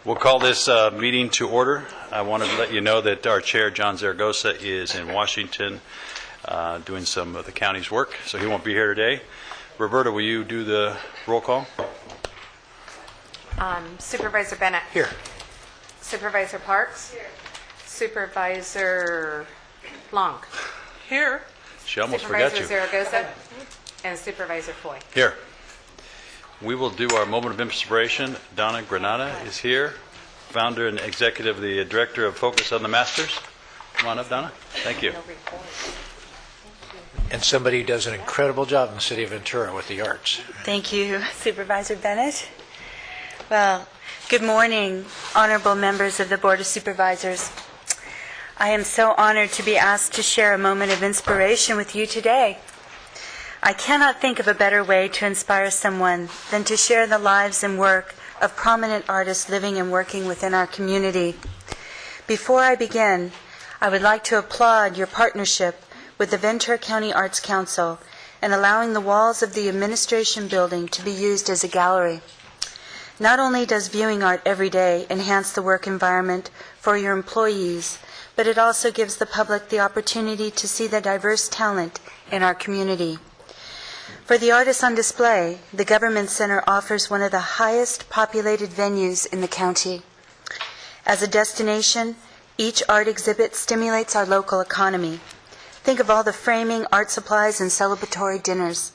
We'll call this meeting to order. I wanted to let you know that our chair, John Zaragoza, is in Washington doing some of the county's work, so he won't be here today. Roberta, will you do the roll call? Supervisor Bennett. Here. Supervisor Parks. Here. Supervisor Long. Here. She almost forgot you. Supervisor Zaragoza. And Supervisor Foy. Here. We will do our moment of inspiration. Donna Granada is here, founder and executive, the director of Focus on the Masters. Come on up, Donna. Thank you. And somebody who does an incredible job in the city of Ventura with the arts. Thank you, Supervisor Bennett. Well, good morning, honorable members of the Board of Supervisors. I am so honored to be asked to share a moment of inspiration with you today. I cannot think of a better way to inspire someone than to share the lives and work of prominent artists living and working within our community. Before I begin, I would like to applaud your partnership with the Ventura County Arts Council and allowing the walls of the administration building to be used as a gallery. Not only does viewing art every day enhance the work environment for your employees, but it also gives the public the opportunity to see the diverse talent in our community. For the artists on display, the Government Center offers one of the highest populated venues in the county. As a destination, each art exhibit stimulates our local economy. Think of all the framing, art supplies, and celebratory dinners.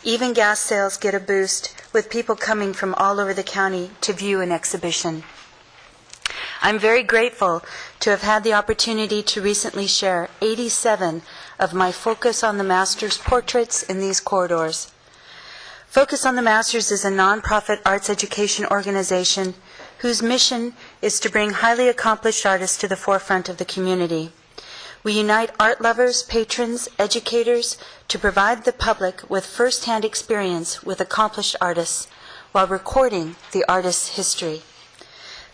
Even gas sales get a boost with people coming from all over the county to view an exhibition. I'm very grateful to have had the opportunity to recently share 87 of my Focus on the Masters portraits in these corridors. Focus on the Masters is a nonprofit arts education organization whose mission is to bring highly accomplished artists to the forefront of the community. We unite art lovers, patrons, educators to provide the public with first-hand experience with accomplished artists while recording the artist's history.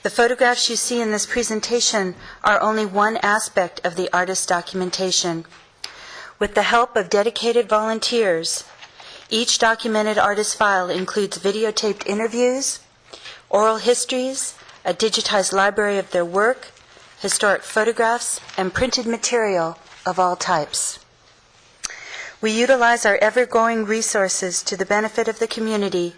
The photographs you see in this presentation are only one aspect of the artist's documentation. With the help of dedicated volunteers, each documented artist file includes videotaped interviews, oral histories, a digitized library of their work, historic photographs, and printed material of all types. We utilize our ever-growing resources to the benefit of the community,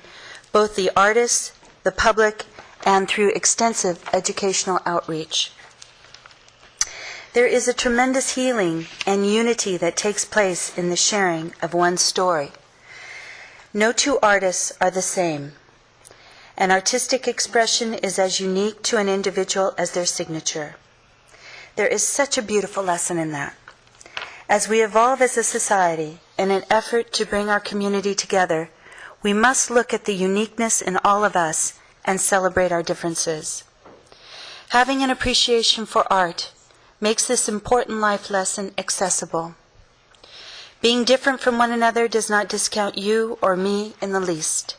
both the artists, the public, and through extensive educational outreach. There is a tremendous healing and unity that takes place in the sharing of one's story. No two artists are the same. An artistic expression is as unique to an individual as their signature. There is such a beautiful lesson in that. As we evolve as a society in an effort to bring our community together, we must look at the uniqueness in all of us and celebrate our differences. Having an appreciation for art makes this important life lesson accessible. Being different from one another does not discount you or me in the least.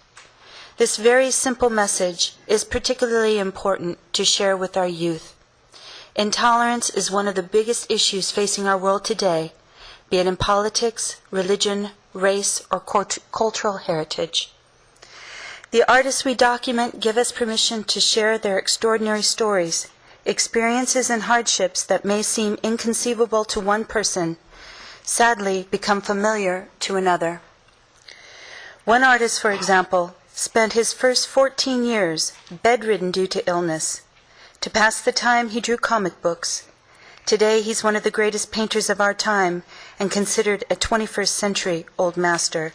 This very simple message is particularly important to share with our youth. Intolerance is one of the biggest issues facing our world today, be it in politics, religion, race, or cultural heritage. The artists we document give us permission to share their extraordinary stories, experiences and hardships that may seem inconceivable to one person, sadly become familiar to another. One artist, for example, spent his first 14 years bedridden due to illness. To pass the time, he drew comic books. Today, he's one of the greatest painters of our time and considered a 21st century old master.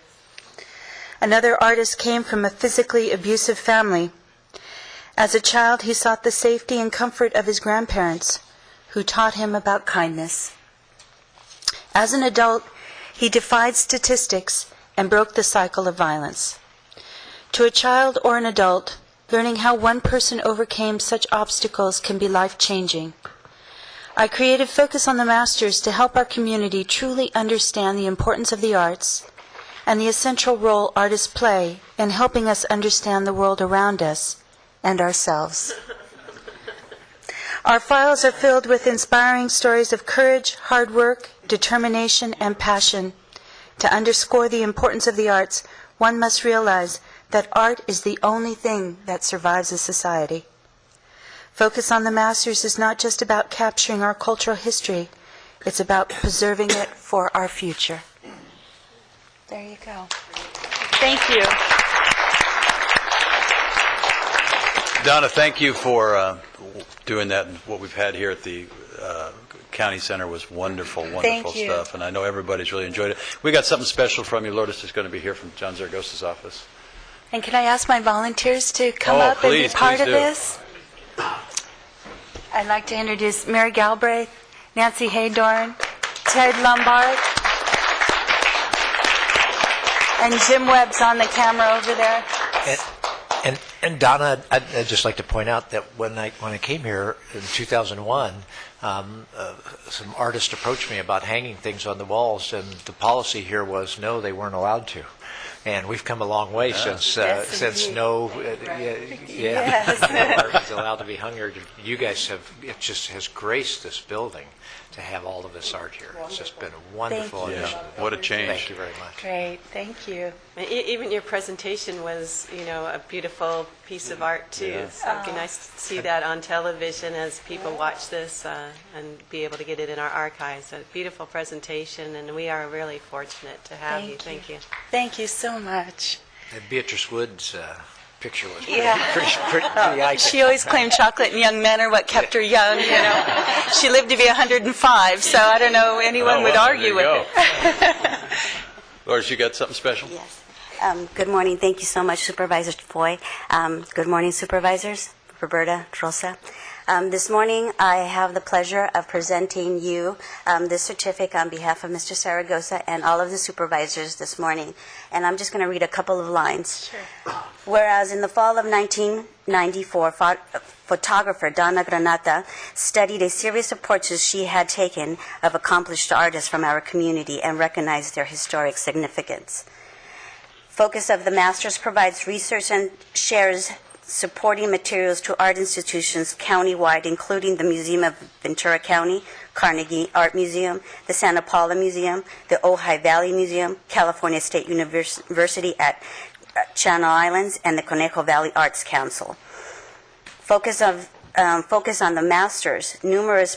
Another artist came from a physically abusive family. As a child, he sought the safety and comfort of his grandparents, who taught him about kindness. As an adult, he defied statistics and broke the cycle of violence. To a child or an adult, learning how one person overcame such obstacles can be life-changing. I created Focus on the Masters to help our community truly understand the importance of the arts and the essential role artists play in helping us understand the world around us and ourselves. Our files are filled with inspiring stories of courage, hard work, determination, and passion. To underscore the importance of the arts, one must realize that art is the only thing that survives a society. Focus on the Masters is not just about capturing our cultural history, it's about preserving it for our future. There you go. Thank you. Donna, thank you for doing that. And what we've had here at the County Center was wonderful, wonderful Thank you. stuff. And I know everybody's really enjoyed it. We got something special from you. Lourdes is going to be here from John Zaragoza's office. And can I ask my volunteers to come Oh, up please, and be part please of do. this? I'd like to introduce Mary Galbraith, Nancy Haydorn, Ted Lombard, and Jim Webb's on the camera over there. And Donna, I'd just like to point out that when I came here in 2001, some artists approached me about hanging things on the walls, and the policy here was no, they weren't allowed to. And we've come a long way since indeed. no, Yes. art is allowed to be hung here. You guys have, it just has graced this building to have all of this art here. It's just been a wonderful Thank you. addition. What a change. Thank you very much. Great, thank you. And even your presentation was, a beautiful piece of art too. Yeah. So it'd be nice to see that on television as people watch this and be able to get it in our archives. A beautiful presentation, and we are really fortunate to have you. Thank you. Thank you so much. And Beatrice Wood's picture was Yeah. pretty iconic. She always claimed chocolate and young men are what kept her young, She lived to be 105, so I don't know anyone would argue with it. it. Lourdes, you got something special? Yes. Good morning. Thank you so much, Supervisor Foy. Good morning, Supervisors, Roberta, Rosa. This morning, I have the pleasure of presenting you this certificate on behalf of Mr. Zaragoza and all of the supervisors this morning. And I'm just going to read a couple of lines. Sure. Whereas in the fall of 1994, photographer Donna Granata studied a series of portraits she had taken of accomplished artists from our community and recognized their historic significance. Focus of the Masters provides research and shares supporting materials to art institutions countywide, including the Museum of Ventura County, Carnegie Art Museum, the Santa Paula Museum, the Ojai Valley Museum, California State University at Channel Islands, and the Conejo Valley Arts Council. Focus on the Masters. Numerous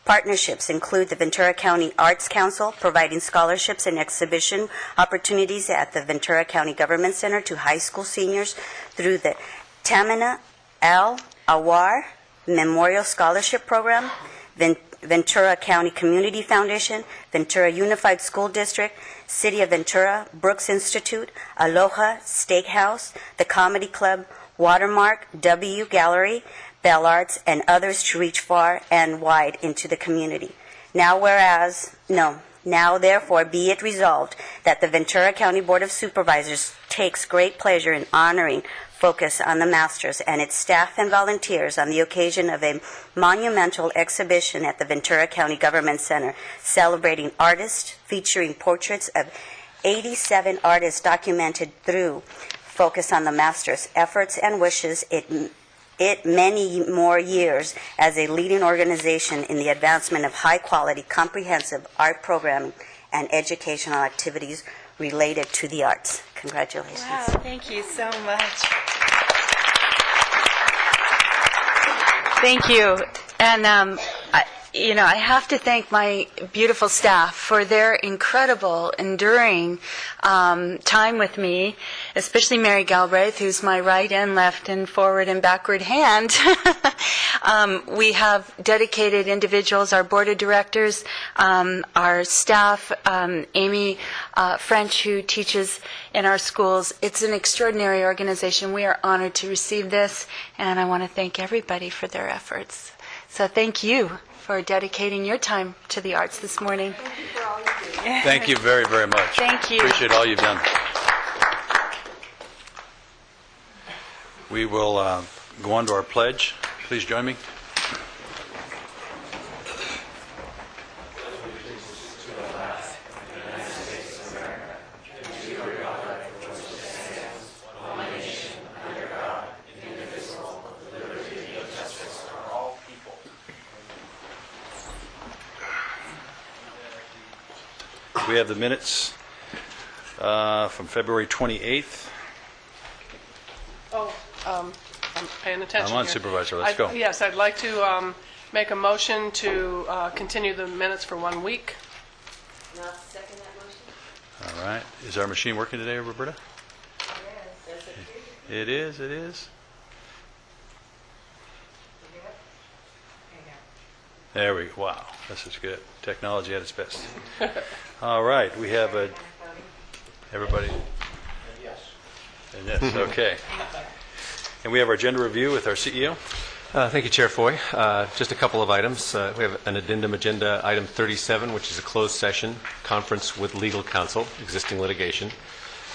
partnerships include the Ventura County Arts Council, providing scholarships and exhibition opportunities at the Ventura County Government Center to high school seniors through the Tamina Al Awar Memorial Scholarship Program, Ventura County Community Foundation, Ventura Unified School District, City of Ventura, Brooks Institute, Aloha Steakhouse, the Comedy Club, Watermark, W Gallery, Bell Arts, and others to reach far and wide into the community. Now therefore be it resolved that the Ventura County Board of Supervisors takes great pleasure in honoring Focus on the Masters and its staff and volunteers on the occasion of a monumental exhibition at the Ventura County Government Center celebrating artists, featuring portraits of 87 artists documented through Focus on the Masters' efforts and wishes it many more years as a leading organization in the advancement of high-quality, comprehensive art programming and educational activities related to the arts. Congratulations. Wow, thank you so much. Thank you. And, I have to thank my beautiful staff for their incredible, enduring time with me, especially Mary Galbraith, who's my right and left and forward and backward hand. We have dedicated individuals, our board of directors, our staff, Amy French, who teaches in our schools. It's an extraordinary organization. We are honored to receive this, and I want to thank everybody for their efforts. So thank you for dedicating your time to the arts this morning. Thank you very, very much. Thank you. Appreciate all you've done. We will go on to our pledge. Please join me. We have the minutes from February 28th. Oh, I'm paying attention I'm on here. Supervisor. Let's go. Yes, I'd like to make a motion to continue the minutes for 1 week. And I'll second that motion. All right. Is our machine working today, Roberta? It is. It is. There we go. Wow, this is good. Technology at its best. All right, we have everybody. Yes. Yes. Okay. And we have our agenda review with our CEO. Thank you, Chair Foy. Just a couple of items. We have an addendum agenda, item 37, which is a closed session, conference with legal counsel, existing litigation.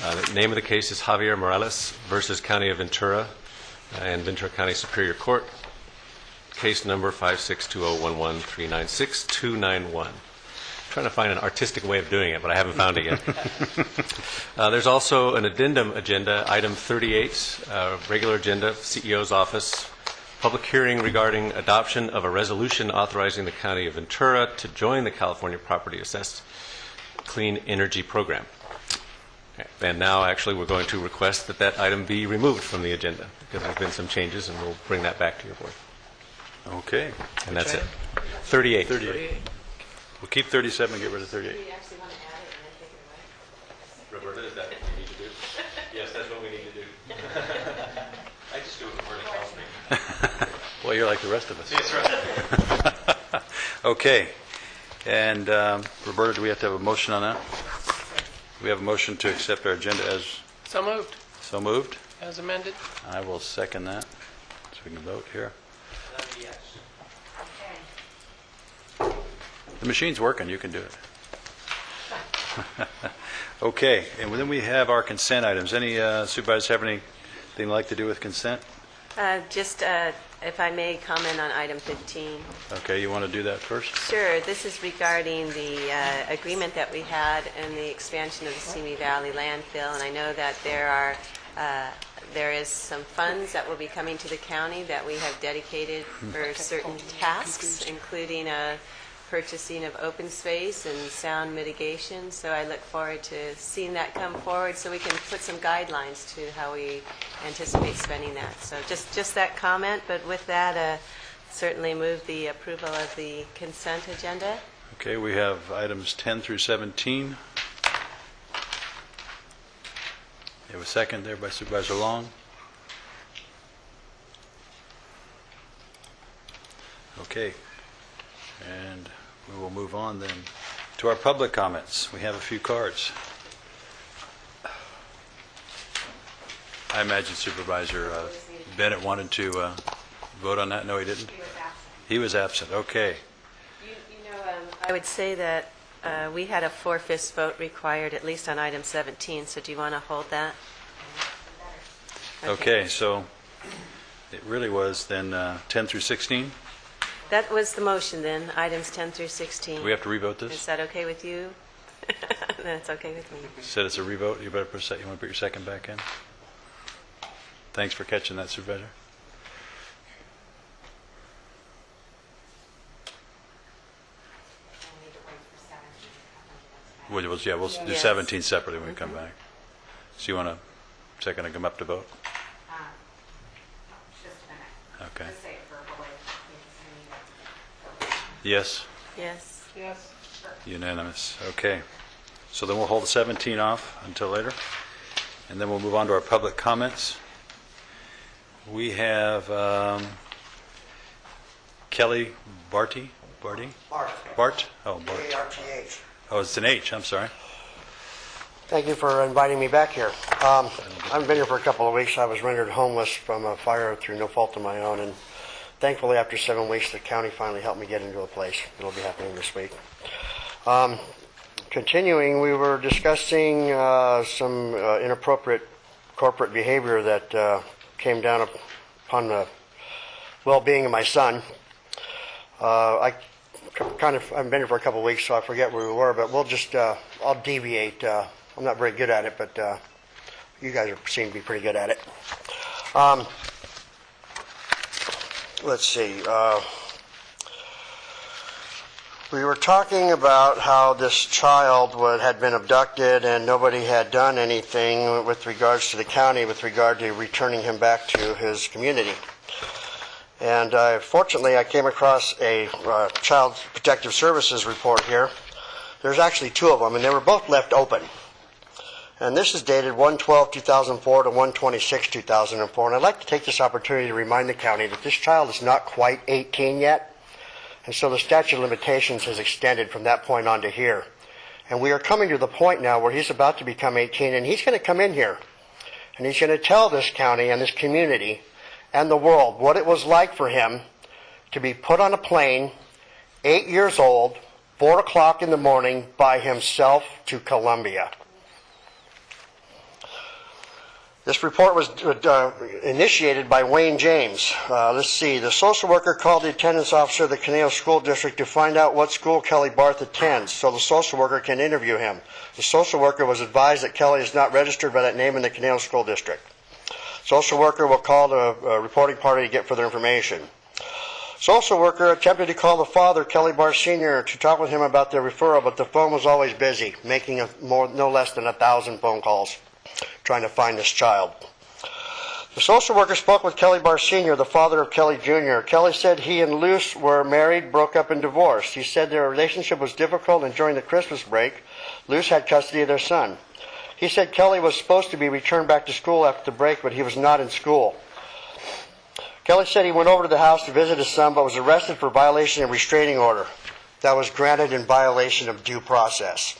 The name of the case is Javier Morales versus County of Ventura and Ventura County Superior Court. Case number 562011396-291. Trying to find an artistic way of doing it, but I haven't found it yet. There's also an addendum agenda, item 38, regular agenda, CEO's office, public hearing regarding adoption of a resolution authorizing the County of Ventura to join the California Property Assessed Clean Energy Program. And now, actually, we're going to request that that item be removed from the agenda because there's been some changes, and we'll bring that back to your board. Okay. And that's it. 38. 38. We'll keep 37 and get rid of 38. Do you actually want to add it and then take it away? Roberta, is that what we need to do? Yes, that's what we need to do. I just do it before it calls me. Well, you're like the rest of us. That's right. Okay. And Roberta, do we have to have a motion on that? We have a motion to accept our agenda as So moved, so moved. as amended. I will second that, so we can vote here. The machine's working, you can do it. Okay, and then we have our consent items. Any supervisors have anything they'd like to do with consent? Just, if I may comment on item 15. Okay, you want to do that first? Sure. This is regarding the agreement that we had and the expansion of the Simi Valley landfill. And I know that there is some funds that will be coming to the county that we have dedicated for certain tasks, including purchasing of open space and sound mitigation. So I look forward to seeing that come forward so we can put some guidelines to how we anticipate spending that. So just that comment, but with that, certainly move the approval of the consent agenda. Okay, we have items 10 through 17. You have a second there by Supervisor Long. Okay, and we will move on then to our public comments. We have a few cards. I imagine Supervisor Bennett wanted to vote on that. No, he didn't? He was absent. Okay. I would say that we had a 4/5 vote required, at least on item 17, so do you want to hold that? Okay, so it really was then 10 through 16? That was the motion then, items 10 through 16. Do we have to revote Is this? that okay with you? That's okay with me. You said it's a revote. You better put you want to put your second back in? Thanks for catching that, Supervisor. We'll do 17 separately when we come back. So you want a second to come up to vote? Just a minute. Okay. Just say it verbally. Yes? Yes. Yes. Unanimous. Okay. So then we'll hold 17 off until later. And then we'll move on to our public comments. We have Kelly Barty? Barty? Bart? Oh, Bart. A-R-T-H. Oh, it's an H. I'm sorry. Thank you for inviting me back here. I've been here for a couple of weeks. I was rendered homeless from a fire through no fault of my own, and thankfully after 7 weeks the county finally helped me get into a place. It'll be happening this week. Continuing, we were discussing some inappropriate corporate behavior that came down upon the well-being of my son. I've been here for a couple of weeks, so I forget where we were, but we'll just, I'll deviate. I'm not very good at it, but you guys seem to be pretty good at it. Let's see. We were talking about how this child had been abducted and nobody had done anything with regards to the county with regard to returning him back to his community. And fortunately, I came across a Child Protective Services report here. There's actually two of them, and they were both left open. And this is dated 1/12/2004 to 1/26/2004. And I'd like to take this opportunity to remind the county that this child is not quite 18 yet. And so the statute of limitations has extended from that point on to here. And we are coming to the point now where he's about to become 18, and he's going to come in here. And he's going to tell this county and this community and the world what it was like for him to be put on a plane, 8 years old, 4 o'clock in the morning, by himself to Colombia. This report was initiated by Wayne James. Let's see. The social worker called the attendance officer of the Caneo School District to find out what school Kelly Barth attends so the social worker can interview him. The social worker was advised that Kelly is not registered by that name in the Caneo School District. Social worker will call the reporting party to get further information. Social worker attempted to call the father, Kelly Barth Sr., to talk with him about the referral, but the phone was always busy, making no less than 1,000 phone calls trying to find this child. The social worker spoke with Kelly Barth Sr., the father of Kelly Jr. Kelly said he and Luce were married, broke up, and divorced. He said their relationship was difficult, and during the Christmas break, Luce had custody of their son. He said Kelly was supposed to be returned back to school after the break, but he was not in school. Kelly said he went over to the house to visit his son, but was arrested for violation of restraining order. That was granted in violation of due process.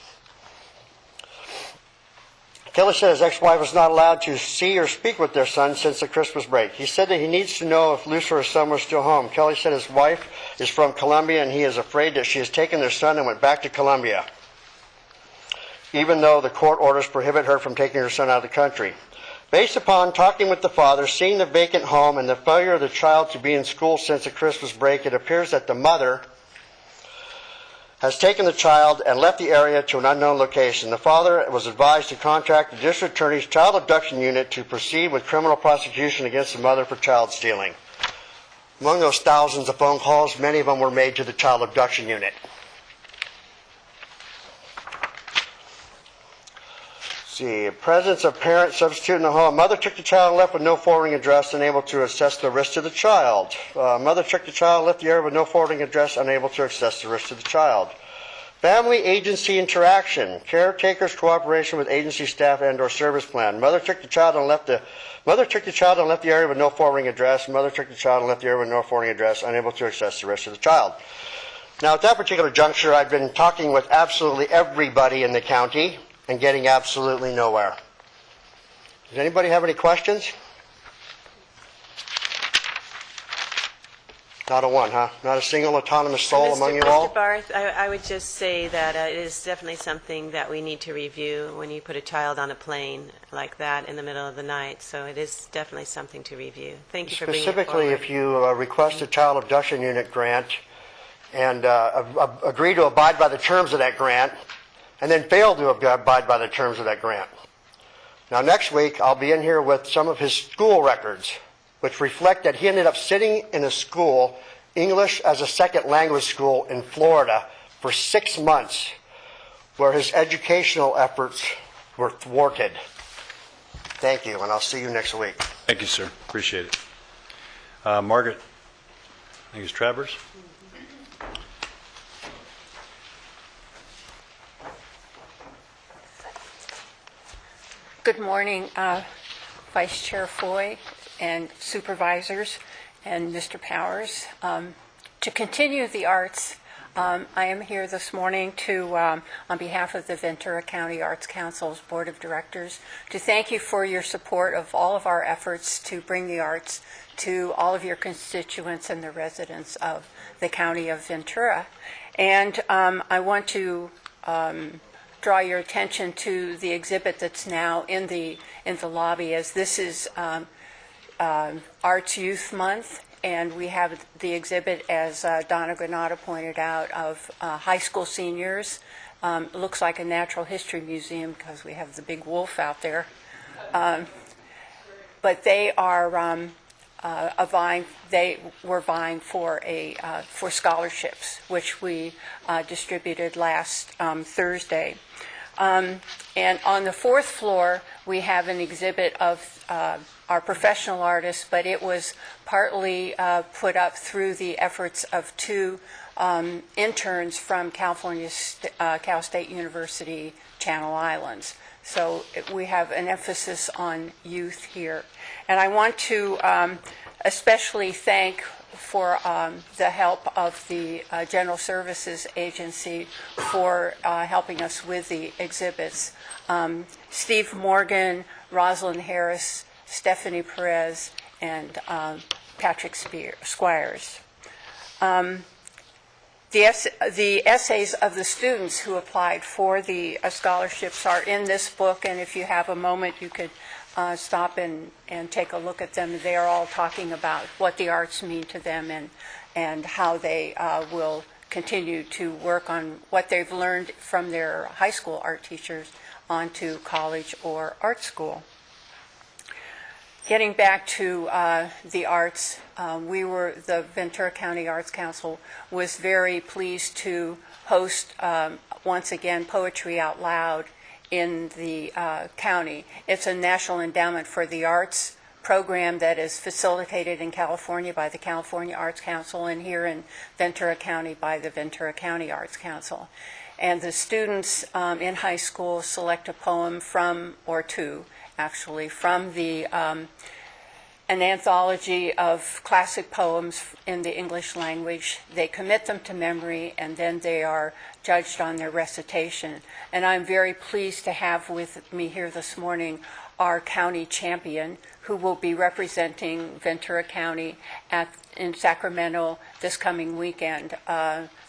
Kelly said his ex-wife was not allowed to see or speak with their son since the Christmas break. He said that he needs to know if Luce or his son were still home. Kelly said his wife is from Colombia and he is afraid that she has taken their son and went back to Colombia, even though the court orders prohibit her from taking her son out of the country. Based upon talking with the father, seeing the vacant home, and the failure of the child to be in school since the Christmas break, it appears that the mother has taken the child and left the area to an unknown location. The father was advised to contact the district attorney's child abduction unit to proceed with criminal prosecution against the mother for child stealing. Among those thousands of phone calls, many of them were made to the child abduction unit. See, presence of parent substitute in the home. Mother took the child and left with no forwarding address, unable to assess the risk to the child. Mother took the child and left the area with no forwarding address, unable to assess the risk to the child. Family agency interaction. Caretaker's cooperation with agency staff and/or service plan. Mother took the child and left the area with no forwarding address. Mother took the child and left the area with no forwarding address, unable to assess the risk to the child. Now, at that particular juncture, I've been talking with absolutely everybody in the county and getting absolutely nowhere. Does anybody have any questions? Not a one, huh? Not a single autonomous soul among you all? Mr. Barth, I would just say that it is definitely something that we need to review when you put a child on a plane like that in the middle of the night. So it is definitely something to review. Thank you for bringing it forward. Specifically, if you request a child abduction unit grant and agree to abide by the terms of that grant, and then fail to abide by the terms of that grant. Now, next week, I'll be in here with some of his school records, which reflect that he ended up sitting in a school, English as a second language school in Florida, for 6 months, where his educational efforts were thwarted. Thank you, and I'll see you next week. Thank you, sir. Appreciate it. Margaret, I think it's Travers. Good morning, Vice Chair Foy and Supervisors and Mr. Powers. To continue the arts, I am here this morning to, on behalf of the Ventura County Arts Council's Board of Directors, to thank you for your support of all of our efforts to bring the arts to all of your constituents and the residents of the County of Ventura. And I want to draw your attention to the exhibit that's now in the lobby, as this is Arts Youth Month, and we have the exhibit, as Donna Granata pointed out, of high school seniors. It looks like a natural history museum because we have the big wolf out there. But they are they were vying for for scholarships, which we distributed last Thursday. And on the fourth floor, we have an exhibit of our professional artists, but it was partly put up through the efforts of two interns from Cal State University Channel Islands. So we have an emphasis on youth here. And I want to especially thank for the help of the General Services Agency for helping us with the exhibits. Steve Morgan, Rosalind Harris, Stephanie Perez, and Patrick Squires. The essays of the students who applied for the scholarships are in this book, and if you have a moment, you could stop and take a look at them. They are all talking about what the arts mean to them and how they will continue to work on what they've learned from their high school art teachers onto college or art school. Getting back to the arts, the Ventura County Arts Council was very pleased to host, once again, Poetry Out Loud in the county. It's a National Endowment for the Arts program that is facilitated in California by the California Arts Council and here in Ventura County by the Ventura County Arts Council. And the students in high school select a poem from, or two, actually, from an anthology of classic poems in the English language. They commit them to memory, and then they are judged on their recitation. And I'm very pleased to have with me here this morning our county champion, who will be representing Ventura County in Sacramento this coming weekend.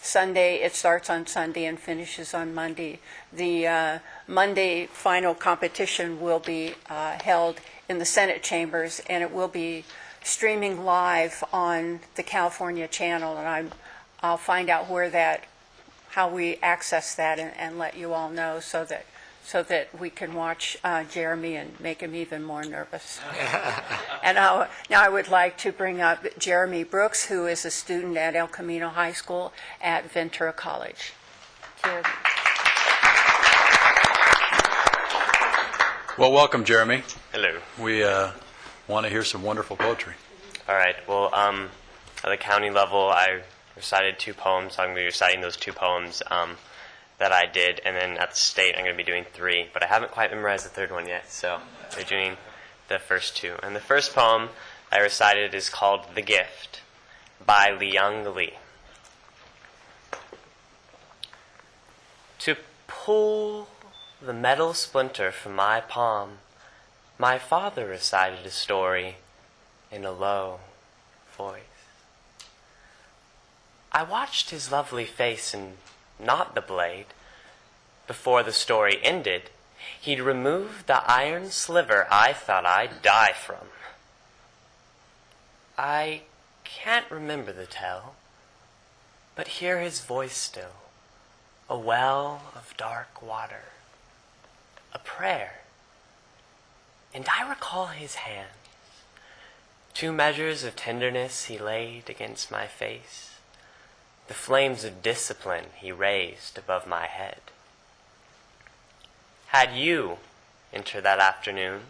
Sunday, it starts on Sunday and finishes on Monday. The Monday final competition will be held in the Senate chambers, and it will be streaming live on the California channel, and I'll find out how we access that and let you all know so that we can watch Jeremy and make him even more nervous. And now I would like to bring up Jeremy Brooks, who is a student at El Camino High School at Ventura College. Jeremy. Well, welcome, Jeremy. Hello. We want to hear some wonderful poetry. All right. Well, at the county level, I recited 2 poems. I'm going to be reciting those 2 poems that I did, and then at the state, I'm going to be doing 3. But I haven't quite memorized the third one yet, so I'm doing the first 2. And the first poem I recited is called "The Gift" by Liang Li. To pull the metal splinter from my palm, my father recited a story in a low voice. I watched his lovely face and not the blade. Before the story ended, he'd removed the iron sliver I thought I'd die from. I can't remember the tale, but hear his voice still, a well of dark water, a prayer. And I recall his hands, 2 measures of tenderness he laid against my face, the flames of discipline he raised above my head. Had you entered that afternoon,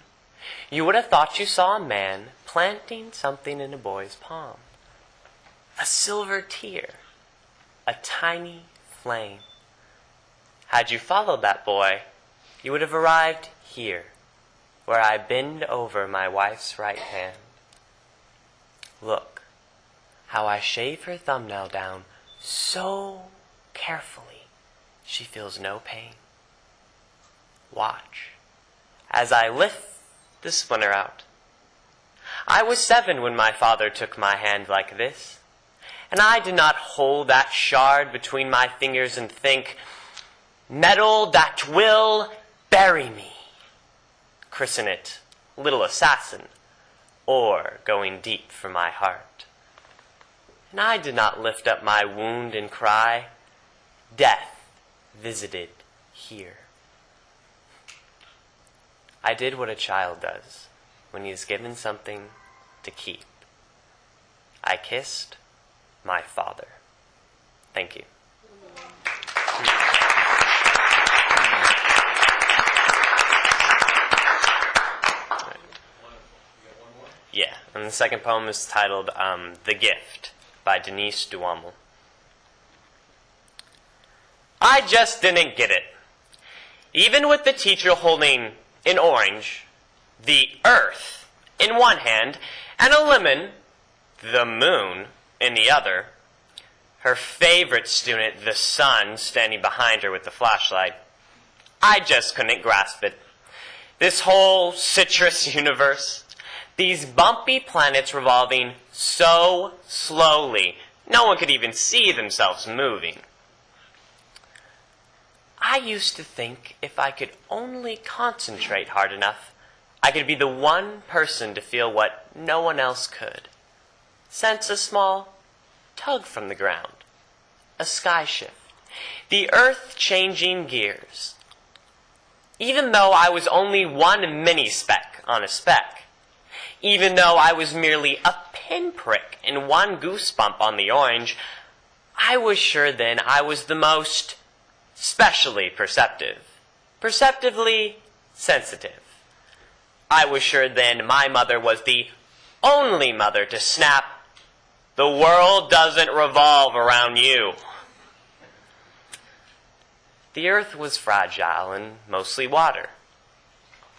you would have thought you saw a man planting something in a boy's palm, a silver tear, a tiny flame. Had you followed that boy, you would have arrived here, where I bend over my wife's right hand. Look how I shave her thumbnail down so carefully she feels no pain. Watch as I lift the splinter out. I was 7 when my father took my hand like this, and I did not hold that shard between my fingers and think, metal that will bury me. Christen it Little Assassin, or Going Deep for my heart. And I did not lift up my wound and cry, death visited here. I did what a child does when he is given something to keep. I kissed my father. Thank you. Yeah, and the second poem is titled The Gift by Denise Duhamel. I just didn't get it. Even with the teacher holding an orange, the earth, in one hand, and a lemon, the moon, in the other, her favorite student, the sun, standing behind her with the flashlight, I just couldn't grasp it. This whole citrus universe, these bumpy planets revolving so slowly, no one could even see themselves moving. I used to think if I could only concentrate hard enough, I could be the one person to feel what no one else could. Sense a small tug from the ground, a sky shift, the earth changing gears. Even though I was only one mini-speck on a speck, even though I was merely a pinprick and one goosebump on the orange, I was sure then I was the most specially perceptive, perceptively sensitive. I was sure then my mother was the only mother to snap, "The world doesn't revolve around you." The earth was fragile and mostly water,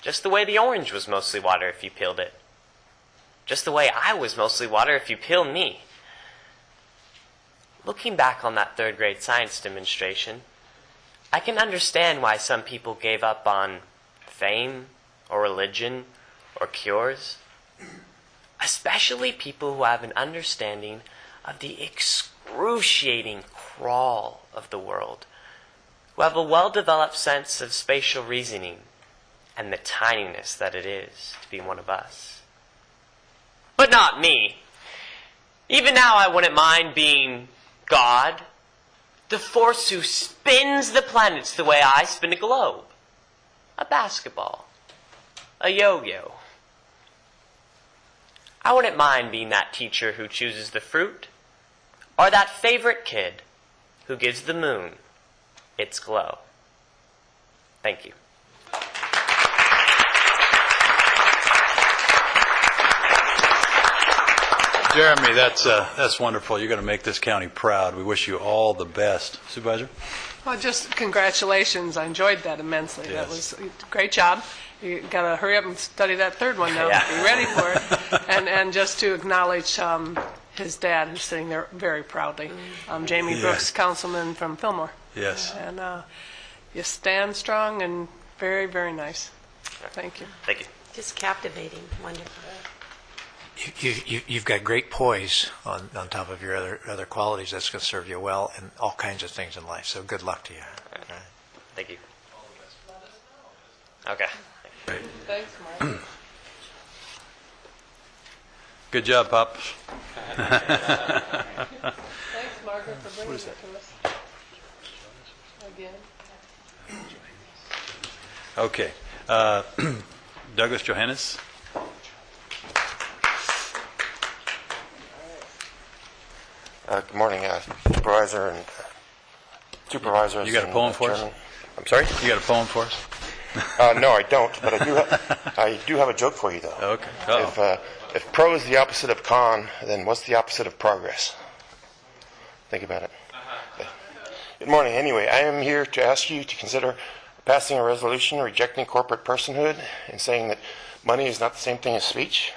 just the way the orange was mostly water if you peeled it, just the way I was mostly water if you peeled me. Looking back on that third grade science demonstration, I can understand why some people gave up on fame or religion or cures, especially people who have an understanding of the excruciating crawl of the world, who have a well-developed sense of spatial reasoning and the tininess that it is to be one of us. But not me. Even now I wouldn't mind being God, the force who spins the planets the way I spin a globe, a basketball, a yo-yo. I wouldn't mind being that teacher who chooses the fruit, or that favorite kid who gives the moon its glow. Thank you. Jeremy, that's wonderful. You're going to make this county proud. We wish you all the best. Supervisor? Well, just congratulations. I enjoyed that immensely. That was a great job. You got to hurry up and study that third one now. Be ready for it. And just to acknowledge his dad, who's sitting there very proudly, Jamie Brooks, councilman from Fillmore. Yes. And you stand strong and very, very nice. Thank you. Thank you. Just captivating. Wonderful. You've got great poise on top of your other qualities that's going to serve you well in all kinds of things in life. So good luck to you. Right. Thank you. Okay. Great. Thanks, Mark. Good job, Pop. Thanks, Margaret, for bringing it to us. Again. Okay. Douglas Johannes. Good morning, Supervisor and Supervisors. You got a poem for us? I'm sorry? You got a poem for us? No, I don't, but I do have a joke for you, though. Okay. Uh-oh. If pro is the opposite of con, then what's the opposite of progress? Think about it. Good morning. Anyway, I am here to ask you to consider passing a resolution rejecting corporate personhood and saying that money is not the same thing as speech.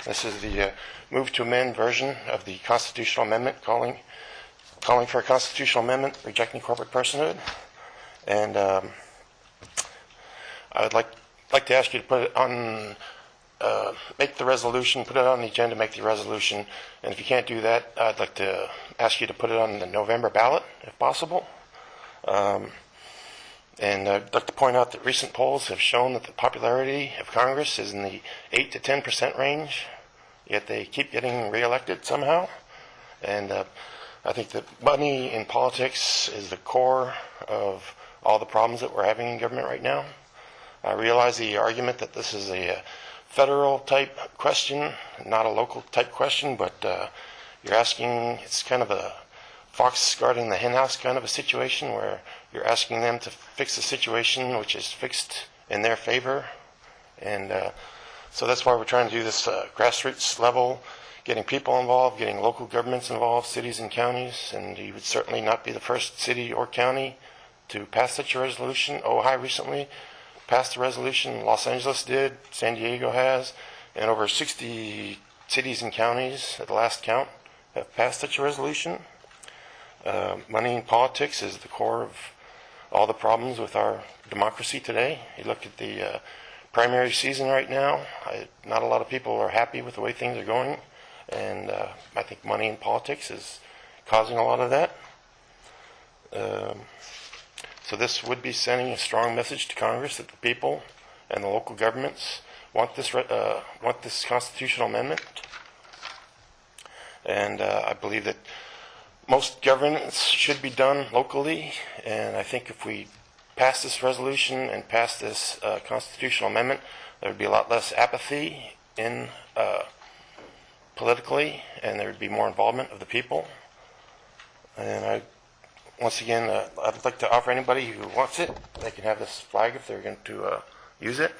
This is the move to amend version of the constitutional amendment calling for a constitutional amendment rejecting corporate personhood. And I would like to ask you to put it on, make the resolution, put it on the agenda, make the resolution. And if you can't do that, I'd like to ask you to put it on the November ballot, if possible. And I'd like to point out that recent polls have shown that the popularity of Congress is in the 8 to 10% range, yet they keep getting reelected somehow. And I think that money in politics is the core of all the problems that we're having in government right now. I realize the argument that this is a federal type question, not a local type question, but you're asking, it's kind of a fox guarding the henhouse kind of a situation where you're asking them to fix a situation which is fixed in their favor. And so that's why we're trying to do this grassroots level, getting people involved, getting local governments involved, cities and counties. And you would certainly not be the first city or county to pass such a resolution. Ojai recently passed a resolution. Los Angeles did. San Diego has. And over 60 cities and counties at the last count have passed such a resolution. Money in politics is the core of all the problems with our democracy today. You look at the primary season right now, not a lot of people are happy with the way things are going, and I think money in politics is causing a lot of that. So this would be sending a strong message to Congress that the people and the local governments want this constitutional amendment. And I believe that most governance should be done locally, and I think if we pass this resolution and pass this constitutional amendment, there would be a lot less apathy in politically, and there would be more involvement of the people. And once again, I'd like to offer anybody who wants it, they can have this flag if they're going to use it.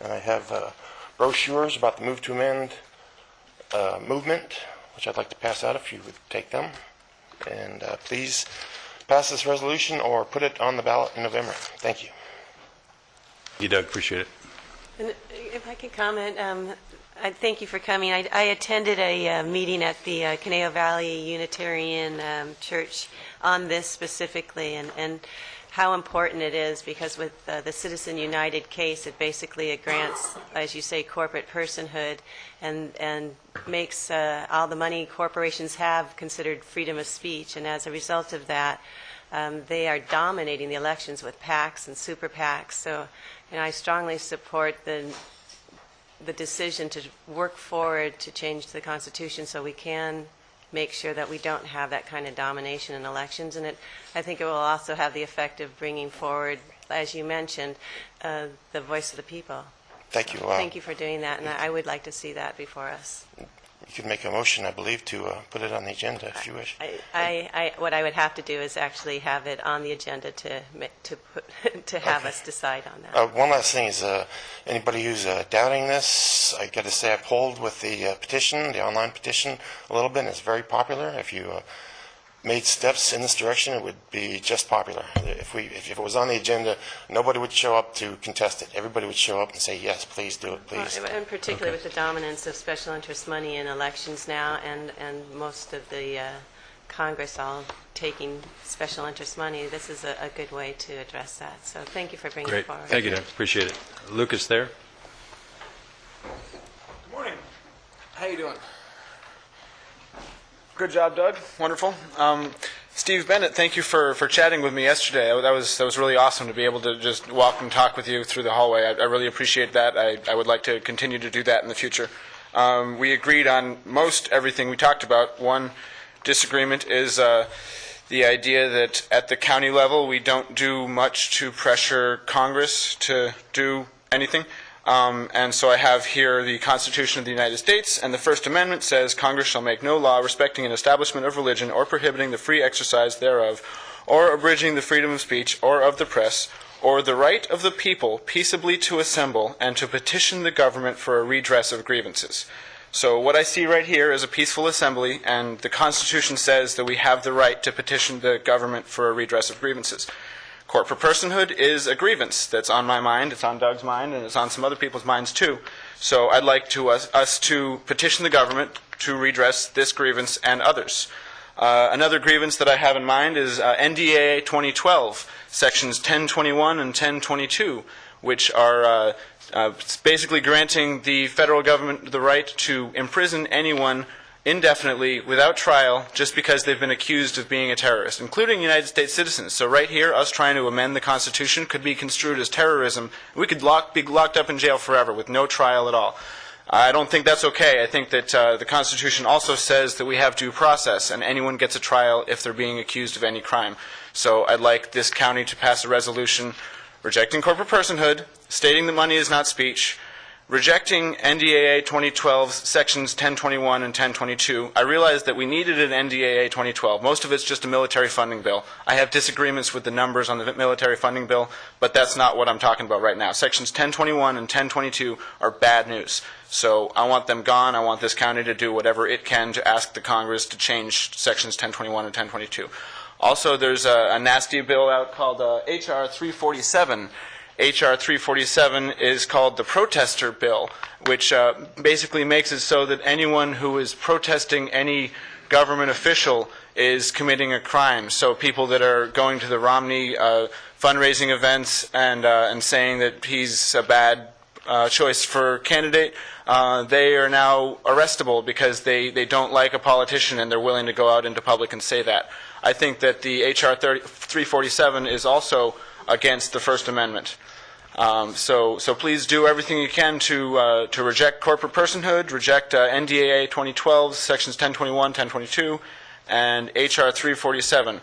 And I have brochures about the Move to Amend movement, which I'd like to pass out if you would take them. And please pass this resolution or put it on the ballot in November. Thank you. You, Doug, appreciate it. And if I could comment, I thank you for coming. I attended a meeting at the Conejo Valley Unitarian Church on this specifically, and how important it is, because with the Citizen United case, it basically grants, as you say, corporate personhood and makes all the money corporations have considered freedom of speech. And as a result of that, they are dominating the elections with PACs and super PACs. So, I strongly support the decision to work forward to change the Constitution so we can make sure that we don't have that kind of domination in elections. And I think it will also have the effect of bringing forward, as you mentioned, the voice of the people. Thank you. Thank you for doing that, and I would like to see that before us. You could make a motion, I believe, to put it on the agenda if you wish. What I would have to do is actually have it on the agenda to have us decide on that. One last thing is, anybody who's doubting this, I got to say I polled with the petition, the online petition, a little bit, and it's very popular. If you made steps in this direction, it would be just popular. If it was on the agenda, nobody would show up to contest it. Everybody would show up and say, yes, please do it, please. And particularly with the dominance of special interest money in elections now, and most of the Congress all taking special interest money, this is a good way to address that. So thank you for bringing it Great. forward. Thank you, Doug. Appreciate it. Lucas there? Good morning. How you doing? Good job, Doug. Wonderful. Steve Bennett, thank you for chatting with me yesterday. That was really awesome to be able to just walk and talk with you through the hallway. I really appreciate that. I would like to continue to do that in the future. We agreed on most everything we talked about. One disagreement is the idea that at the county level we don't do much to pressure Congress to do anything. And so I have here the Constitution of the United States, and the First Amendment says, Congress shall make no law respecting an establishment of religion or prohibiting the free exercise thereof, or abridging the freedom of speech or of the press, or the right of the people peaceably to assemble and to petition the government for a redress of grievances. So what I see right here is a peaceful assembly, and the Constitution says that we have the right to petition the government for a redress of grievances. Corporate personhood is a grievance that's on my mind, it's on Doug's mind, and it's on some other people's minds too. So I'd like us to petition the government to redress this grievance and others. Another grievance that I have in mind is NDAA 2012, sections 1021 and 1022, which are basically granting the federal government the right to imprison anyone indefinitely without trial just because they've been accused of being a terrorist, including United States citizens. So right here, us trying to amend the Constitution could be construed as terrorism. We could be locked up in jail forever with no trial at all. I don't think that's okay. I think that the Constitution also says that we have due process, and anyone gets a trial if they're being accused of any crime. So I'd like this county to pass a resolution rejecting corporate personhood, stating that money is not speech, rejecting NDAA 2012 sections 1021 and 1022, I realized that we needed an NDAA 2012. Most of it's just a military funding bill. I have disagreements with the numbers on the military funding bill, but that's not what I'm talking about right now. Sections 1021 and 1022 are bad news. So I want them gone. I want this county to do whatever it can to ask the Congress to change sections 1021 and 1022. Also, there's a nasty bill out called H.R. 347. H.R. 347 is called the Protester Bill, which basically makes it so that anyone who is protesting any government official is committing a crime. So people that are going to the Romney fundraising events and saying that he's a bad choice for candidate, they are now arrestable because they don't like a politician and they're willing to go out into public and say that. I think that the H.R. 347 is also against the First Amendment. So please do everything you can to reject corporate personhood, reject NDAA 2012, sections 1021, 1022, and H.R. 347.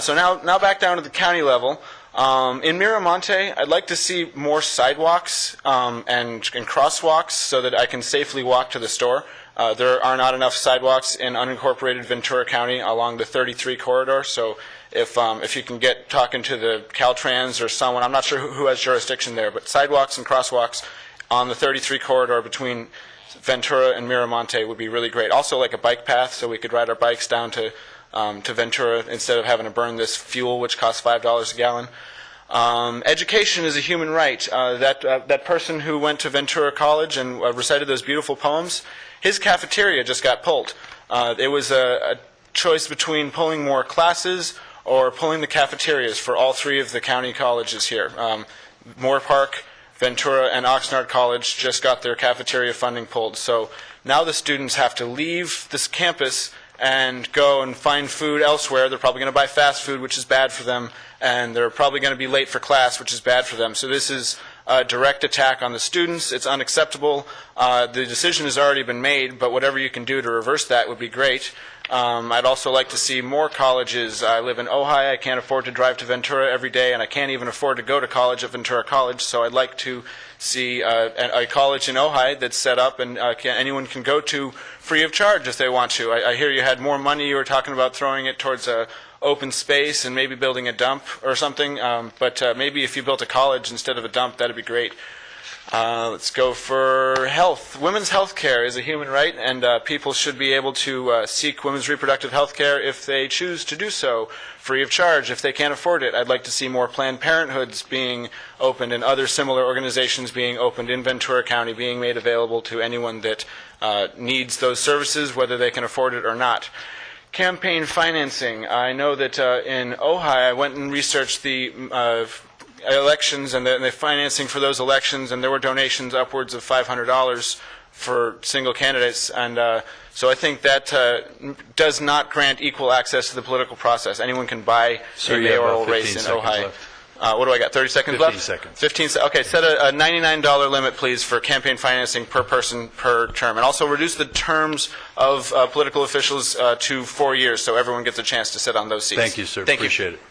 So now back down to the county level. In Miramonte, I'd like to see more sidewalks and crosswalks so that I can safely walk to the store. There are not enough sidewalks in unincorporated Ventura County along the 33 corridor, so if you can get talking to the Caltrans or someone, I'm not sure who has jurisdiction there, but sidewalks and crosswalks on the 33 corridor between Ventura and Miramonte would be really great. Also like a bike path so we could ride our bikes down to Ventura instead of having to burn this fuel which costs $5 a gallon. Education is a human right. That person who went to Ventura College and recited those beautiful poems, his cafeteria just got pulled. It was a choice between pulling more classes or pulling the cafeterias for all three of the county colleges here. Moore Park, Ventura, and Oxnard College just got their cafeteria funding pulled. So now the students have to leave this campus and go and find food elsewhere. They're probably going to buy fast food, which is bad for them, and they're probably going to be late for class, which is bad for them. So this is a direct attack on the students. It's unacceptable. The decision has already been made, but whatever you can do to reverse that would be great. I'd also like to see more colleges. I live in Ojai. I can't afford to drive to Ventura every day, and I can't even afford to go to college at Ventura College, so I'd like to see a college in Ojai that's set up and anyone can go to free of charge if they want to. I hear you had more money. You were talking about throwing it towards open space and maybe building a dump or something, but maybe if you built a college instead of a dump, that'd be great. Let's go for health. Women's health care is a human right, and people should be able to seek women's reproductive health care if they choose to do so, free of charge if they can't afford it. I'd like to see more Planned Parenthoods being opened and other similar organizations being opened in Ventura County, being made available to anyone that needs those services, whether they can afford it or not. Campaign financing. I know that in Ojai, I went and researched the elections and the financing for those elections, and there were donations upwards of $500 for single candidates, and so I think that does not grant equal access to the political process. Anyone can buy a mayoral race in Ojai. What do I got, 30 seconds left? 15 seconds. 15 seconds. Okay, set a $99 limit, please, for campaign financing per person per term. And also reduce the terms of political officials to 4 years so everyone gets a chance to sit on those seats. Thank you, sir. Thank Appreciate you. it.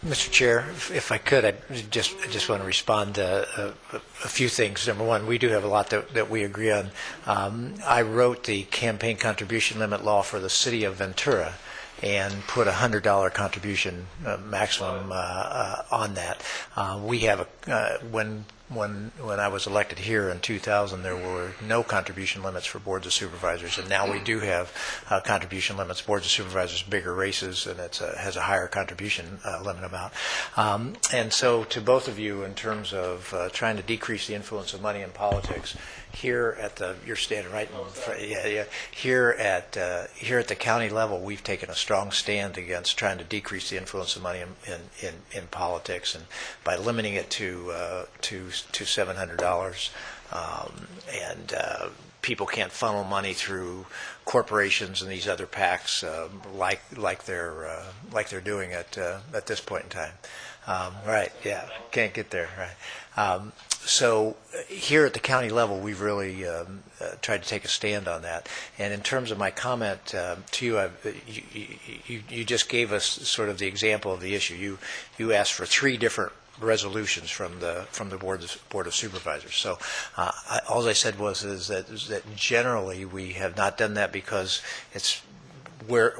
Mr. Chair, if I could, I just want to respond to a few things. Number one, we do have a lot that we agree on. I wrote the campaign contribution limit law for the city of Ventura and put a $100 contribution maximum on that. We have when I was elected here in 2000, there were no contribution limits for boards of supervisors, and now we do have contribution limits. Boards of supervisors, bigger races, and it has a higher contribution limit amount. And so, to both of you, in terms of trying to decrease the influence of money in politics, here at you're standing right in front, here at the county level, we've taken a strong stand against trying to decrease the influence of money in politics, and by limiting it to $700, and people can't funnel money through corporations and these other PACs like they're doing at this point in time. Right? Yeah, can't get there. Right. So here at the county level, we've really tried to take a stand on that. And in terms of my comment to you, you just gave us sort of the example of the issue. You asked for 3 different resolutions from the Board of Supervisors. So all I said is that generally we have not done that because it's where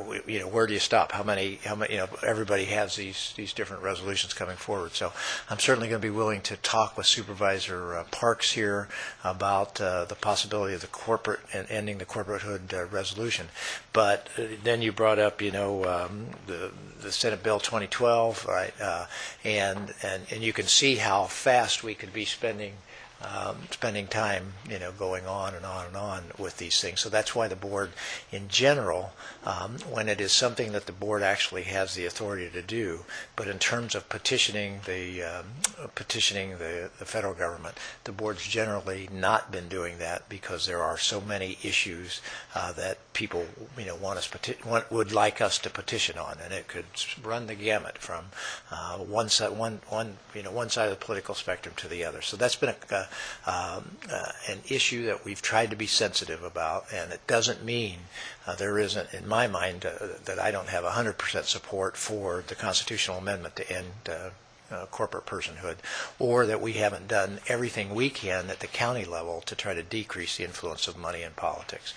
do you stop? How many? Everybody has these different resolutions coming forward. So I'm certainly going to be willing to talk with Supervisor Parks here about the possibility of the corporate and ending the corporatehood resolution. But then you brought up, the Senate Bill 2012, right? And you can see how fast we could be spending time, going on and on and on with these things. So that's why the board, in general, when it is something that the board actually has the authority to do, but in terms of petitioning the federal government, the board's generally not been doing that because there are so many issues that people, would like us to petition on, and it could run the gamut from one side of the political spectrum to the other. So that's been an issue that we've tried to be sensitive about, and it doesn't mean there isn't, in my mind, that I don't have 100% support for the constitutional amendment to end corporate personhood, or that we haven't done everything we can at the county level to try to decrease the influence of money in politics.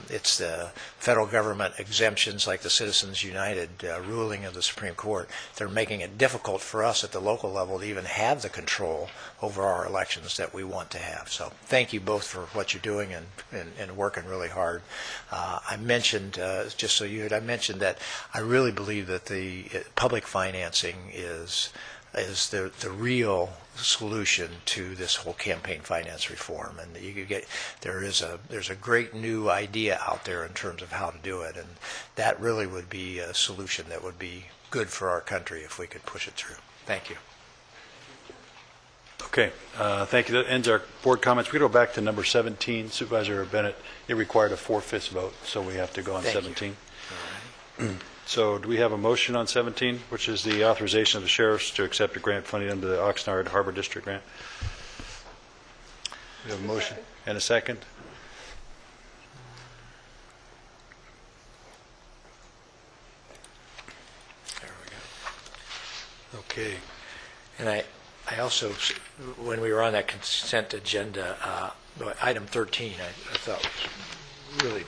It's the federal government exemptions like the Citizens United ruling of the Supreme Court. They're making it difficult for us at the local level to even have the control over our elections that we want to have. So thank you both for what you're doing and working really hard. I mentioned, I mentioned that I really believe that the public financing is the real solution to this whole campaign finance reform, and there's a great new idea out there in terms of how to do it, and that really would be a solution that would be good for our country if we could push it through. Thank you. Okay, thank you. That ends our board comments. We go back to number 17, Supervisor Bennett. It required a 4/5 vote, so we have to go on Thank 17. All right. So do we have a motion on 17, which is the authorization of the sheriffs to accept a grant funding under the Oxnard Harbor District grant? We have a motion and a second. There we go. Okay. And I also, when we were on that consent agenda, item 13, I thought was really,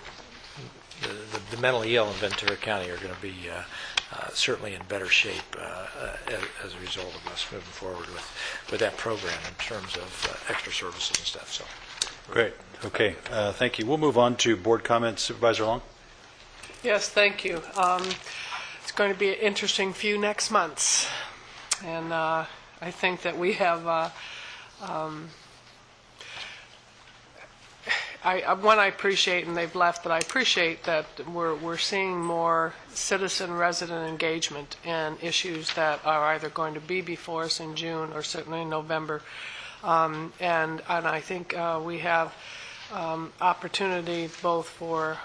the mentally ill in Ventura County are going to be certainly in better shape as a result of us moving forward with that program in terms of extra services and stuff. So, great. Okay. Thank you. We'll move on to board comments. Supervisor Long. Yes, thank you. It's going to be an interesting few next months, and I think that we have I appreciate, and they've left, but I appreciate that we're seeing more citizen-resident engagement in issues that are either going to be before us in June or certainly in November. And I think we have opportunity both for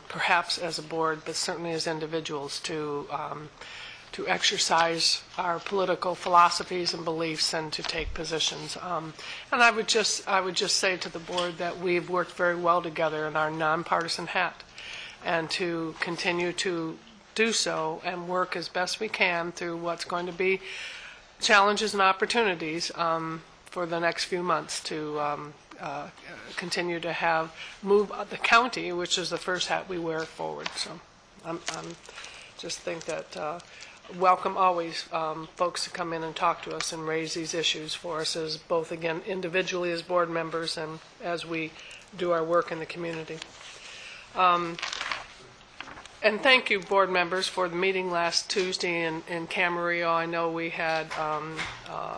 perhaps as a board, but certainly as individuals to exercise our political philosophies and beliefs and to take positions. And I would just say to the board that we've worked very well together in our nonpartisan hat, and to continue to do so and work as best we can through what's going to be challenges and opportunities for the next few months to continue to move the county, which is the first hat we wear, forward. So I'm just think that welcome always folks to come in and talk to us and raise these issues for us, as both, again, individually as board members and as we do our work in the community. And thank you, board members, for the meeting last Tuesday in Camarillo. I know we had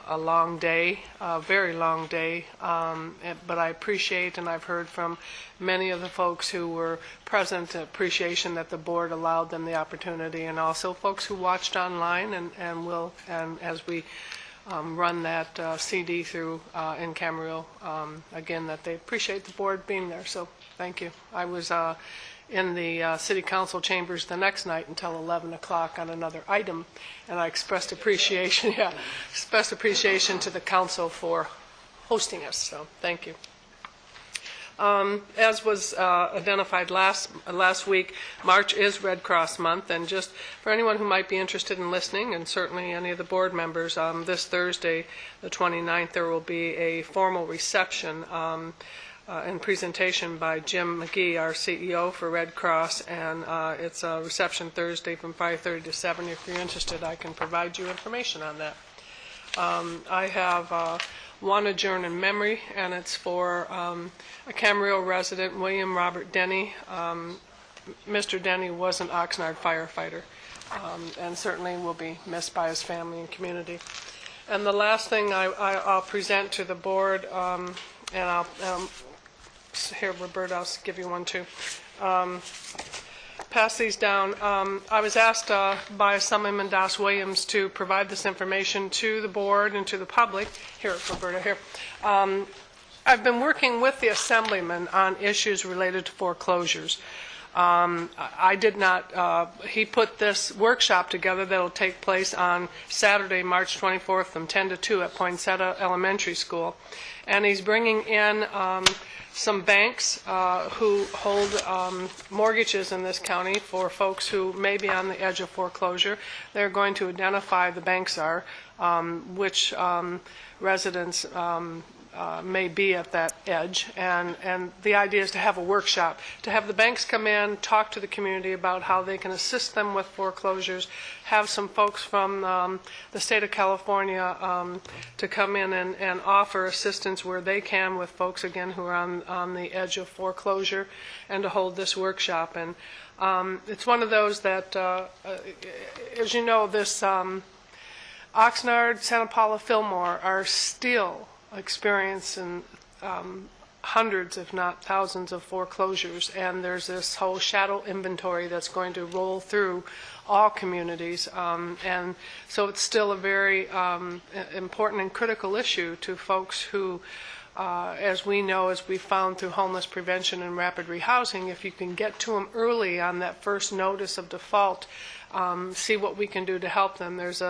a long day, a very long day, but I appreciate, and I've heard from many of the folks who were present, appreciation that the board allowed them the opportunity, and also folks who watched online and as we run that CD through in Camarillo, again, that they appreciate the board being there. So thank you. I was in the city council chambers the next night until 11 o'clock on another item, and I expressed appreciation to the council for hosting us, so thank you. As was identified last week, March is Red Cross Month, and just for anyone who might be interested in listening, and certainly any of the board members, this Thursday, the 29th, there will be a formal reception and presentation by Jim McGee, our CEO for Red Cross, and it's a reception Thursday from 5:30 to 7. If you're interested, I can provide you information on that. I have one adjourn in memory, and it's for a Camarillo resident, William Robert Denny. Mr. Denny was an Oxnard firefighter, and certainly will be missed by his family and community. And the last thing I'll present to the board, and I'll here, Roberta, I'll give you one too. Pass these down. I was asked by Assemblyman Das Williams to provide this information to the board and to the public. Here, Roberta, here. I've been working with the Assemblyman on issues related to foreclosures. I did not, he put this workshop together that will take place on Saturday, March 24th from 10 to 2 at Poinsettia Elementary School. And he's bringing in some banks who hold mortgages in this county for folks who may be on the edge of foreclosure. They're going to identify, the banks are, which residents may be at that edge, and the idea is to have a workshop, to have the banks come in, talk to the community about how they can assist them with foreclosures, have some folks from the state of California to come in and offer assistance where they can with folks, again, who are on the edge of foreclosure, and to hold this workshop. And it's one of those that, as you know, this Oxnard, Santa Paula, Fillmore are still experiencing hundreds, if not thousands, of foreclosures, and there's this whole shadow inventory that's going to roll through all communities, and so it's still a very important and critical issue to folks who, as we know, as we found through homeless prevention and rapid rehousing, if you can get to them early on that first notice of default, see what we can do to help them. There's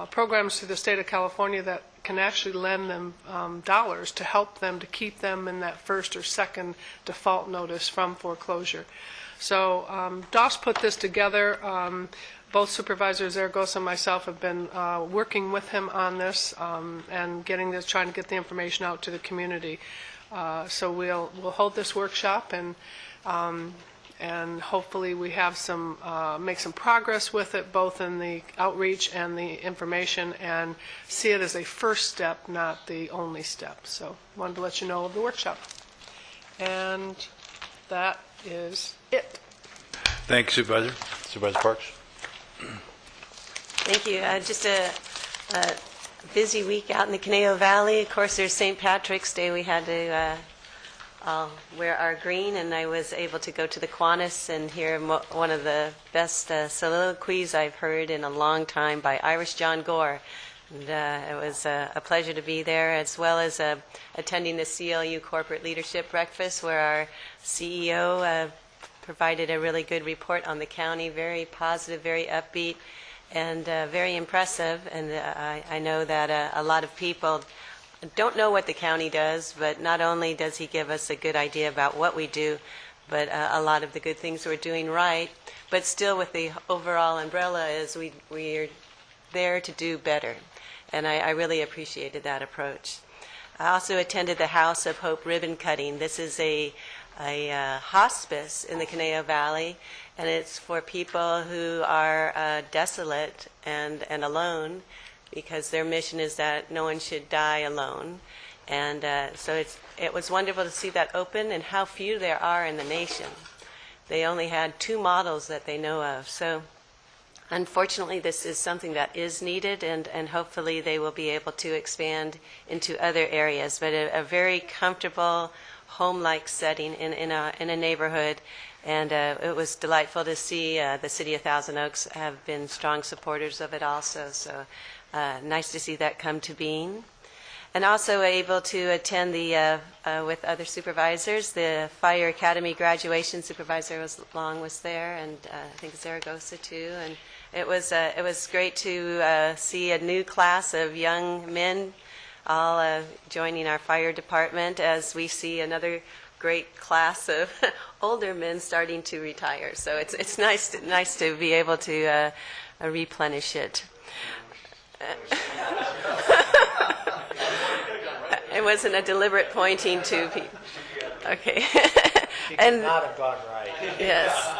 programs through the state of California that can actually lend them dollars to help them to keep them in that first or second default notice from foreclosure. So DOS put this together. Both Supervisor Zaragoza and myself have been working with him on this and getting this, trying to get the information out to the community. So we'll hold this workshop, and hopefully we have some make some progress with it, both in the outreach and the information, and see it as a first step, not the only step. So wanted to let you know of the workshop. And that is it. Thank you, Supervisor. Supervisor Parks. Thank you. Just a busy week out in the Conejo Valley. Of course, there's St. Patrick's Day. We had to wear our green, and I was able to go to the Kiwanis and hear one of the best soliloquies I've heard in a long time by Irish John Gore. And it was a pleasure to be there, as well as attending the CLU Corporate Leadership Breakfast, where our CEO provided a really good report on the county, very positive, very upbeat, and very impressive. And I know that a lot of people don't know what the county does, but not only does he give us a good idea about what we do, but a lot of the good things we're doing right, but still with the overall umbrella is we're there to do better. And I really appreciated that approach. I also attended the House of Hope ribbon cutting. This is a hospice in the Conejo Valley, and it's for people who are desolate and alone, because their mission is that no one should die alone. And so it was wonderful to see that open, and how few there are in the nation. They only had 2 models that they know of. So unfortunately, this is something that is needed, and hopefully they will be able to expand into other areas. But a very comfortable, home-like setting in a neighborhood. And it was delightful to see the City of Thousand Oaks have been strong supporters of it also. So nice to see that come to being. And also able to attend the with other supervisors, the Fire Academy graduation. Supervisor Long was there, and I think Zaragoza too. And it was great to see a new class of young men all joining our fire department as we see another great class of older men starting to retire. So it's nice to be able to replenish it. It wasn't a deliberate pointing to people. Okay. And not have gone right. yes.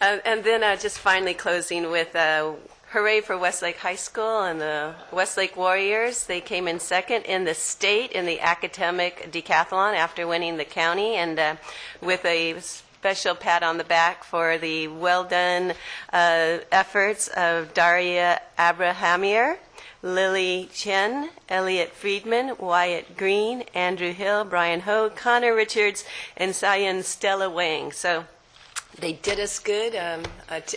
And then just finally closing with hooray for Westlake High School and the Westlake Warriors. They came in second in the state in the academic decathlon after winning the county, and with a special pat on the back for the well done efforts of Daria Abrahamier, Lily Chen, Elliot Friedman, Wyatt Green, Andrew Hill, Brian Ho, Connor Richards, and Cyan Stella Wang. So they did us good,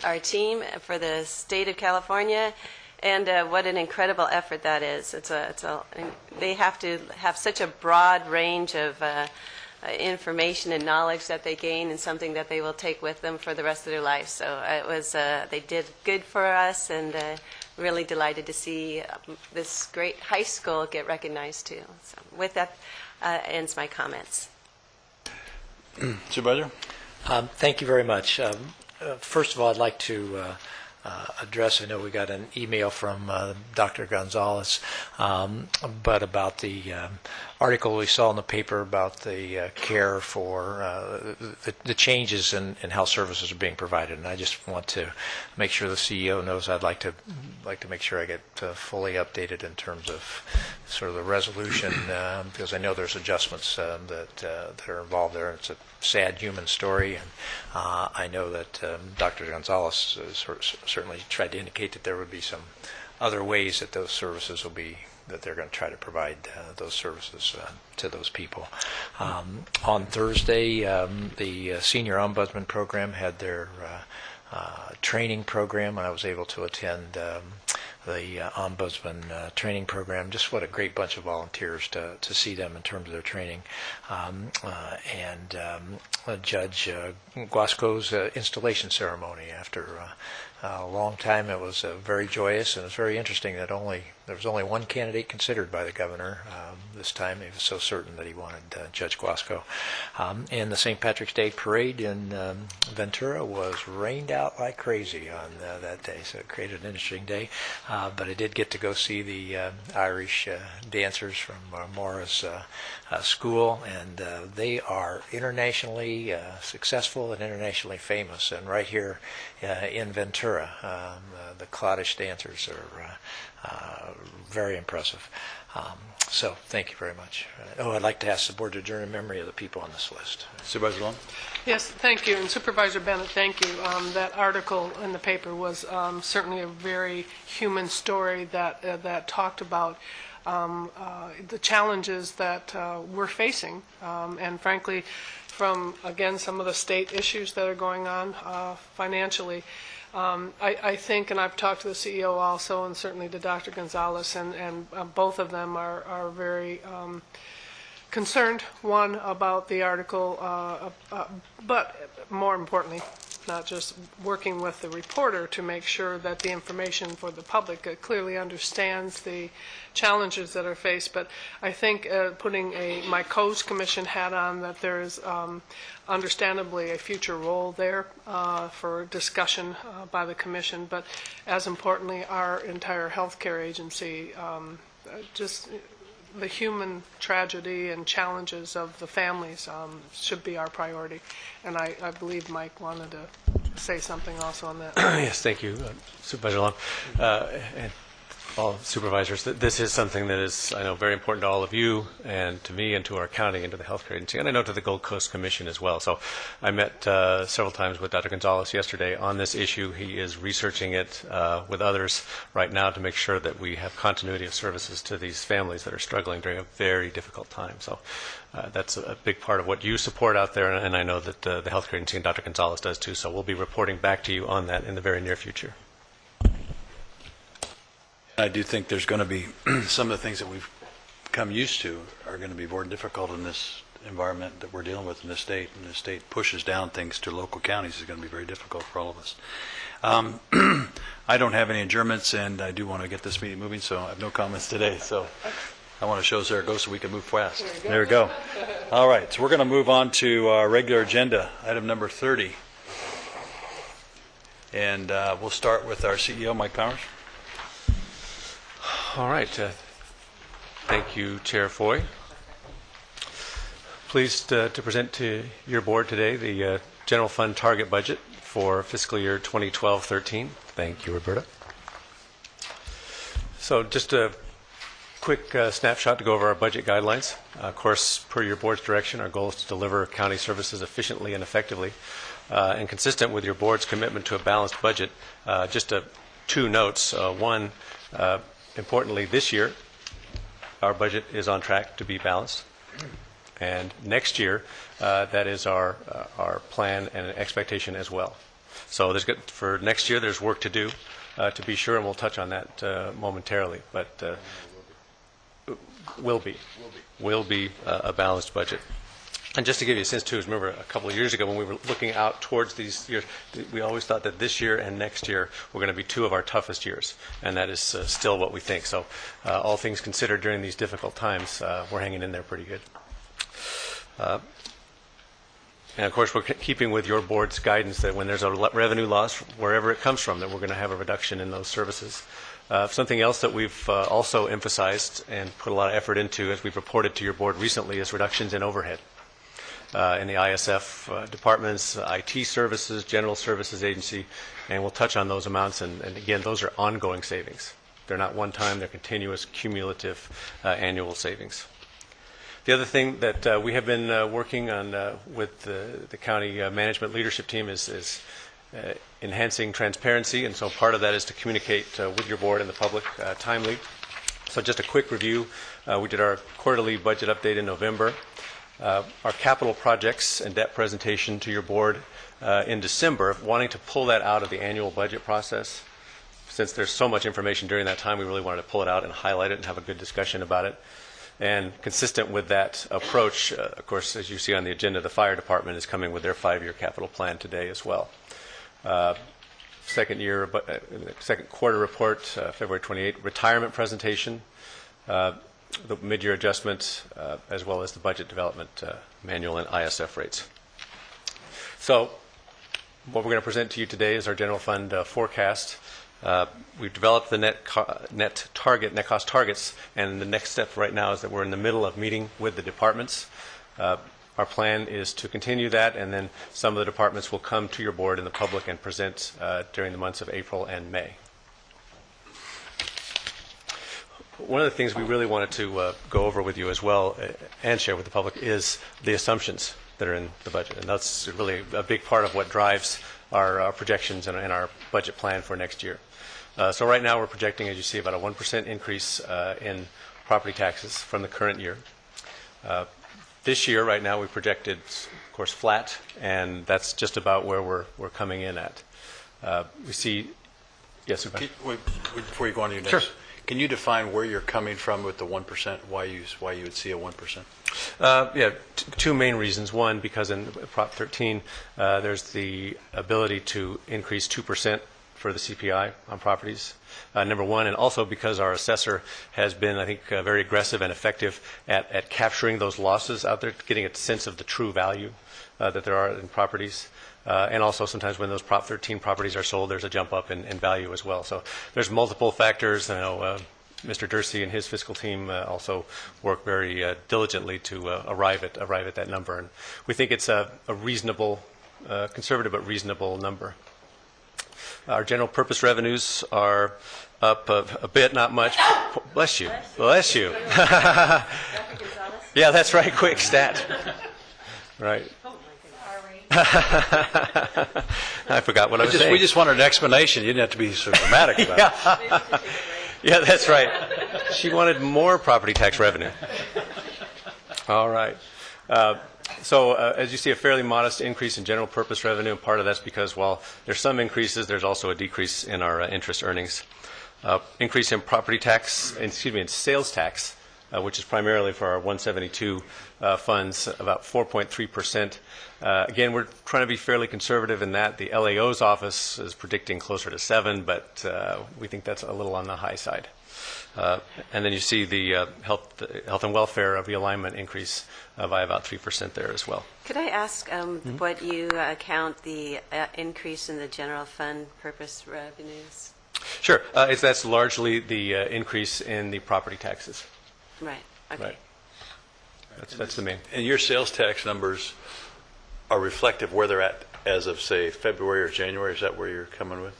our team for the state of California, and what an incredible effort that is. They have to have such a broad range of information and knowledge that they gain, and something that they will take with them for the rest of their life. So it was they did good for us, and really delighted to see this great high school get recognized too. So with that ends my comments. Supervisor? Thank you very much. First of all, I'd like to address, I know we got an email from Dr. Gonzalez, but about the article we saw in the paper about the care for the changes in how services are being provided. And I just want to make sure the CEO knows I'd like to make sure I get fully updated in terms of sort of the resolution, because I know there's adjustments that are involved there. It's a sad human story, and I know that Dr. Gonzalez certainly tried to indicate that there would be some other ways that those services will be, that they're going to try to provide those services to those people. On Thursday, the Senior Ombudsman Program had their training program, and I was able to attend the Ombudsman training program. Just what a great bunch of volunteers to see them in terms of their training. And Judge Guasco's installation ceremony after a long time. It was very joyous, and it was very interesting that there was only one candidate considered by the governor this time. He was so certain that he wanted Judge Guasco. And the St. Patrick's Day parade in Ventura was rained out like crazy on that day, so it created an interesting day. But I did get to go see the Irish dancers from Maura's school, and they are internationally successful and internationally famous. And right here in Ventura, the Cloddish dancers are very impressive. So thank you very much. I'd like to ask the board to adjourn in memory of the people on this list. Supervisor Long? Yes, thank you. And Supervisor Bennett, thank you. That article in the paper was certainly a very human story that talked about the challenges that we're facing, and frankly, from, again, some of the state issues that are going on financially. I think, and I've talked to the CEO also, and certainly to Dr. Gonzalez, and both of them are very concerned, one, about the article, but more importantly, not just working with the reporter to make sure that the information for the public clearly understands the challenges that are faced. But I think putting my COES Commission hat on, that there is understandably a future role there for discussion by the Commission. But as importantly, our entire healthcare agency, just the human tragedy and challenges of the families should be our priority. And I believe Mike wanted to say something also on that. Yes, thank you, Supervisor Long. And all supervisors, this is something that is, I know, very important to all of you and to me and to our county and to the healthcare agency, and I know to the Gold Coast Commission as well. So I met several times with Dr. Gonzalez yesterday on this issue. He is researching it with others right now to make sure that we have continuity of services to these families that are struggling during a very difficult time. So that's a big part of what you support out there, and I know that the healthcare agency and Dr. Gonzalez does too. So we'll be reporting back to you on that in the very near future. I do think there's going to be some of the things that we've become used to are going to be more difficult in this environment that we're dealing with in this state, and the state pushes down things to local counties is going to be very difficult for all of us. I don't have any adjournments, and I do want to get this meeting moving, so I have no comments today. So I want to show Zaragoza we can move fast. There we go. All right, so we're going to move on to our regular agenda, item number 30. And we'll start with our CEO, Mike Powers. All right. Thank you, Chair Foy. Pleased to present to your board today the general fund target budget for fiscal year 2012-13. Thank you, Roberta. So just a quick snapshot to go over our budget guidelines. Of course, per your board's direction, our goal is to deliver county services efficiently and effectively. And consistent with your board's commitment to a balanced budget, just two notes. One, importantly, this year, our budget is on track to be balanced. And next year, that is our plan and expectation as well. So for next year, there's work to do, to be sure, and we'll touch on that momentarily. But will be a balanced budget. And just to give you a sense, too, remember a couple of years ago when we were looking out towards these years, we always thought that this year and next year were going to be two of our toughest years, and that is still what we think. So all things considered during these difficult times, we're hanging in there pretty good. And, of course, we're keeping with your board's guidance that when there's a revenue loss, wherever it comes from, that we're going to have a reduction in those services. Something else that we've also emphasized and put a lot of effort into, as we've reported to your board recently, is reductions in overhead. In the ISF departments, IT services, General Services Agency, and we'll touch on those amounts. And again, those are ongoing savings. They're not one-time, they're continuous, cumulative annual savings. The other thing that we have been working on with the county management leadership team is enhancing transparency, and so part of that is to communicate with your board and the public timely. So just a quick review. We did our quarterly budget update in November. Our capital projects and debt presentation to your board in December, wanting to pull that out of the annual budget process. Since there's so much information during that time, we really wanted to pull it out and highlight it and have a good discussion about it. And consistent with that approach, of course, as you see on the agenda, the fire department is coming with their 5-year capital plan today as well. Second quarter report, February 28, retirement presentation, the mid-year adjustment, as well as the budget development manual and ISF rates. So what we're going to present to you today is our general fund forecast. We've developed the net cost targets, and the next step right now is that we're in the middle of meeting with the departments. Our plan is to continue that, and then some of the departments will come to your board and the public and present during the months of April and May. One of the things we really wanted to go over with you as well and share with the public is the assumptions that are in the budget. And that's really a big part of what drives our projections and our budget plan for next year. So right now we're projecting, as you see, about a 1% increase in property taxes from the current year. This year, right now, we projected, of course, flat, and that's just about where we're coming in at. We see, yes, Supervisor. Before you go on to your next, sure. Can you define where you're coming from with the 1%? Why you would see a 1%? Yeah, two main reasons. One, because in Prop 13, there's the ability to increase 2% for the CPI on properties. Number one, and also because our assessor has been, I think, very aggressive and effective at capturing those losses out there, getting a sense of the true value that there are in properties. And also sometimes when those Prop 13 properties are sold, there's a jump up in value as well. So there's multiple factors. I know Mr. Dursey and his fiscal team also work very diligently to arrive at that number. And we think it's a reasonable, conservative but reasonable number. Our general purpose revenues are up a bit, not much. Bless you. Bless you. Yeah, that's right. Quick stat. Right. I forgot what I was saying. We just wanted an explanation. You didn't have to be so dramatic about it. Yeah, that's right. She wanted more property tax revenue. All right. So as you see, a fairly modest increase in general purpose revenue, and part of that's because while there's some increases, there's also a decrease in our interest earnings. Increase in property tax, in sales tax, which is primarily for our 172 funds, about 4.3%. Again, we're trying to be fairly conservative in that. The LAO's office is predicting closer to 7, but we think that's a little on the high side. And then you see the health and welfare realignment increase by about 3% there as well. Could I ask what you account the increase in the general fund purpose revenues? Sure. That's largely the increase in the property taxes. Right. Okay. Right. That's the main. And your sales tax numbers are reflective where they're at as of, say, February or January? Is that where you're coming with?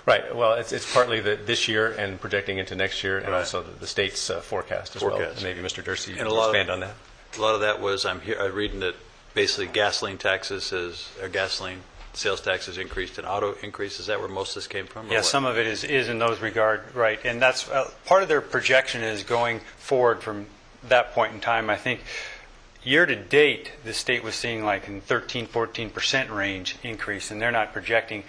Right. Well, it's partly this year and projecting into next year, and Right. also the state's forecast as well. And maybe Mr. Dursey And will expand on that. A lot of that was, I'm reading that basically gasoline gasoline sales taxes increased and auto increased. Is that where most of this came from? Yeah, some of it is in those regard, right. And that's part of their projection is going forward from that point in time. I think year to date, the state was seeing like in 13-14% range increase, and they're not projecting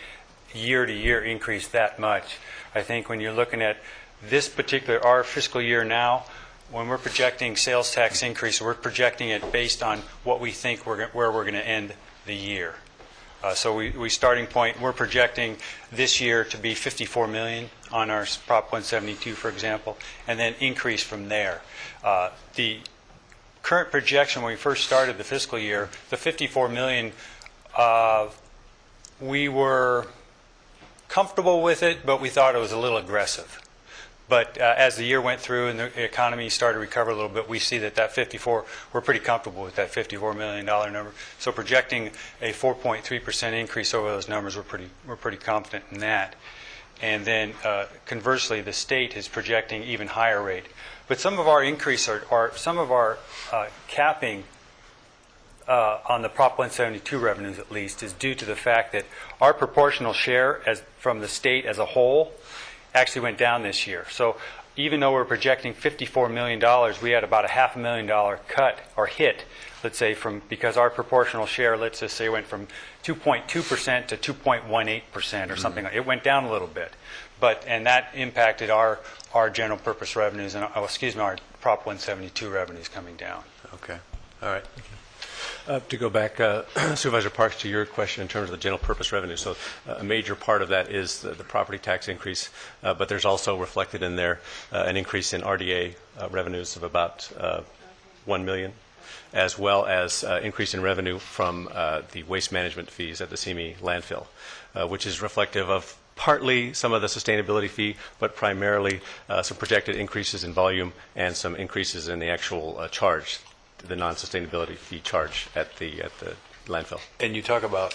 year to year increase that much. I think when you're looking at this particular, our fiscal year now, when we're projecting sales tax increase, we're projecting it based on what we think where we're going to end the year. So we starting point, we're projecting this year to be 54 million on our Prop 172, for example, and then increase from there. The current projection when we first started the fiscal year, the 54 million, we were comfortable with it, but we thought it was a little aggressive. But as the year went through and the economy started to recover a little bit, we see that 54, we're pretty comfortable with that $54 million number. So projecting a 4.3% increase over those numbers, we're pretty confident in that. And then conversely, the state is projecting even higher rate. But some of our increase some of our capping on the Prop 172 revenues at least is due to the fact that our proportional share from the state as a whole actually went down this year. So even though we're projecting $54 million, we had about a $500,000 cut or hit, let's say, because our proportional share, let's just say, went from 2.2% to 2.18% or something. It went down a little bit. And that impacted our general purpose revenues and, our Prop 172 revenues coming down. Okay. All right. To go back, Supervisor Parks, to your question in terms of the general purpose revenue. So a major part of that is the property tax increase, but there's also reflected in there an increase in RDA revenues of about $1 million, as well as increase in revenue from the waste management fees at the Simi landfill, which is reflective of partly some of the sustainability fee, but primarily some projected increases in volume and some increases in the actual charge, the non-sustainability fee charge at the landfill. And you talk about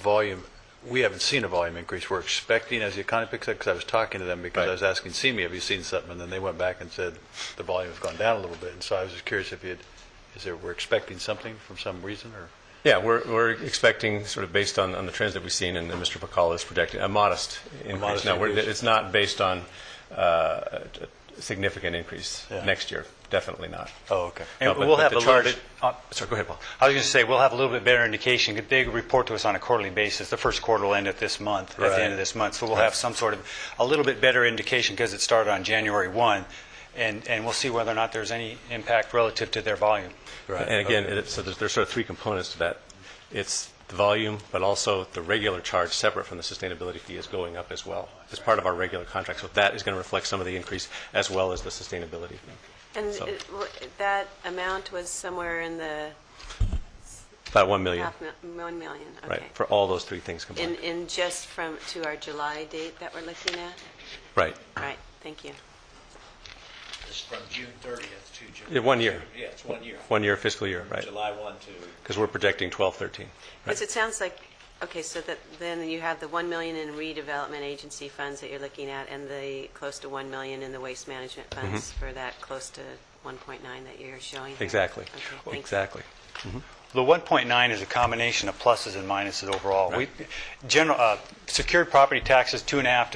volume. We haven't seen a volume increase. We're expecting as the economy picks up, because I was talking to them because I was asking CME, have you seen something? And then they went back and said the volume has gone down a little bit. And so I was just curious if we're expecting something from some reason or? Yeah, we're expecting, sort of based on the trends that we've seen, and Mr. Bacall is projecting a modest increase. No, it's not based on a significant increase next year. Definitely not. Oh, okay. And we'll have a little bit. Sorry, go ahead, Paul. I was going to say we'll have a little bit better indication. They report to us on a quarterly basis. The first quarter will end at this month, at the end of this month. So we'll have some sort of a little bit better indication because it started on January 1, and we'll see whether or not there's any impact relative to their volume. Right. And again, so there's sort of three components to that. It's the volume, but also the regular charge separate from the sustainability fee is going up as well as part of our regular contract. So that is going to reflect some of the increase as well as the sustainability fee. And that amount was somewhere in the about $1 million. $1 million. Okay. Right, for all those three things combined. In just to our July date that we're looking at? Right. Right. Thank you. It's from June 30th to June. Yeah, 1 year. Yeah, it's 1 year. 1 year fiscal year, right. July 1 to. Because we're projecting 12-13. Because it sounds like, okay, so that then you have the $1 million in redevelopment agency funds that you're looking at, and the close to $1 million in the waste management funds for that close to 1.9 that you're showing here. Exactly. Okay, exactly. The 1.9 is a combination of pluses and minuses overall. Right. Secured property taxes, 2.5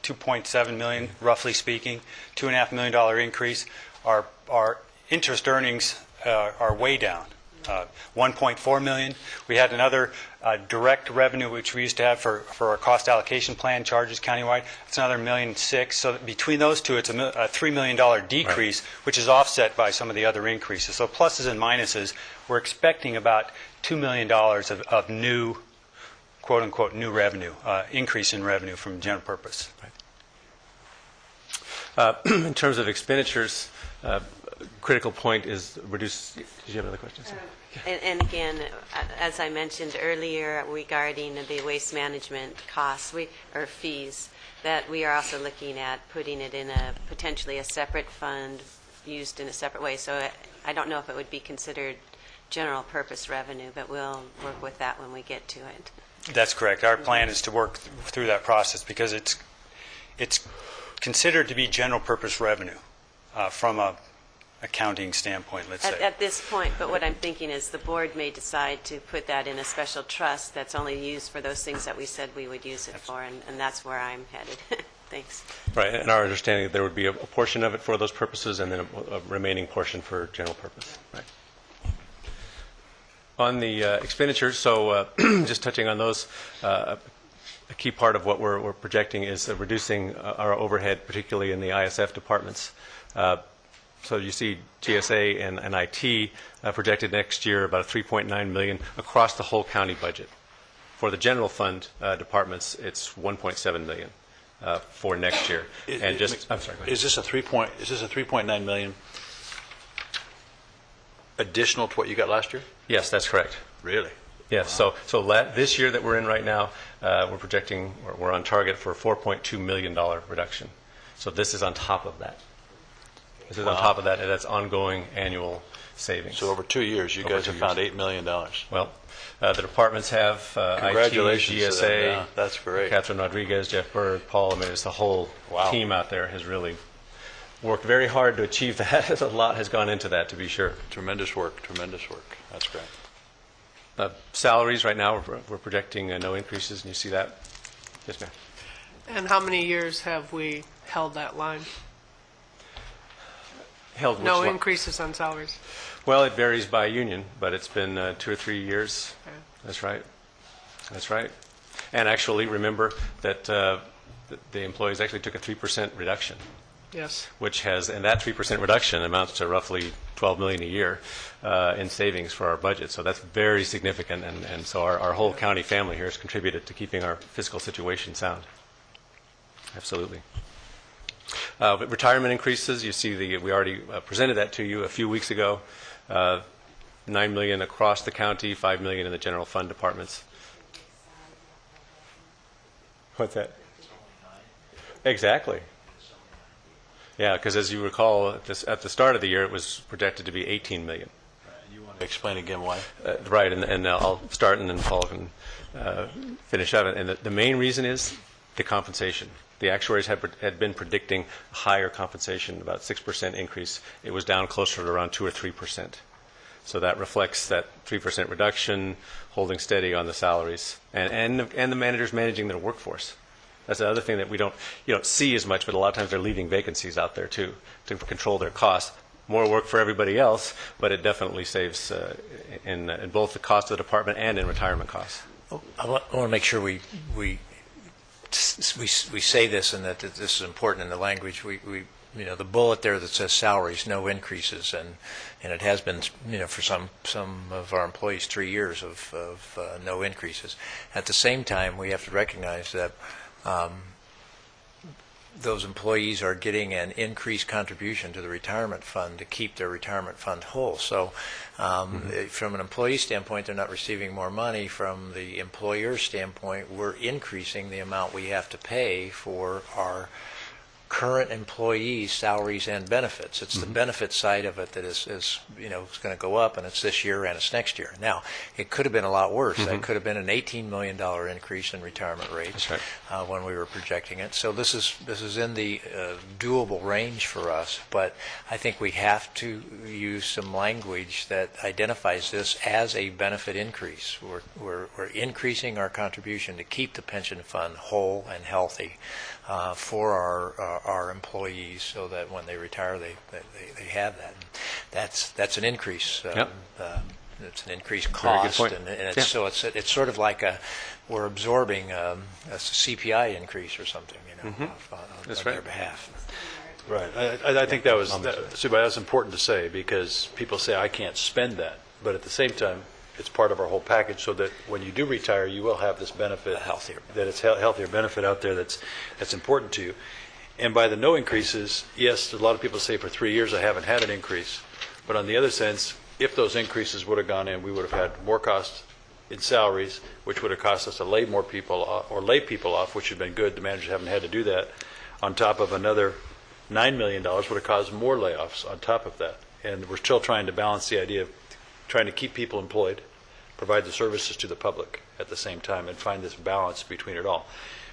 to 2.7 million, roughly speaking, $2.5 million increase. Our interest earnings are way down. $1.4 million. We had another direct revenue, which we used to have for our cost allocation plan charges countywide. It's another $1.6 million. So that between those two, it's a $3 million decrease, which is offset by some of the other increases. So pluses and minuses, we're expecting about $2 million of new, quote-unquote, new revenue, increase in revenue from general purpose. In terms of expenditures, critical point is reduce. Did you have another question? And again, as I mentioned earlier regarding the waste management costs or fees, that we are also looking at putting it in potentially a separate fund used in a separate way. So I don't know if it would be considered general purpose revenue, but we'll work with that when we get to it. That's correct. Our plan is to work through that process because it's considered to be general purpose revenue from a accounting standpoint, let's say. At this point, but what I'm thinking is the board may decide to put that in a special trust that's only used for those things that we said we would use it for, and that's where I'm headed. Thanks. Right, and our understanding that there would be a portion of it for those purposes and then a remaining portion for general purpose. Right. On the expenditures, so just touching on those, a key part of what we're projecting is reducing our overhead, particularly in the ISF departments. So you see GSA and IT projected next year about $3.9 million across the whole county budget. For the general fund departments, it's $1.7 million for next year. And just, I'm sorry. Go ahead. Is this a 3.9 million additional to what you got last year? Yes, that's correct. Really? Yes. Wow. So this year that we're in right now, we're projecting, we're on target for a $4.2 million reduction. So this is on top of that. This is on top of that, and that's ongoing annual savings. So over 2 years, you guys have found $8 million. Well, the departments have Congratulations IT, to them. GSA. Yeah, that's great. Catherine Rodriguez, Jeff Berg, Paul. I mean, it's the whole team out there has really worked very hard to achieve that. A lot has gone into that, to be sure. Tremendous work. Tremendous work. That's great. Salaries right now, we're projecting no increases, and you see that. Yes, ma'am. And how many years have we held that line? Held No which increases on salaries? Well, it varies by union, but it's been 2 or 3 years. Okay. That's right. That's right. And actually, remember that the employees actually took a 3% reduction. Yes. Which has, and that 3% reduction amounts to roughly $12 million a year in savings for our budget. So that's very significant, and so our whole county family here has contributed to keeping our fiscal situation sound. Absolutely. But retirement increases, you see we already presented that to you a few weeks ago. $9 million across the county, $5 million in the general fund departments. What's that? Exactly. Yeah, because as you recall, at the start of the year, it was projected to be $18 million. You want to explain again why? Right, and I'll start, and then Paul can finish up. And the main reason is the compensation. The actuaries had been predicting higher compensation, about 6% increase. It was down closer to around 2 or 3%. So that reflects that 3% reduction, holding steady on the salaries, and the managers managing their workforce. That's the other thing that you don't see as much, but a lot of times they're leaving vacancies out there too to control their costs. More work for everybody else, but it definitely saves in both the cost of the department and in retirement costs. I want to make sure we say this and that this is important in the language. We the bullet there that says salaries, no increases, and it has been for some of our employees 3 years of no increases. At the same time, we have to recognize that those employees are getting an increased contribution to the retirement fund to keep their retirement fund whole. So from an employee standpoint, they're not receiving more money. From the employer standpoint, we're increasing the amount we have to pay for our current employees' salaries and benefits. It's the benefit side of it that is it's going to go up, and it's this year and it's next year. Now, it could have been a lot worse. That could have been an $18 million increase in retirement rates. That's right. When we were projecting it. So this is in the doable range for us, but I think we have to use some language that identifies this as a benefit increase. We're increasing our contribution to keep the pension fund whole and healthy for our employees, so that when they retire, they have that. That's an increase. it's an increased Very good cost. point. And it's, Yeah. so it's sort of like we're absorbing a CPI increase or something, on That's their right. behalf. Right. I think that was that's important to say, because people say, I can't spend that. But at the same time, it's part of our whole package, so that when you do retire, you will have this benefit. That it's healthier benefit out there that's important to you. And by the no increases, yes, a lot of people say for 3 years I haven't had an increase. But on the other sense, if those increases would have gone in, we would have had more costs in salaries, which would have cost us to lay more people off, or lay people off, which would have been good. The managers haven't had to do that. On top of another $9 million would have caused more layoffs on top of that. And we're still trying to balance the idea of trying to keep people employed, provide the services to the public at the same time, and find this balance between it all.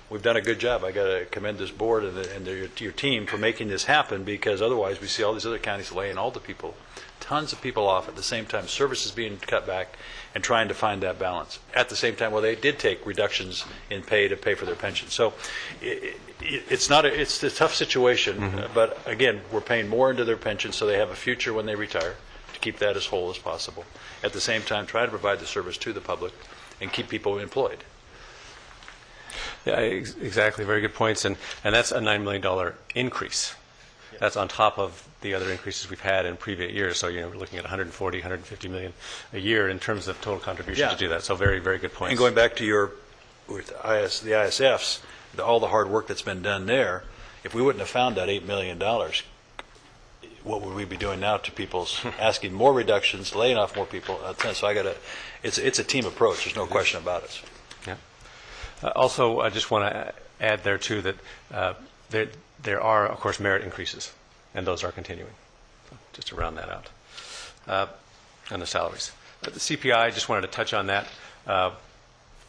We've done a good job. I got to commend this board and your team for making this happen, because otherwise we see all these other counties laying all the people, tons of people off at the same time, services being cut back, and trying to find that balance. At the same time, well, they did take reductions in pay to pay for their pension. So it's a tough situation, but again, we're paying more into their pension so they have a future when they retire, to keep that as whole as possible. At the same time, try to provide the service to the public and keep people employed. Yeah, exactly. Very good points. And that's a $9 million increase. That's on top of the other increases we've had in previous years. So, we're looking at 140, 150 million a year in terms of total contribution to do that. So very, very good points. And going back to with the ISFs, all the hard work that's been done there, if we wouldn't have found that $8 million, what would we be doing now to people's asking more reductions, laying off more people? So it's a team approach. There's no question about it. Yeah. Also, I just want to add there too that there are, of course, merit increases, and those are continuing. So just to round that out, and the salaries. The CPI, I just wanted to touch on that.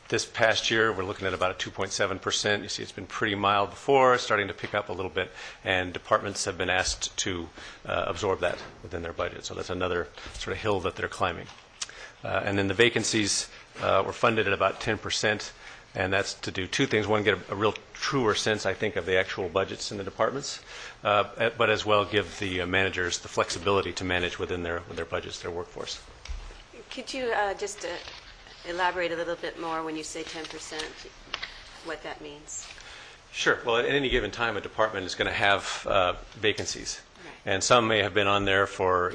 This past year, we're looking at about a 2.7%. You see, it's been pretty mild before, starting to pick up a little bit, and departments have been asked to absorb that within their budget. So that's another sort of hill that they're climbing. And then the vacancies were funded at about 10%, and that's to do two things. One, get a real truer sense, I think, of the actual budgets in the departments, but as well give the managers the flexibility to manage within their budgets, their workforce. Could you just elaborate a little bit more when you say 10%, what that means? Sure. Well, at any given time, a department is going to have vacancies. Right. And some may have been on there for,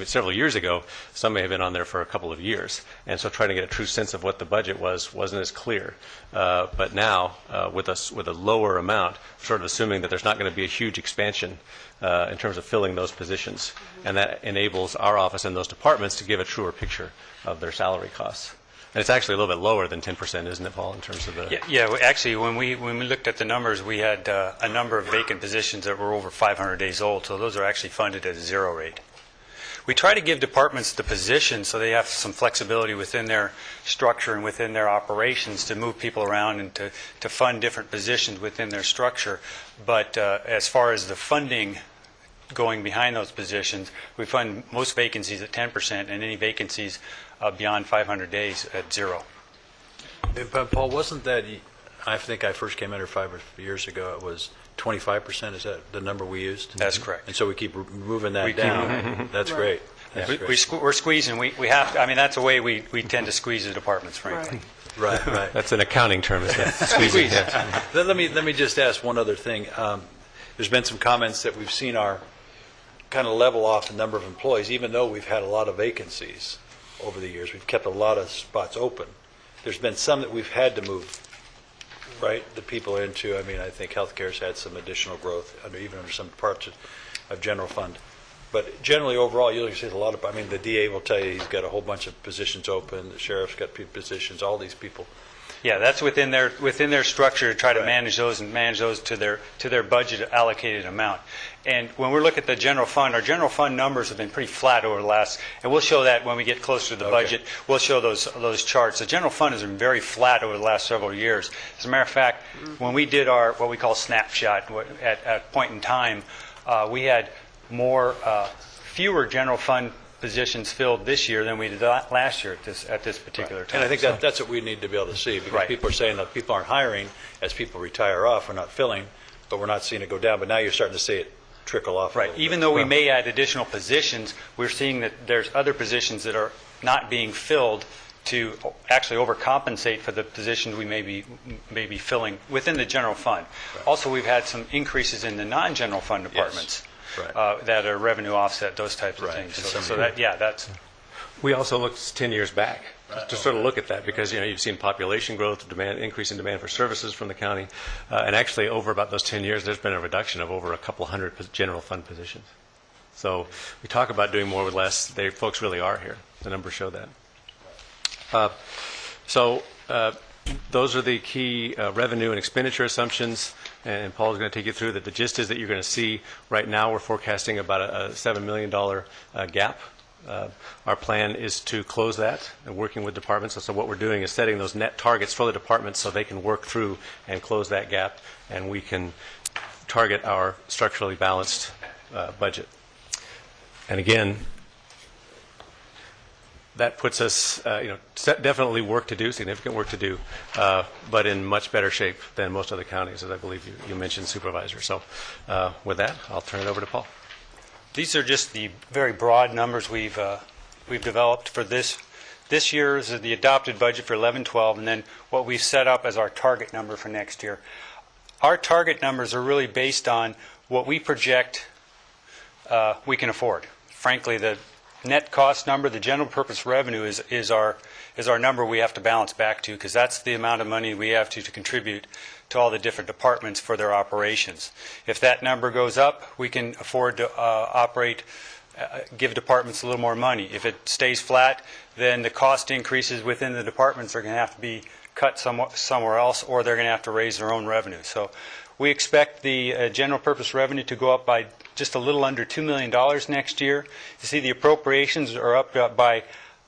several years ago. Some may have been on there for a couple of years. And so trying to get a true sense of what the budget wasn't as clear. But now, with a lower amount, sort of assuming that there's not going to be a huge expansion in terms of filling those positions. And that enables our office and those departments to give a truer picture of their salary costs. And it's actually a little bit lower than 10%, isn't it, Paul, in terms of the... Yeah, actually, when we looked at the numbers, we had a number of vacant positions that were over 500 days old, so those are actually funded at a zero rate. We try to give departments the position so they have some flexibility within their structure and within their operations to move people around and to fund different positions within their structure. But as far as the funding going behind those positions, we fund most vacancies at 10% and any vacancies beyond 500 days at zero. But Paul, wasn't that, I think I first came in here 5 years ago, it was 25%, is that the number we used? That's correct. And so we keep moving that down. That's great. That's great. We're squeezing. We have to, that's the way we tend to squeeze the departments, frankly. Right. That's an accounting term, isn't it? Squeezing. Yeah. Let me just ask one other thing. There's been some comments that we've seen our kind of level off the number of employees, even though we've had a lot of vacancies over the years. We've kept a lot of spots open. There's been some that we've had to move, right, the people into. I think healthcare's had some additional growth, even under some parts of general fund. But generally, overall, you'll see a lot of, the DA will tell you he's got a whole bunch of positions open, the sheriff's got positions, all these people. Yeah, that's within their structure to try to manage those to their budget allocated amount. And when we look at the general fund, our general fund numbers have been pretty flat over the last, and we'll show that when we get closer to the budget. We'll show those charts. The general fund has been very flat over the last several years. As a matter of fact, when we did our what we call snapshot at a point in time, we had fewer general fund positions filled this year than we did last year at this particular time. And I think that's what we need to be able to see, because people are saying that people aren't hiring as people retire off. We're not filling, but we're not seeing it go down. But now you're starting to see it trickle off. a Right. little Even bit. though we may add additional positions, we're seeing that there's other positions that are not being filled to actually overcompensate for the positions we may be filling within the general fund. Also, we've had some increases in the non-general fund departments Right. that are revenue offset, those types of Right. things. And So, some- so that, yeah, that's... We also looked 10 years back to sort of look at that because, you've seen population growth, increase in demand for services from the county. And actually, over about those 10 years, there's been a reduction of over a couple hundred general fund positions. So we talk about doing more with less. Folks really are here. The numbers show that. Those are the key revenue and expenditure assumptions, and Paul's going to take you through that. The gist is that you're going to see right now we're forecasting about a $7 million gap. Our plan is to close that and working with departments. So what we're doing is setting those net targets for the departments so they can work through and close that gap, and we can target our structurally balanced budget. And again, that puts us, definitely work to do, significant work to do, but in much better shape than most other counties, as I believe you mentioned, Supervisor. So with that, I'll turn it over to Paul. These are just the very broad numbers we've developed for this. This year is the adopted budget for 11-12, and then what we've set up as our target number for next year. Our target numbers are really based on what we project we can afford. Frankly, the net cost number, the general purpose revenue, is our number we have to balance back to, because that's the amount of money we have to contribute to all the different departments for their operations. If that number goes up, we can afford to give departments a little more money. If it stays flat, then the cost increases within the departments are going to have to be cut somewhere else, or they're going to have to raise their own revenue. So we expect the general purpose revenue to go up by just a little under $2 million next year. You see the appropriations are up by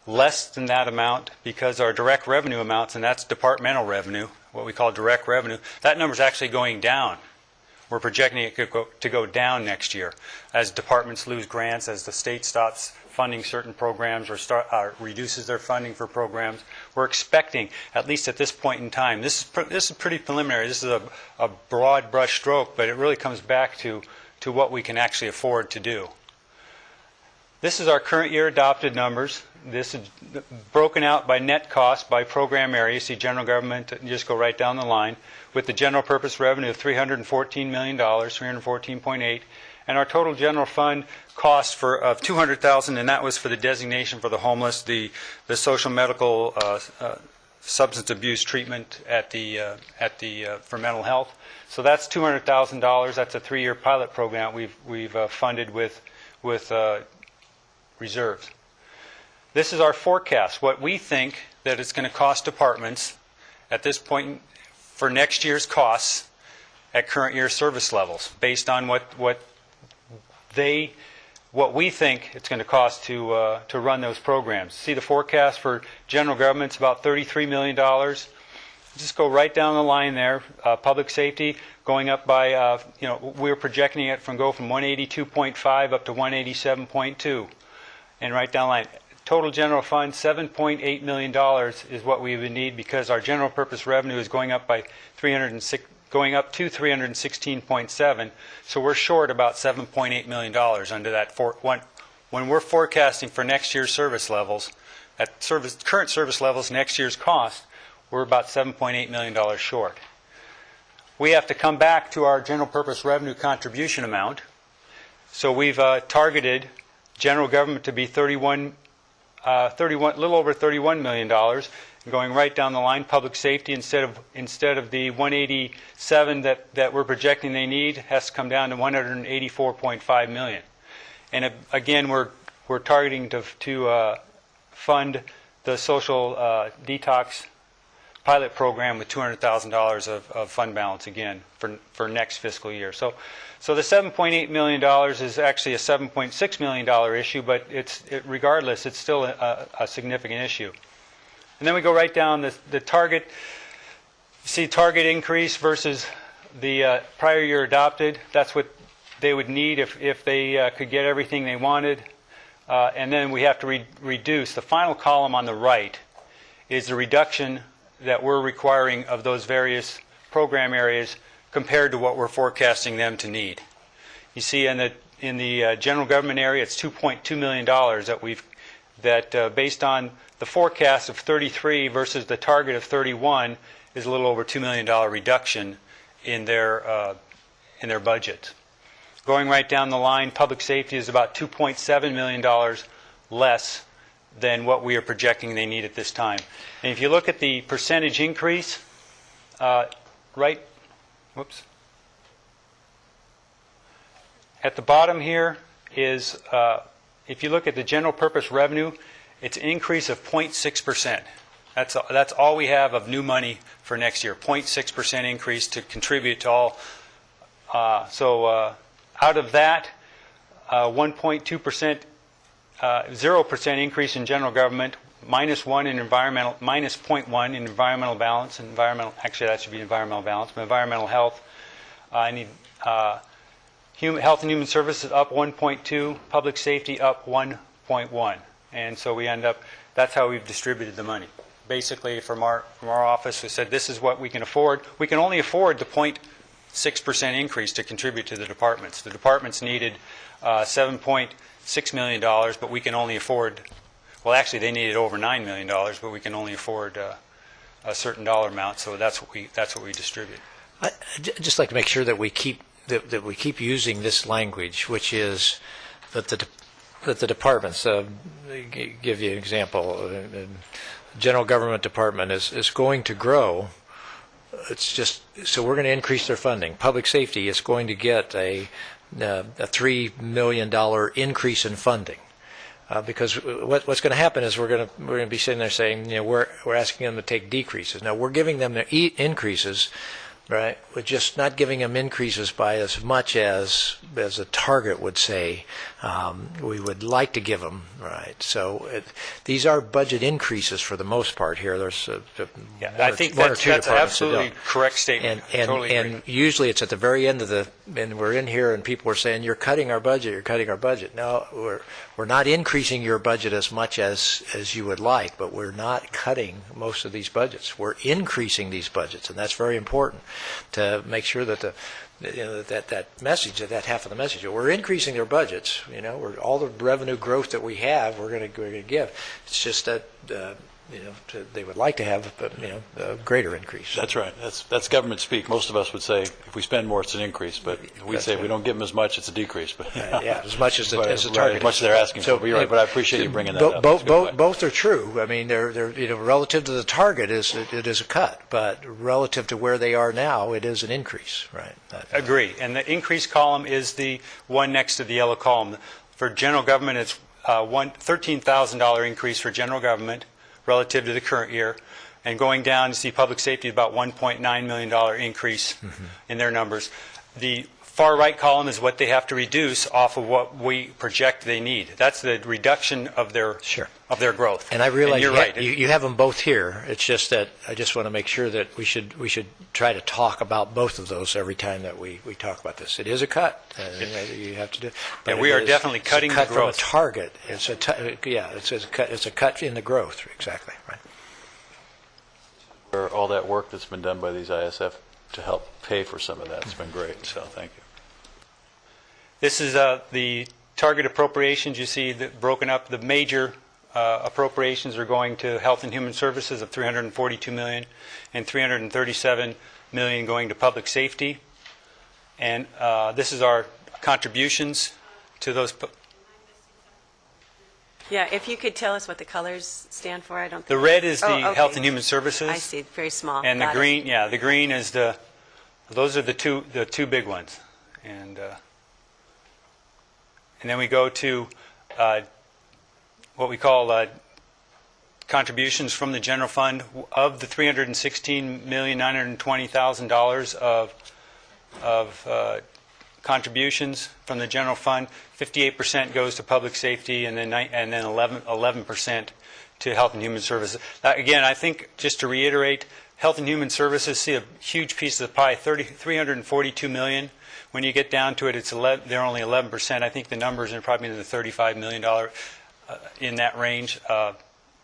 less than that amount because our direct revenue amounts, and that's departmental revenue, what we call direct revenue, that number is actually going down. We're projecting it to go down next year as departments lose grants, as the state stops funding certain programs or reduces their funding for programs. We're expecting, at least at this point in time, this is pretty preliminary. This is a broad brush stroke, but it really comes back to what we can actually afford to do. This is our current year adopted numbers. This is broken out by net cost by program area. You see general government, and just go right down the line, with the general purpose revenue of $314 million, 314.8, and our total general fund cost of $200,000, and that was for the designation for the homeless, the social medical substance abuse treatment for mental health. So that's $200,000. That's a 3-year pilot program we've funded with reserves. This is our forecast, what we think that it's going to cost departments at this point for next year's costs at current year service levels, based on what we think it's going to cost to run those programs. See the forecast for general government's about $33 million. Just go right down the line there. Public safety going up by, we're projecting it go from 182.5 up to 187.2, and right down the line. Total general fund, $7.8 million is what we would need, because our general purpose revenue is going up to 316.7, so we're short about $7.8 million under that. When we're forecasting for next year's service levels, at current service levels, next year's cost, we're about $7.8 million short. We have to come back to our general purpose revenue contribution amount. So we've targeted general government to be a little over $31 million. Going right down the line, public safety, instead of the 187 that we're projecting they need, has to come down to 184.5 million. And again, we're targeting to fund the social detox pilot program with $200,000 of fund balance again for next fiscal year. So the $7.8 million is actually a $7.6 million issue, but regardless, it's still a significant issue. And then we go right down the target. You see target increase versus the prior year adopted. That's what they would need if they could get everything they wanted. And then we have to reduce. The final column on the right is the reduction that we're requiring of those various program areas compared to what we're forecasting them to need. You see in the general government area, it's $2.2 million that based on the forecast of 33 versus the target of 31 is a little over $2 million reduction in their budget. Going right down the line, public safety is about $2.7 million less than what we are projecting they need at this time. And if you look at the percentage increase, at the bottom here is, if you look at the general purpose revenue, it's an increase of 0.6%. That's all we have of new money for next year, 0.6% increase to contribute to all. Out of that, 1.2%, 0% increase in general government, -1 in environmental, -0.1 in environmental balance, actually that should be environmental balance, but environmental health. I need health and human services up 1.2, public safety up 1.1, and so we end up. That's how we've distributed the money. Basically, from our office, we said this is what we can afford. We can only afford the 0.6% increase to contribute to the departments. The departments needed $7.6 million, but we can only afford. Well, actually, they needed over $9 million, but we can only afford a certain dollar amount. So that's what we distribute. I'd just like to make sure that we keep using this language, which is that the departments. Give you an example. General government department is going to grow. It's just so we're going to increase their funding. Public safety is going to get a $3 million increase in funding. Because what's going to happen is we're going to be sitting there saying, we're asking them to take decreases. Now we're giving them the increases, right? We're just not giving them increases by as much as a target would say we would like to give them, right? So these are budget increases for the most part here. There's I think that's absolutely correct statement. And usually it's at the very end of and we're in here and people are saying, you're cutting our budget, you're cutting our budget. No, we're not increasing your budget as much as you would like, but we're not cutting most of these budgets. We're increasing these budgets, and that's very important to make sure that that message, that half of the message, we're increasing their budgets. We're all the revenue growth that we have, we're going to give. It's just that they would like to have a greater increase. That's right. That's government speak. Most of us would say if we spend more, it's an increase, but we say if we don't give them as much, it's a decrease. But as much as the target. As much as they're asking for. But you're right. But I appreciate you bringing that up. Both are true. I mean, they're relative to the target, it is a cut, but relative to where they are now, it is an increase, right? Agree. And the increase column is the one next to the yellow column. For general government, it's $13,000 increase for general government relative to the current year, and going down to see public safety about $1.9 million increase in their numbers. The far right column is what they have to reduce off of what we project they need. That's the reduction of their growth. And I realize you're right. You have them both here. It's just that I just want to make sure that we should try to talk about both of those every time that we talk about this. It is a cut. You have to do. But we are definitely cutting the growth. From a target. It's a cut. It's a cut in the growth. Exactly right. For all that work that's been done by these ISF to help pay for some of that, it's been great. So thank you. This is the target appropriations. You see that broken up. The major appropriations are going to Health and Human Services of $342 million, and $337 million going to Public Safety. And this is our contributions to those. Yeah, if you could tell us what the colors stand for, I don't think. The red is the okay. Health and Human Services. I see, very small. And Got the green, it. the green is those are the two big ones. And then we go to what we call contributions from the general fund. Of the $316,920,000 of contributions from the general fund, 58% goes to public safety, and then 11% to Health and Human Services. Again, I think just to reiterate, Health and Human Services see a huge piece of the pie, $342 million. When you get down to it, they're only 11%. I think the numbers are probably in the $35 million in that range.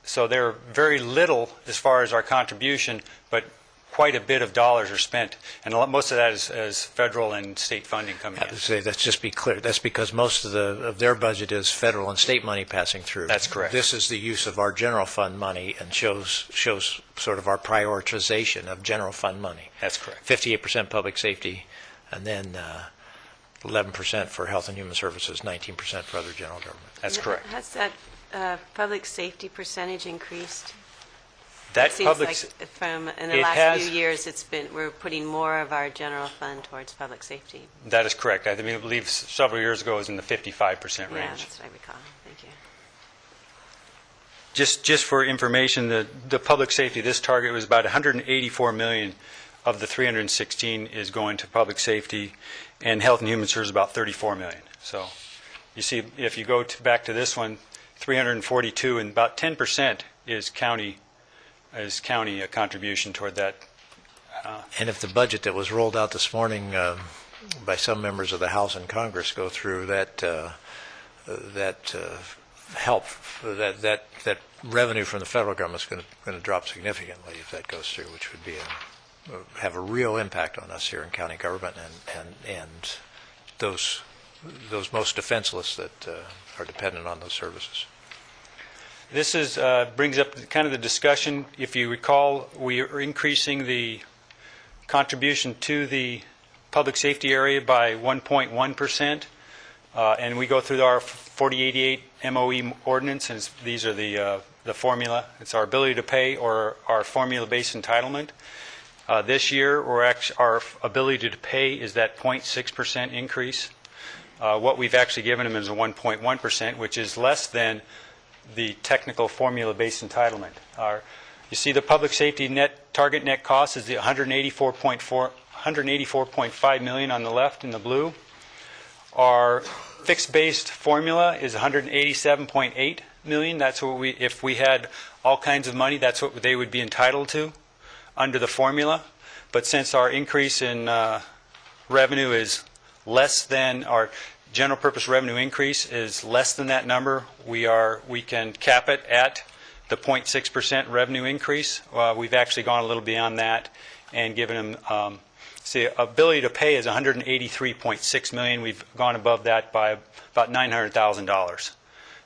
So they're very little as far as our contribution, but quite a bit of dollars are spent, and most of that is federal and state funding coming I in. would say, let's just be clear, that's because most of their budget is federal and state money passing through. That's correct. This is the use of our general fund money and shows sort of our prioritization of general fund money. That's correct. 58% public safety, and then 11% for health and human services, 19% for other general government. That's correct. Has that public safety percentage increased? That It seems public, like from in the it last has- few years, we're putting more of our general fund towards public safety. that is correct. I believe several years ago it was in the 55% Yeah, range. that's what I recall. Thank you. Just for information, the public safety, this target was about 184 million of the 316 is going to public safety, and health and human services about 34 million. So you see, if you go back to this one, 342, and about 10% is county contribution toward that. And if the budget that was rolled out this morning by some members of the House and Congress go through, that help, that revenue from the federal government is going to drop significantly if that goes through, which would be have a real impact on us here in county government and those most defenseless that are dependent on those services. This brings up kind of the discussion. If you recall, we are increasing the contribution to the public safety area by 1.1%, and we go through our 4088 MOE ordinance, and these are the formula. It's our ability to pay or our formula-based entitlement. This year, our ability to pay is that 0.6% increase. What we've actually given them is a 1.1%, which is less than the technical formula-based entitlement. You see the public safety target net cost is the 184.5 million on the left in the blue. Our fixed-based formula is 187.8 million. That's what if we had all kinds of money, that's what they would be entitled to under the formula. But since our increase in revenue is less than our general purpose revenue increase is less than that number, we can cap it at the 0.6% revenue increase. We've actually gone a little beyond that and given them, ability to pay is $183.6 million. We've gone above that by about $900,000.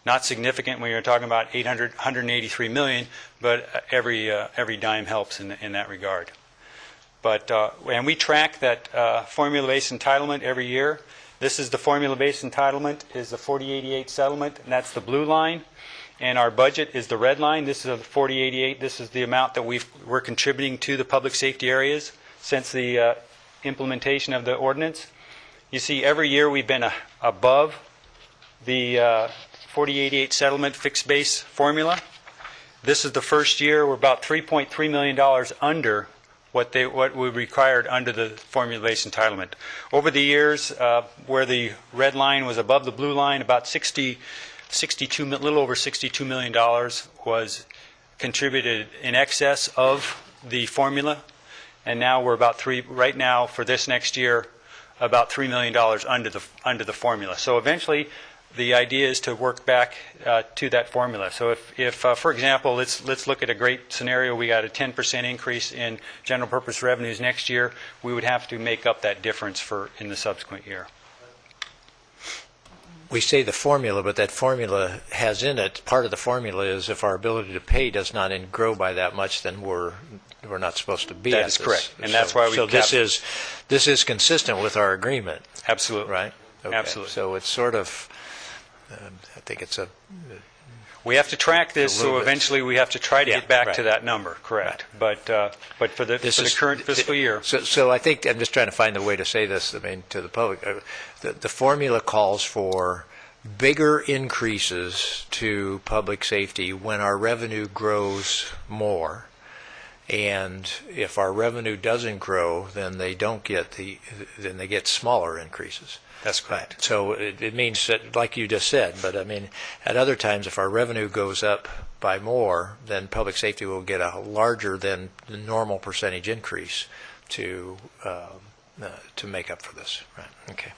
Not significant when you're talking about $183 million, but every dime helps in that regard. But and we track that formula-based entitlement every year. This is the formula-based entitlement, is the 4088 settlement, and that's the blue line. And our budget is the red line. This is the 4088. This is the amount that we're contributing to the public safety areas since the implementation of the ordinance. You see, every year we've been above the 4088 settlement fixed base formula. This is the first year we're about $3.3 million under what we required under the formula-based entitlement. Over the years, where the red line was above the blue line, about little over $62 million was contributed in excess of the formula, and now we're about right now for this next year, about $3 million under the formula. So eventually, the idea is to work back to that formula. So if for example, let's look at a great scenario. We got a 10% increase in general purpose revenues next year. We would have to make up that difference in the subsequent year. We say the formula, but that formula has in it, part of the formula is if our ability to pay does not grow by that much, then we're not supposed to be at this. That is correct, and that's why we. So this is consistent with our agreement. Absolutely. Right. Okay. Absolutely. So it's sort of. I think it's we have to track this, so eventually we have to try to get back to that number, correct? Right. But for the current fiscal year. So I think I'm just trying to find a way to say this. I mean, to the public, the formula calls for bigger increases to public safety when our revenue grows more, and if our revenue doesn't grow, then they get smaller increases. That's correct. So it means that, like you just said, but I mean, at other times, if our revenue goes up by more, then public safety will get a larger than the normal percentage increase to make up for this. Right. Okay.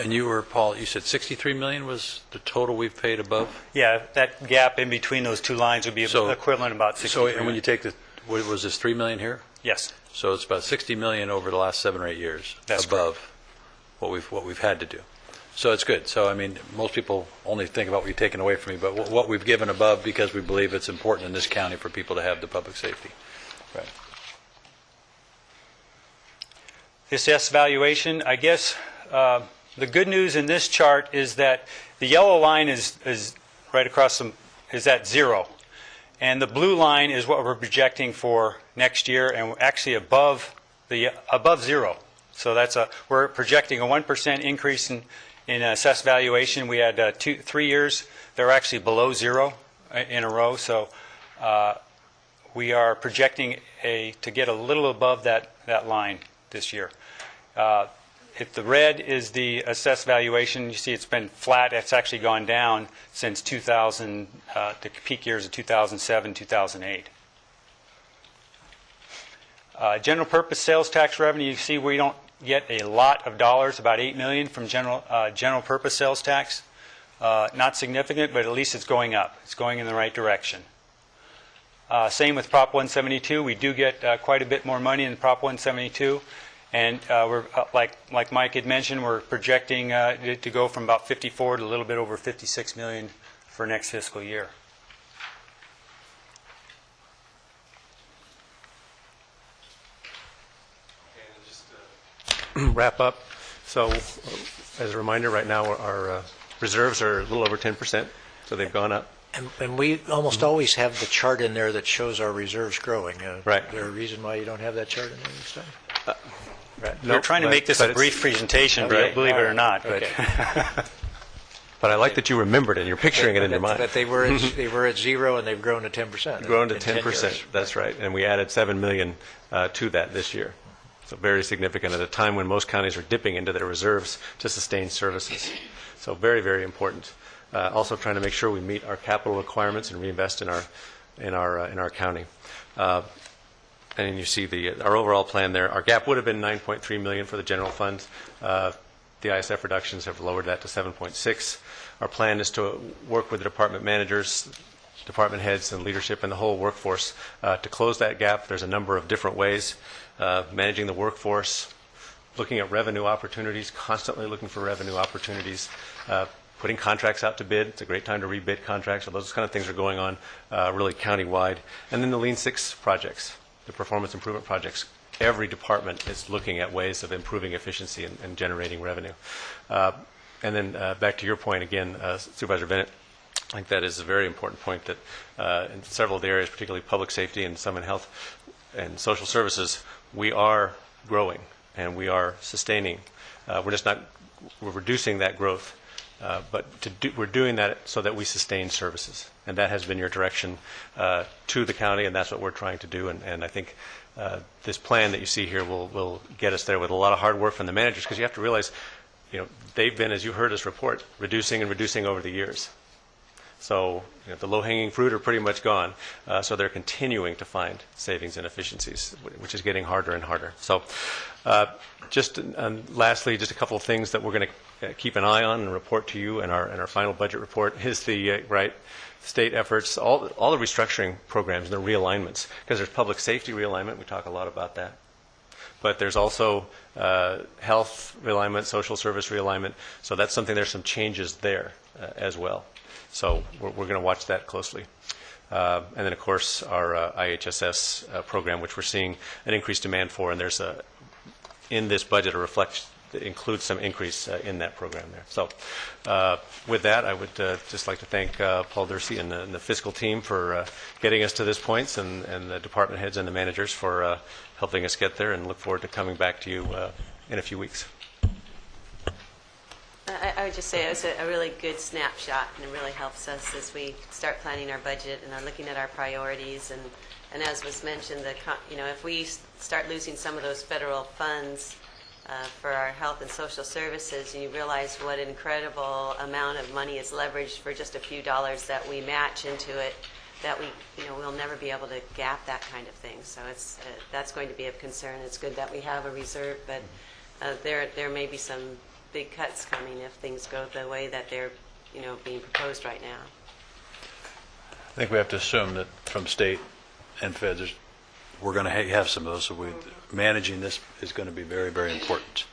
And Paul, you said 63 million was the total we've paid above? Yeah, that gap in between those two lines would be equivalent about 63 million. And when you take what was this, 3 million here? Yes. So it's about 60 million over the last 7 or 8 years. That's above what we've had to do. So it's good. So I mean, most people only think about what you've taken away from me, but what we've given above because we believe it's important in this county for people to have the public safety. Right. Assess valuation, I guess the good news in this chart is that the yellow line is right across is at 0. And the blue line is what we're projecting for next year, and we're actually above 0. So we're projecting a 1% increase in assessed valuation. We had 3 years that were actually below 0 in a row. So we are projecting to get a little above that line this year. If the red is the assessed valuation, you see it's been flat. It's actually gone down since 2000, the peak years of 2007, 2008. General purpose sales tax revenue, you see we don't get a lot of dollars, about $8 million from general purpose sales tax. Not significant, but at least it's going up. It's going in the right direction. Same with Prop 172. We do get quite a bit more money in Prop 172. And we're like Mike had mentioned, we're projecting to go from about 54 to a little bit over 56 million for next fiscal year. Wrap up. So, as a reminder, right now our reserves are a little over 10%, so they've gone up. And we almost always have the chart in there that shows our reserves growing. Right. Is there a reason why you don't have that chart in there this time? Right. We're trying to make this a brief presentation, right. Believe it or not. Okay. But I like that you remembered it and you're picturing it in your mind. But they were at 0 and they've grown to 10%. Grown to in 10 10%. years. That's right. And we added $7 million to that this year. So very significant at a time when most counties are dipping into their reserves to sustain services. So very, very important. Also trying to make sure we meet our capital requirements and reinvest in our county. And you see our overall plan there. Our gap would have been $9.3 million for the general fund. The ISF reductions have lowered that to 7.6. Our plan is to work with the department managers, department heads, and leadership and the whole workforce to close that gap. There's a number of different ways. Managing the workforce, looking at revenue opportunities, constantly looking for revenue opportunities, putting contracts out to bid. It's a great time to rebid contracts. So those kind of things are going on really countywide. And then the Lean Six projects, the performance improvement projects. Every department is looking at ways of improving efficiency and generating revenue. And then back to your point again, Supervisor Bennett, I think that is a very important point that in several of the areas, particularly public safety and some in health and social services, we are growing and we are sustaining. We're reducing that growth, but we're doing that so that we sustain services. And that has been your direction to the county, and that's what we're trying to do. And I think this plan that you see here will get us there with a lot of hard work from the managers, because you have to realize, they've been, as you heard us report, reducing over the years. So the low-hanging fruit are pretty much gone. So they're continuing to find savings and efficiencies, which is getting harder and harder. So lastly, just a couple of things that we're going to keep an eye on and report to you in our final budget report is the state efforts, all the restructuring programs and the realignments, because there's public safety realignment. We talk a lot about that. But there's also health realignment, social service realignment. So that's something, there's some changes there as well. So we're going to watch that closely. And then, of course, our IHSS program, which we're seeing an increased demand for, and there's in this budget includes some increase in that program there. So with that, I would just like to thank Paul Dursey and the fiscal team for getting us to this point, and the department heads and the managers for helping us get there, and look forward to coming back to you in a few weeks. I would just say it was a really good snapshot, and it really helps us as we start planning our budget and are looking at our priorities. And as was mentioned, if we start losing some of those federal funds for our health and social services, and you realize what an incredible amount of money is leveraged for just a few dollars that we match into it, that we'll never be able to gap that kind of thing. So that's going to be of concern. It's good that we have a reserve, but there may be some big cuts coming if things go the way that they're being proposed right now. I think we have to assume that from state and feds, there's we're going to have some of those. So managing this is going to be very, very important.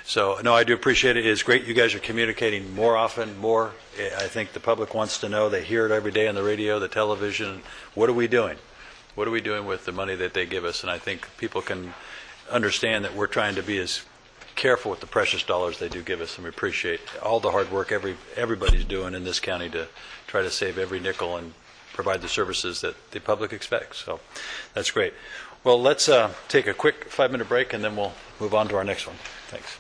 So, no, I do appreciate it. It's great you guys are communicating more often, more. I think the public wants to know. They hear it every day on the radio, the television. What are we doing? What are we doing with the money that they give us? And I think people can understand that we're trying to be as careful with the precious dollars they do give us, and we appreciate all the hard work everybody's doing in this county to try to save every nickel and provide the services that the public expects. So that's great. Well, let's take a quick 5-minute break, and then we'll move on to our next one. Thanks.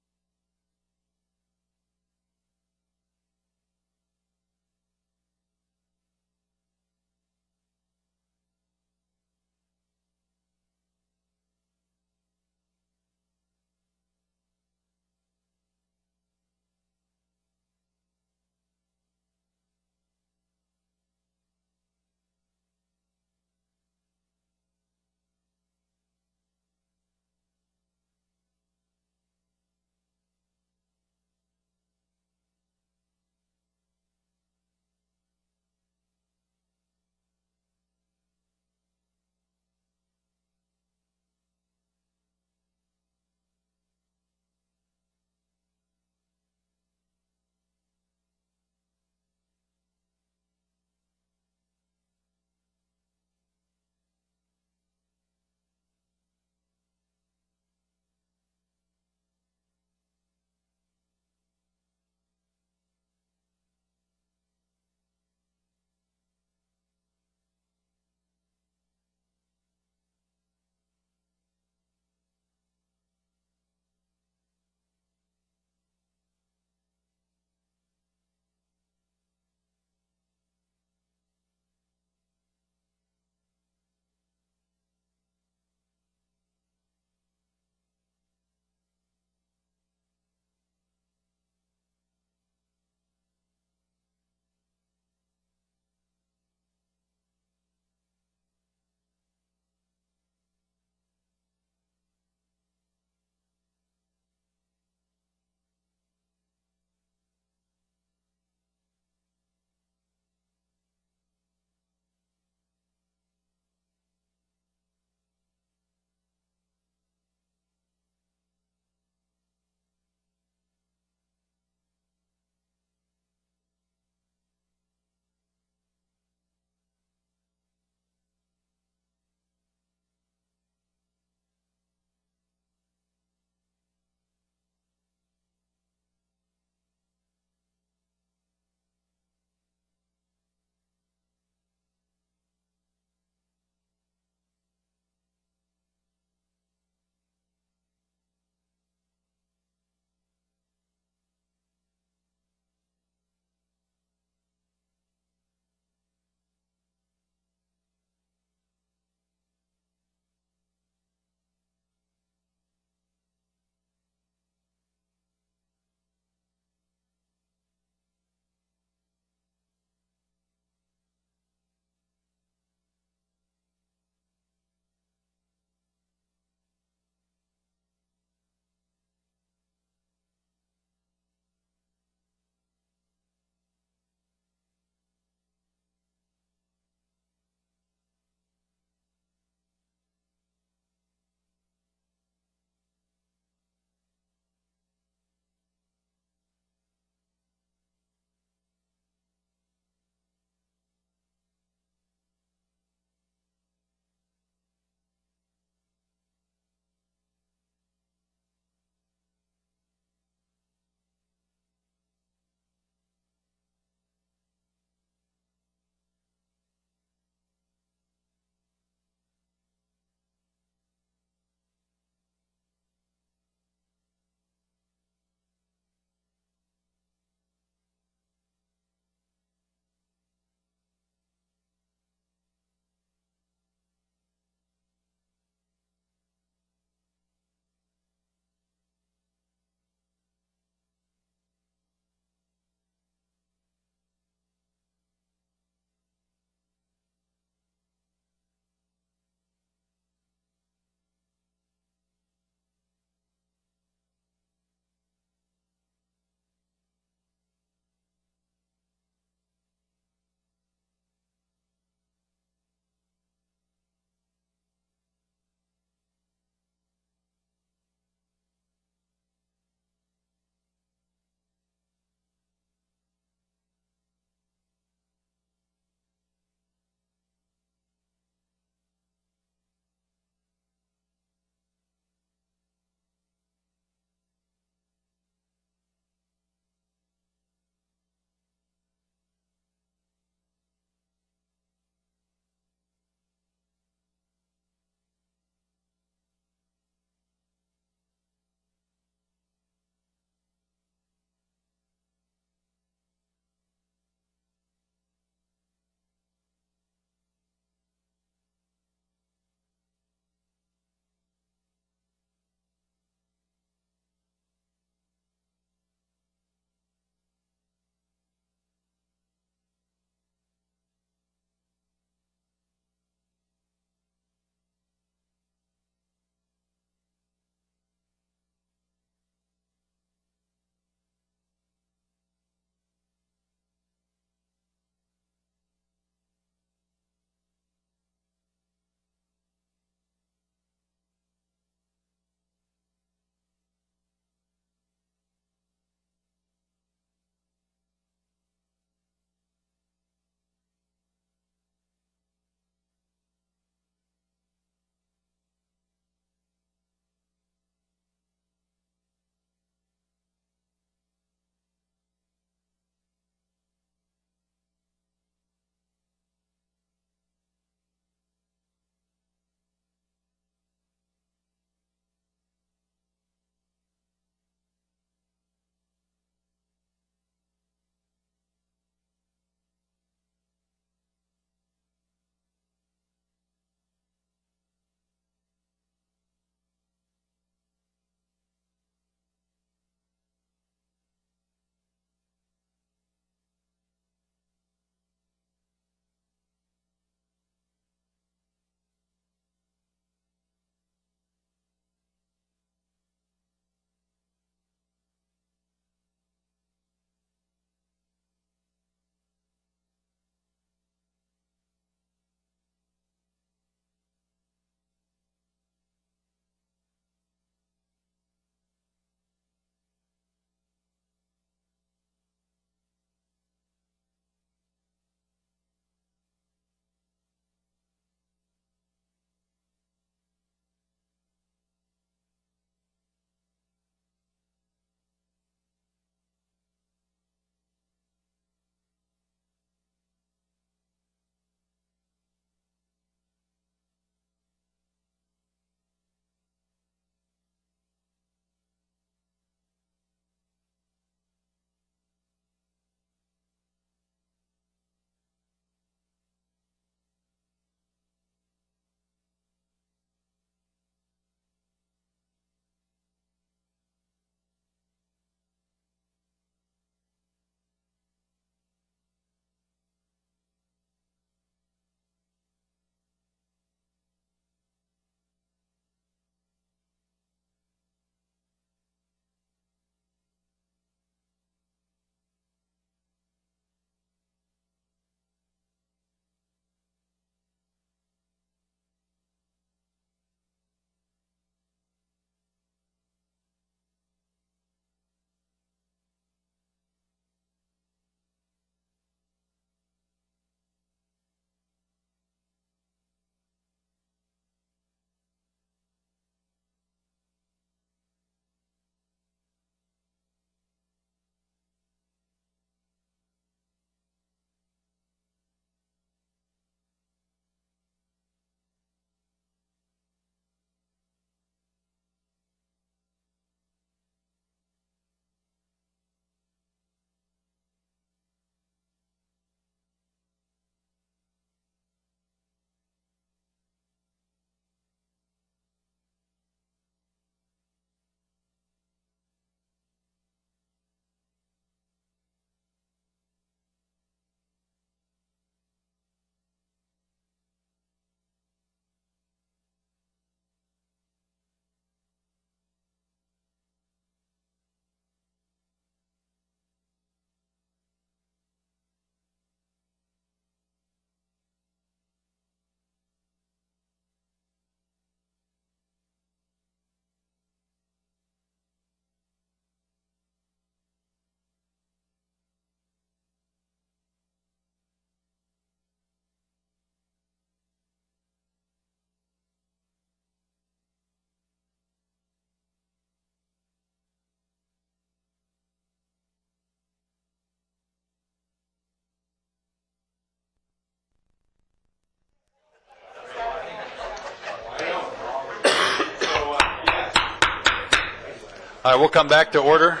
All right, we'll come back to order.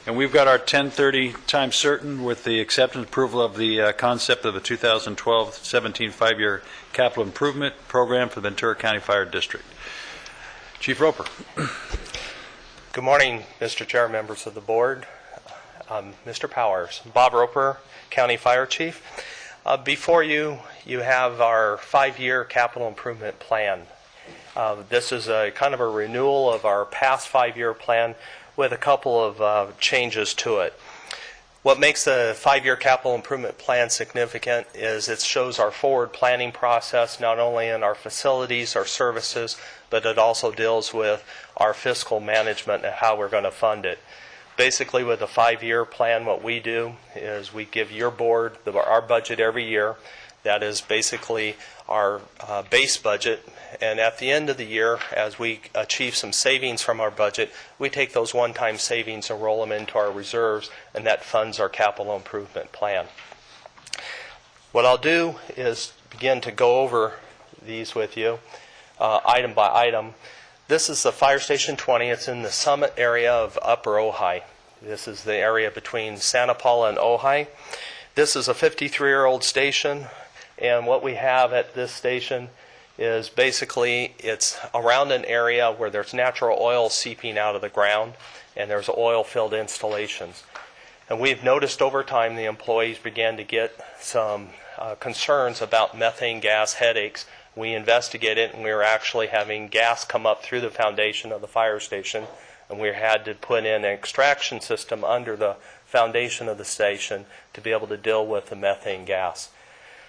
And we've got our 10:30 time certain with the acceptance and approval of the concept of the 2012-17 five-year capital improvement program for the Ventura County Fire District. Chief Roper. Good morning, Mr. Chair, members of the board, Mr. Powers. Bob Roper, County Fire Chief. Before you have our five-year capital improvement plan. This is a kind of a renewal of our past five-year plan with a couple of changes to it. What makes the five-year capital improvement plan significant is it shows our forward planning process, not only in our facilities, our services, but it also deals with our fiscal management and how we're going to fund it. Basically, with a five-year plan, what we do is we give your board our budget every year. That is basically our base budget. And at the end of the year, as we achieve some savings from our budget, we take those one-time savings and roll them into our reserves, and that funds our capital improvement plan. What I'll do is begin to go over these with you, item by item. This is the Fire Station 20. It's in the summit area of Upper Ojai. This is the area between Santa Paula and Ojai. This is a 53-year-old station, and what we have at this station is basically it's around an area where there's natural oil seeping out of the ground, and there's oil-filled installations. And we've noticed over time the employees began to get some concerns about methane gas headaches. We investigated it, and we were actually having gas come up through the foundation of the fire station, and we had to put in an extraction system under the foundation of the station to be able to deal with the methane gas.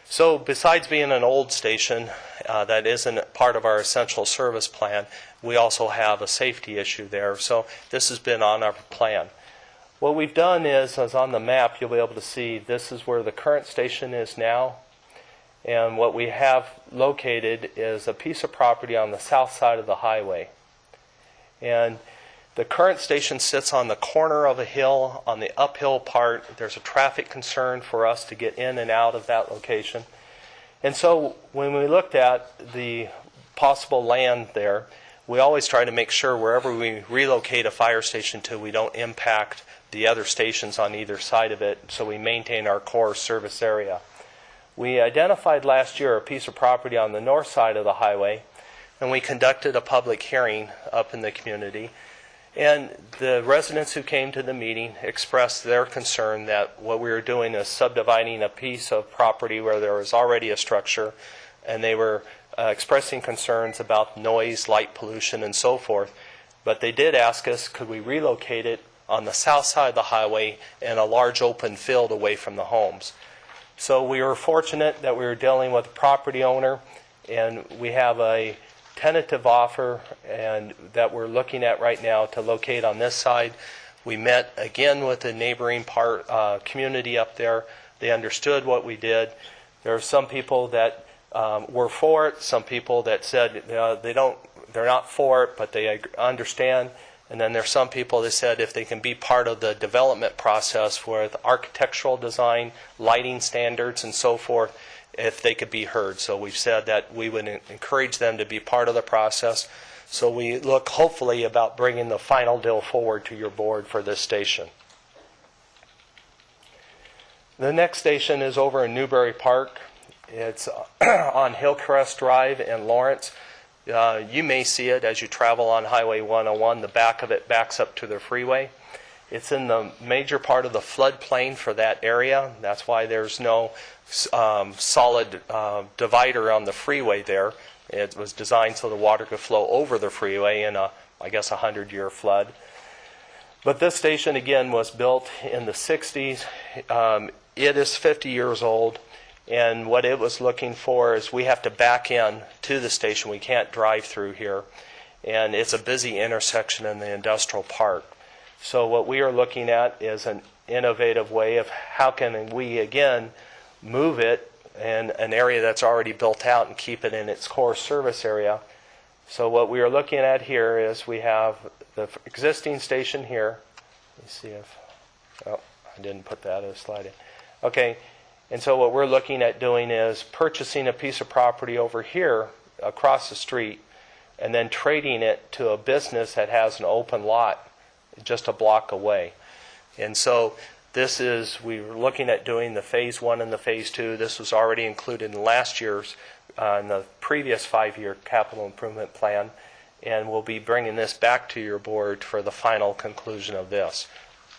So besides being an old station that isn't part of our essential service plan, we also have a safety issue there. So this has been on our plan. What we've done is, as on the map, you'll be able to see this is where the current station is now. And what we have located is a piece of property on the south side of the highway. And the current station sits on the corner of a hill. On the uphill part, there's a traffic concern for us to get in and out of that location. And so when we looked at the possible land there, we always try to make sure wherever we relocate a fire station to, we don't impact the other stations on either side of it, so we maintain our core service area. We identified last year a piece of property on the north side of the highway, and we conducted a public hearing up in the community. And the residents who came to the meeting expressed their concern that what we were doing is subdividing a piece of property where there was already a structure, and they were expressing concerns about noise, light pollution, and so forth. But they did ask us, could we relocate it on the south side of the highway in a large open field away from the homes. So we were fortunate that we were dealing with a property owner, and we have a tentative offer and that we're looking at right now to locate on this side. We met again with the neighboring community up there. They understood what we did. There are some people that were for it, some people that said they're not for it, but they understand. And then there's some people that said if they can be part of the development process with architectural design, lighting standards, and so forth, if they could be heard. So we've said that we would encourage them to be part of the process. So we look hopefully about bringing the final deal forward to your board for this station. The next station is over in Newberry Park. It's on Hillcrest Drive in Lawrence. You may see it as you travel on Highway 101. The back of it backs up to the freeway. It's in the major part of the floodplain for that area. That's why there's no solid divider on the freeway there. It was designed so the water could flow over the freeway in a 100-year flood. But this station, again, was built in the 60s. It is 50 years old. And what it was looking for is we have to back in to the station. We can't drive through here. And it's a busy intersection in the industrial park. So what we are looking at is an innovative way of how can we, again, move it in an area that's already built out and keep it in its core service area. So what we are looking at here is we have the existing station here. Let me see if, I didn't put that as a slide in. Okay. And so what we're looking at doing is purchasing a piece of property over here across the street and then trading it to a business that has an open lot just a block away. And so we were looking at doing the Phase 1 and the Phase 2. This was already included in last year's, in the previous 5-year capital improvement plan, and we'll be bringing this back to your board for the final conclusion of this.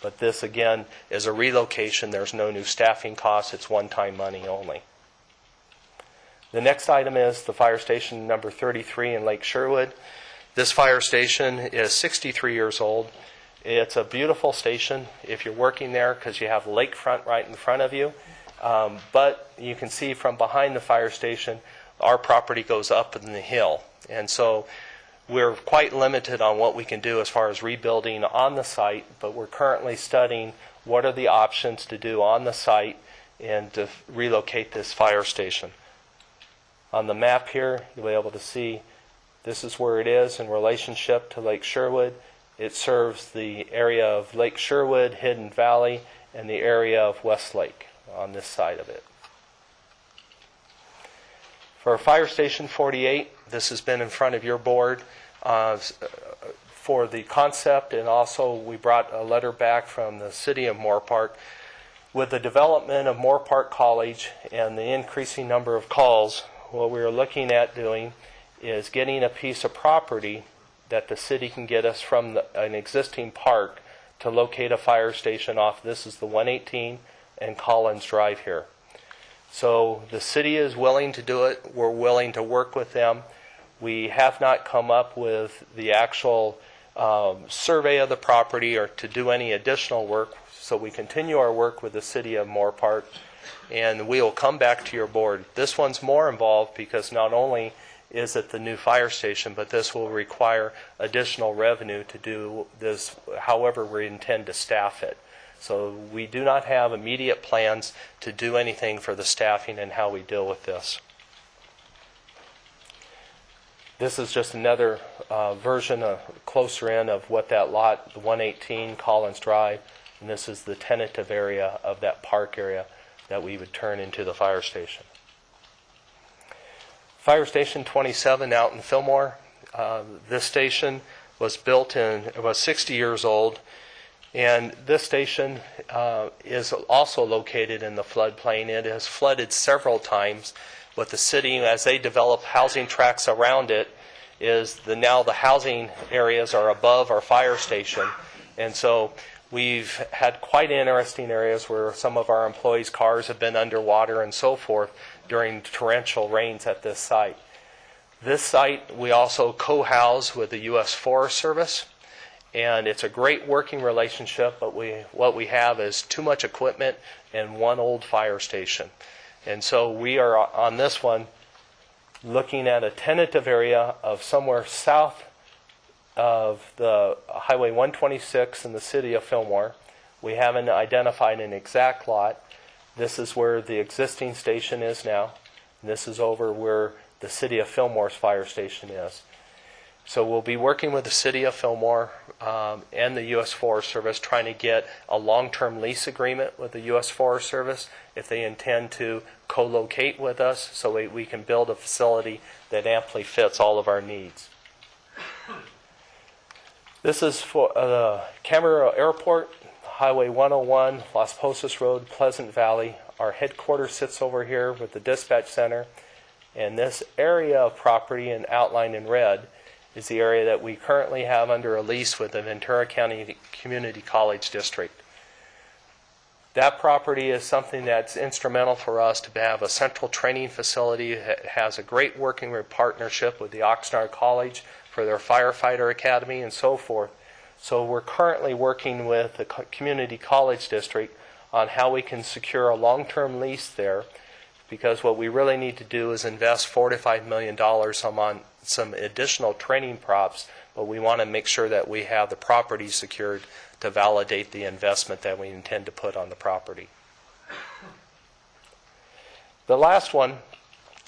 But this, again, is a relocation. There's no new staffing costs. It's one-time money only. The next item is the fire station number 33 in Lake Sherwood. This fire station is 63 years old. It's a beautiful station if you're working there because you have lakefront right in front of you. But you can see from behind the fire station, our property goes up in the hill. And so we're quite limited on what we can do as far as rebuilding on the site, but we're currently studying what are the options to do on the site and to relocate this fire station. On the map here, you'll be able to see this is where it is in relationship to Lake Sherwood. It serves the area of Lake Sherwood, Hidden Valley, and the area of Westlake on this side of it. For Fire Station 48, this has been in front of your board for the concept, and also we brought a letter back from the city of Moore Park. With the development of Moore Park College and the increasing number of calls, what we are looking at doing is getting a piece of property that the city can get us from an existing park to locate a fire station off. This is the 118 and Collins Drive here. So the city is willing to do it. We're willing to work with them. We have not come up with the actual survey of the property or to do any additional work. So we continue our work with the city of Moore Park, and we will come back to your board. This one's more involved because not only is it the new fire station, but this will require additional revenue to do this however we intend to staff it. So we do not have immediate plans to do anything for the staffing and how we deal with this. This is just another version, closer in of what that lot, the 118 Collins Drive, and this is the tentative area of that park area that we would turn into the fire station. Fire Station 27 out in Fillmore. This station was built it was 60 years old, and this station is also located in the floodplain. It has flooded several times, but the city, as they develop housing tracts around it, now the housing areas are above our fire station, and so we've had quite interesting areas where some of our employees' cars have been underwater and so forth during torrential rains at this site. This site we also co-house with the U.S. Forest Service, and it's a great working relationship, but what we have is too much equipment and one old fire station. And so we are on this one looking at a tentative area of somewhere south of the Highway 126 in the city of Fillmore. We haven't identified an exact lot. This is where the existing station is now. This is over where the city of Fillmore's fire station is. So we'll be working with the city of Fillmore and the U.S. Forest Service trying to get a long-term lease agreement with the U.S. Forest Service if they intend to co-locate with us so we can build a facility that amply fits all of our needs. This is for Camarillo Airport, Highway 101, Las Posas Road, Pleasant Valley. Our headquarters sits over here with the dispatch center. And this area of property, and outlined in red, is the area that we currently have under a lease with the Ventura County Community College District. That property is something that's instrumental for us to have a central training facility. It has a great working partnership with the Oxnard College for their firefighter academy and so forth. So we're currently working with the Community College District on how we can secure a long-term lease there, because what we really need to do is invest $4 to $5 million on some additional training props, but we want to make sure that we have the property secured to validate the investment that we intend to put on the property. The last one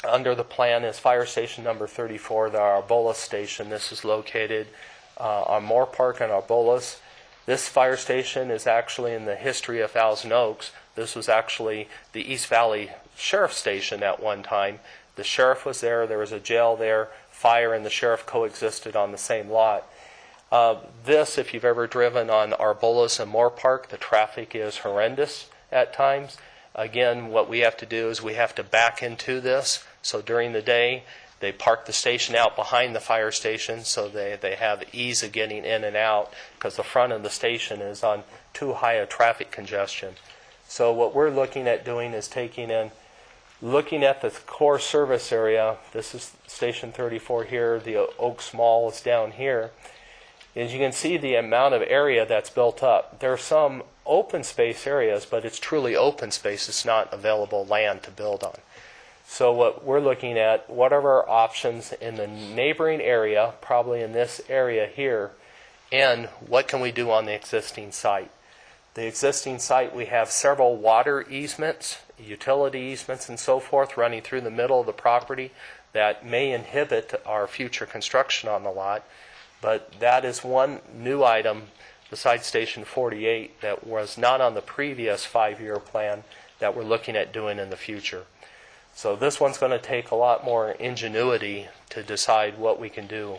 under the plan is Fire Station number 34, the Arbolas Station. This is located on Moore Park and Arbolas. This fire station is actually in the history of Thousand Oaks. This was actually the East Valley Sheriff's Station at one time. The sheriff was there. There was a jail there. Fire and the sheriff coexisted on the same lot. This, if you've ever driven on Arbolas and Moore Park, the traffic is horrendous at times. Again, what we have to do is we have to back into this. So during the day, they park the station out behind the fire station so they have ease of getting in and out because the front of the station is on too high a traffic congestion. So what we're looking at doing is looking at the core service area. This is Station 34 here. The Oaks Mall is down here. As you can see, the amount of area that's built up. There are some open space areas, but it's truly open space. It's not available land to build on. So what we're looking at, what are our options in the neighboring area, probably in this area here, and what can we do on the existing site? The existing site, we have several water easements, utility easements, and so forth running through the middle of the property that may inhibit our future construction on the lot. But that is one new item besides Station 48 that was not on the previous 5-year plan that we're looking at doing in the future. So this one's going to take a lot more ingenuity to decide what we can do.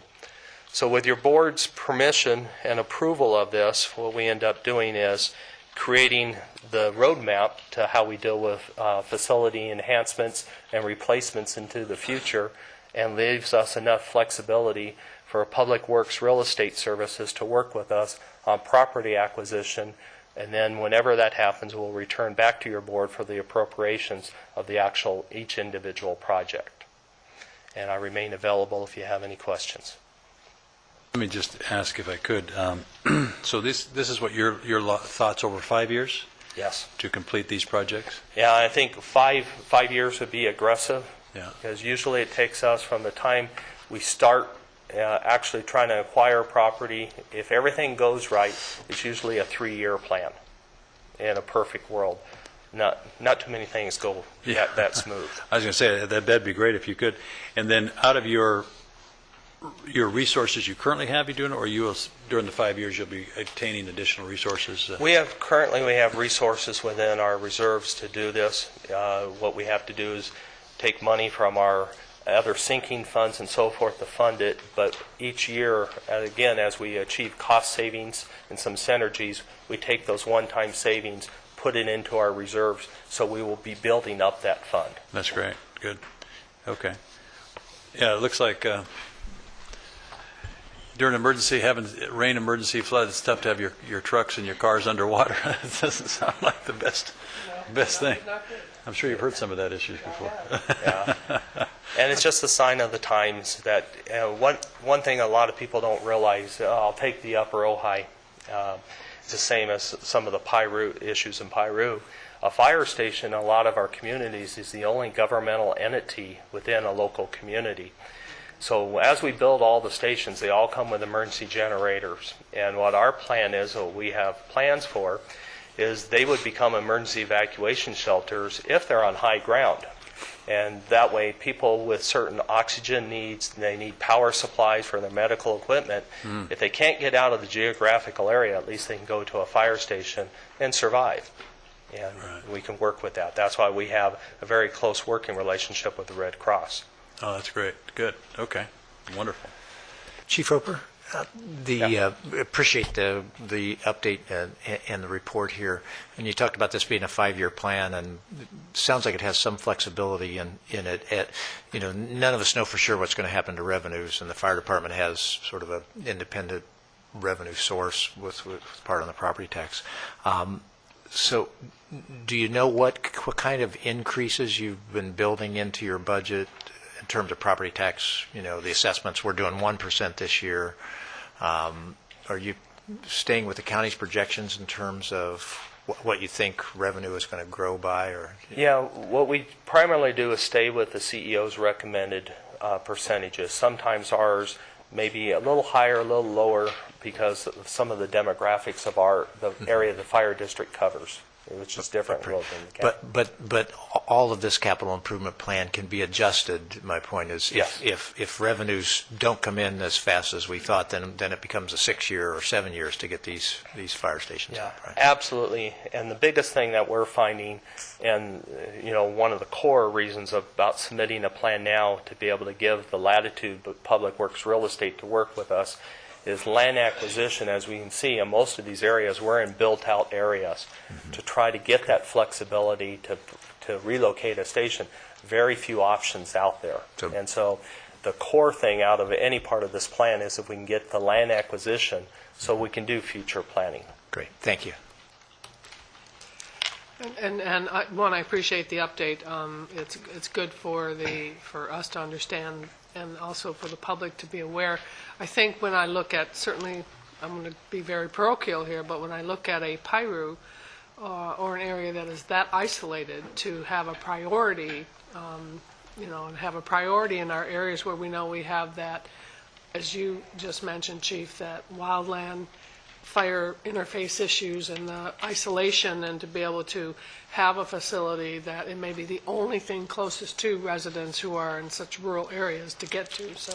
So with your board's permission and approval of this, what we end up doing is creating the roadmap to how we deal with facility enhancements and replacements into the future, and leaves us enough flexibility for Public Works Real Estate Services to work with us on property acquisition. And then whenever that happens, we'll return back to your board for the appropriations of the actual each individual project. And I remain available if you have any questions. Let me just ask if I could. So this is what your thoughts over 5 years? Yes. To complete these projects? Yeah, I think five years would be aggressive. Yeah. Because usually it takes us from the time we start actually trying to acquire property. If everything goes right, it's usually a 3-year plan in a perfect world. Not too many things go that smooth. I was going to say that'd be great if you could. And then out of your resources you currently have, you doing it, or you will, during the 5 years you'll be obtaining additional resources? We have resources within our reserves to do this. What we have to do is take money from our other sinking funds and so forth to fund it, but each year, again, as we achieve cost savings and some synergies, we take those one-time savings, put it into our reserves, so we will be building up that fund. That's great. Good. Okay. Yeah, it looks like during emergency, having rain, emergency, flood, it's tough to have your trucks and your cars underwater. It doesn't sound like the best thing. I'm sure you've heard some of that issues before. Yeah. And it's just a sign of the times that one thing a lot of people don't realize, I'll take the upper Ojai. It's the same as some of the Piru issues in Piru. A fire station in a lot of our communities is the only governmental entity within a local community. So as we build all the stations, they all come with emergency generators. And what our plan is, what we have plans for, is they would become emergency evacuation shelters if they're on high ground. And that way, people with certain oxygen needs, they need power supplies for their medical equipment. If they can't get out of the geographical area, at least they can go to a fire station and survive. And we can work with that. That's why we have a very close working relationship with the Red Cross. Oh, that's great. Good. Okay. Wonderful. Chief Roper, appreciate the update and the report here. And you talked about this being a 5-year plan, and it sounds like it has some flexibility in it. None of us know for sure what's going to happen to revenues, and the fire department has sort of an independent revenue source with part on the property tax. So do you know what kind of increases you've been building into your budget in terms of property tax? The assessments, we're doing 1% this year. Are you staying with the county's projections in terms of what you think revenue is going to grow by? Yeah, what we primarily do is stay with the CEO's recommended percentages. Sometimes ours may be a little higher, a little lower because of some of the demographics of the area the fire district covers, which is different than the county. But all of this capital improvement plan can be adjusted. My point is, yes. if revenues don't come in as fast as we thought, then it becomes a 6-year or 7 years to get these fire stations up. Right? Absolutely. And the biggest thing that we're finding, and one of the core reasons about submitting a plan now to be able to give the latitude of Public Works Real Estate to work with us, is land acquisition. As we can see, in most of these areas, we're in built-out areas. To try to get that flexibility to relocate a station, very few options out there. And so the core thing out of any part of this plan is if we can get the land acquisition so we can do future planning. Great, thank you. And I appreciate the update. It's good for us to understand and also for the public to be aware. I think when I look at, certainly, I'm going to be very parochial here, but when I look at a PIRU or an area that is that isolated, to have a priority, and have a priority in our areas where we know we have that, as you just mentioned, Chief, that wildland fire interface issues and the isolation, and to be able to have a facility that it may be the only thing closest to residents who are in such rural areas to get to. So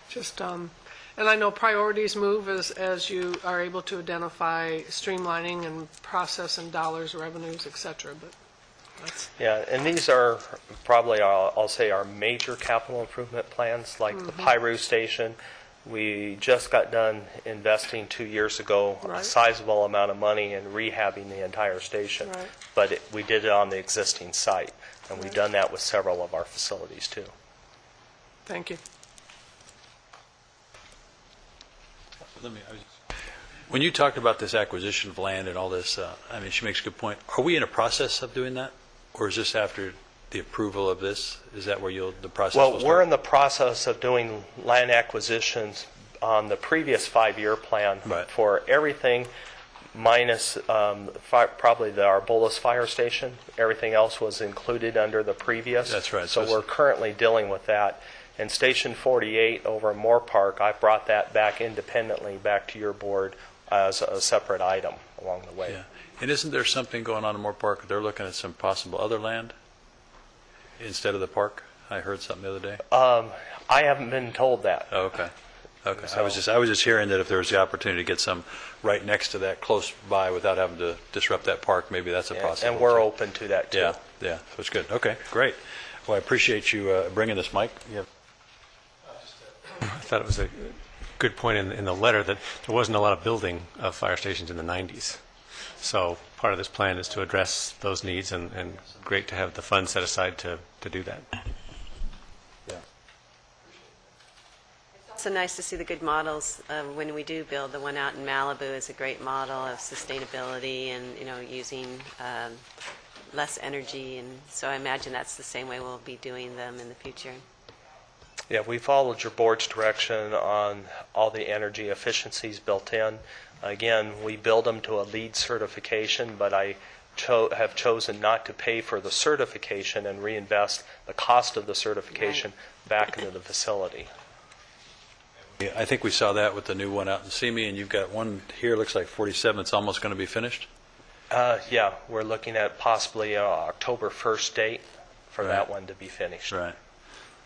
just, and I know priorities move as you are able to identify streamlining and process and dollars, revenues, et cetera, but that's... Yeah, and these are probably, I'll say, our major capital improvement plans, like the PIRU station. We just got done investing 2 years ago a sizable amount of money in rehabbing the entire station, but we did it on the existing site, and we've done that with several of our facilities too. Thank you. When you talked about this acquisition of land and all this, she makes a good point. Are we in a process of doing that, or is this after the approval of this? Is that where the process will Well, start? we're in the process of doing land acquisitions on the previous 5-year plan for everything minus probably the Arbolas Fire Station. Everything else was included under the previous. That's right. So we're currently dealing with that. And Station 48 over in Moore Park, I brought that back independently back to your board as a separate item along the way. Yeah. And isn't there something going on in Moore Park? They're looking at some possible other land instead of the park? I heard something the other day. I haven't been told that. Oh, okay. Okay. So- I was just hearing that if there was the opportunity to get some right next to that, close by, without having to disrupt that park, maybe that's a possibility. And we're open to that too. Yeah, yeah. So it's good. Okay, great. Well, I appreciate you bringing this, Mike. I thought it was a good point in the letter that there wasn't a lot of building of fire stations in the 90s. So part of this plan is to address those needs, and great to have the funds set aside to do that. It's also nice to see the good models when we do build. The one out in Malibu is a great model of sustainability and, using less energy. And so I imagine that's the same way we'll be doing them in the future. Yeah, we followed your board's direction on all the energy efficiencies built in. Again, we build them to a LEED certification, but I have chosen not to pay for the certification and reinvest the cost of the certification back into the facility. Yeah, I think we saw that with the new one out in Simi, and you've got one here, looks like 47. It's almost going to be finished? Yeah, we're looking at possibly October 1st date for that one to be finished. Right.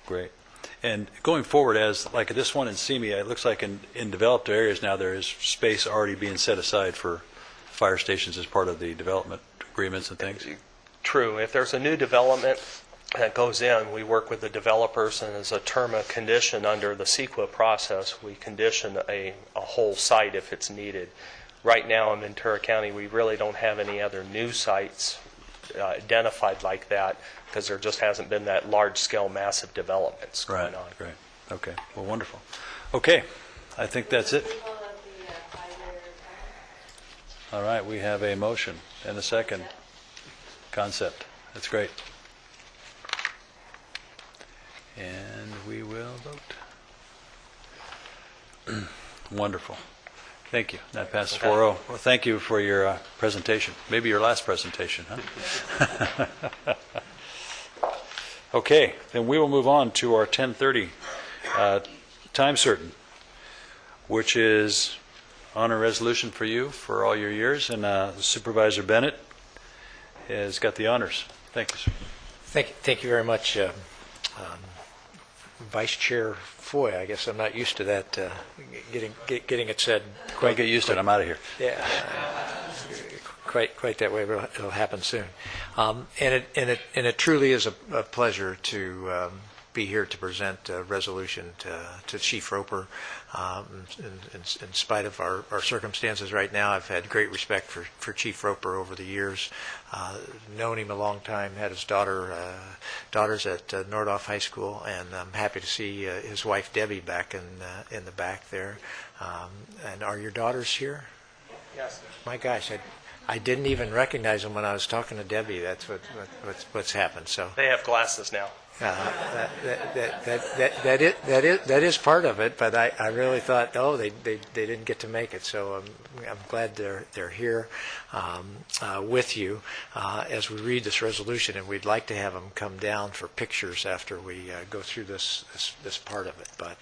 Great. And going forward, as like this one in Simi, it looks like in developed areas now there is space already being set aside for fire stations as part of the development agreements and things. True. If there's a new development that goes in, we work with the developers, and as a term of condition under the CEQA process, we condition a whole site if it's needed. Right now in Ventura County, we really don't have any other new sites identified like that, because there just hasn't been that large-scale, massive developments going on. Great. Okay. Well, wonderful. Okay. I think that's it. All right. We have a motion and a second concept. That's great. And we will vote. Wonderful. Thank you. That passes 4-0. Well, thank you for your presentation. Maybe your last presentation, huh? Okay, then we will move on to our 10:30 time certain, which is on a resolution for you for all your years, and Supervisor Bennett has got the honors. Thank you, sir. Thank you very much, Vice Chair Foy. I guess I'm not used to that, getting it said. Quite get used to it. I'm out of here. Yeah, quite that way, but it'll happen soon. And it truly is a pleasure to be here to present a resolution to Chief Roper. In spite of our circumstances right now, I've had great respect for Chief Roper over the years. Known him a long time, had his daughters at Nordhoff High School, and I'm happy to see his wife Debbie back in the back there. And are your daughters here? Yes. My gosh, I didn't even recognize them when I was talking to Debbie. That's what's happened. So They have glasses now. that is part of it, but I really thought, they didn't get to make it, so I'm glad they're here with you as we read this resolution, and we'd like to have them come down for pictures after we go through this part of it. But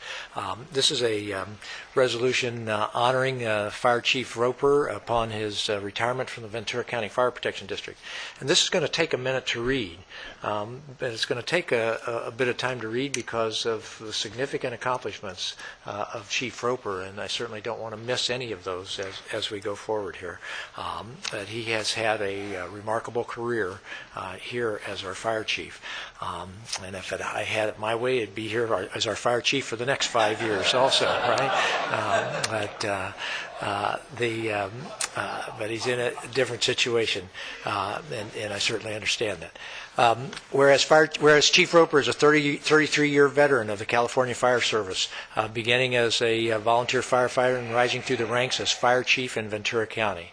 this is a resolution honoring Fire Chief Roper upon his retirement from the Ventura County Fire Protection District, and this is going to take a minute to read. But it's going to take a bit of time to read because of the significant accomplishments of Chief Roper, and I certainly don't want to miss any of those as we go forward here. But he has had a remarkable career here as our fire chief. And if I had it my way, it'd be here as our fire chief for the next 5 years also, right? But he's in a different situation, and I certainly understand that. Whereas Chief Roper is a 33-year veteran of the California Fire Service, beginning as a volunteer firefighter and rising through the ranks as fire chief in Ventura County.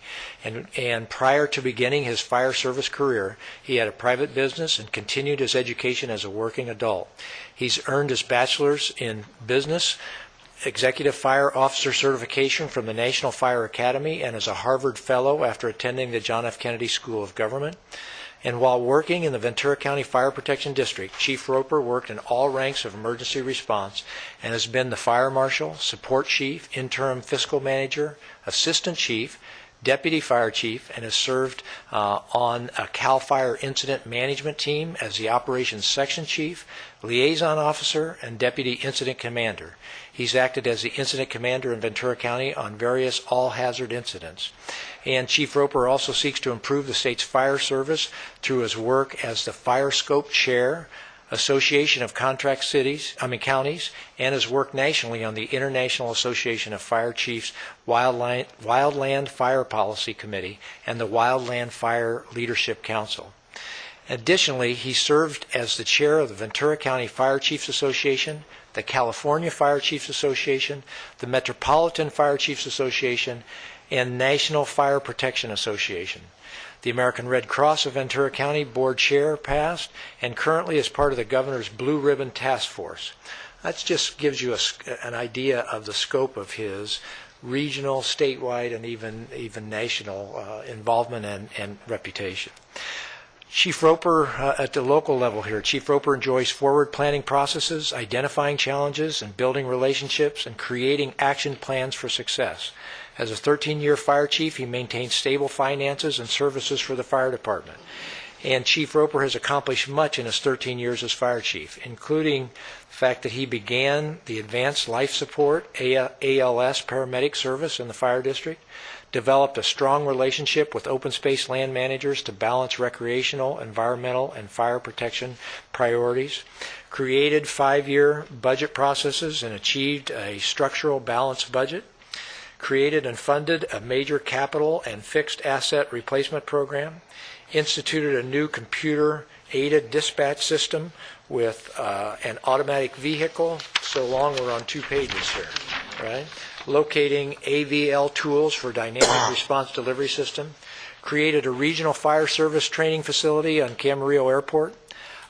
And prior to beginning his fire service career, he had a private business and continued his education as a working adult. He's earned his bachelor's in business, Executive Fire Officer certification from the National Fire Academy, and is a Harvard Fellow after attending the John F. Kennedy School of Government. And while working in the Ventura County Fire Protection District, Chief Roper worked in all ranks of emergency response and has been the fire marshal, support chief, interim fiscal manager, assistant chief, deputy fire chief, and has served on a CAL FIRE incident management team as the operations section chief, liaison officer, and deputy incident commander. He's acted as the incident commander in Ventura County on various all-hazard incidents. And Chief Roper also seeks to improve the state's fire service through his work as the Fire Scope Chair, Association of Contract Counties, and his work nationally on the International Association of Fire Chiefs Wildland Fire Policy Committee and the Wildland Fire Leadership Council. Additionally, he served as the chair of the Ventura County Fire Chiefs Association, the California Fire Chiefs Association, the Metropolitan Fire Chiefs Association, and National Fire Protection Association. The American Red Cross of Ventura County board chair past, and currently is part of the governor's Blue Ribbon Task Force. That just gives you an idea of the scope of his regional, statewide, and even national involvement and reputation. Chief Roper, at the local level here, Chief Roper enjoys forward planning processes, identifying challenges and building relationships and creating action plans for success. As a 13-year fire chief, he maintains stable finances and services for the fire department. And Chief Roper has accomplished much in his 13 years as fire chief, including the fact that he began the Advanced Life Support, ALS, paramedic service in the fire district, developed a strong relationship with open space land managers to balance recreational, environmental, and fire protection priorities, created 5-year budget processes and achieved a structural balanced budget, created and funded a major capital and fixed asset replacement program, instituted a new computer-aided dispatch system with an automatic vehicle, so long we're on 2 pages here, right? Locating AVL tools for dynamic response delivery system, created a regional fire service training facility on Camarillo Airport,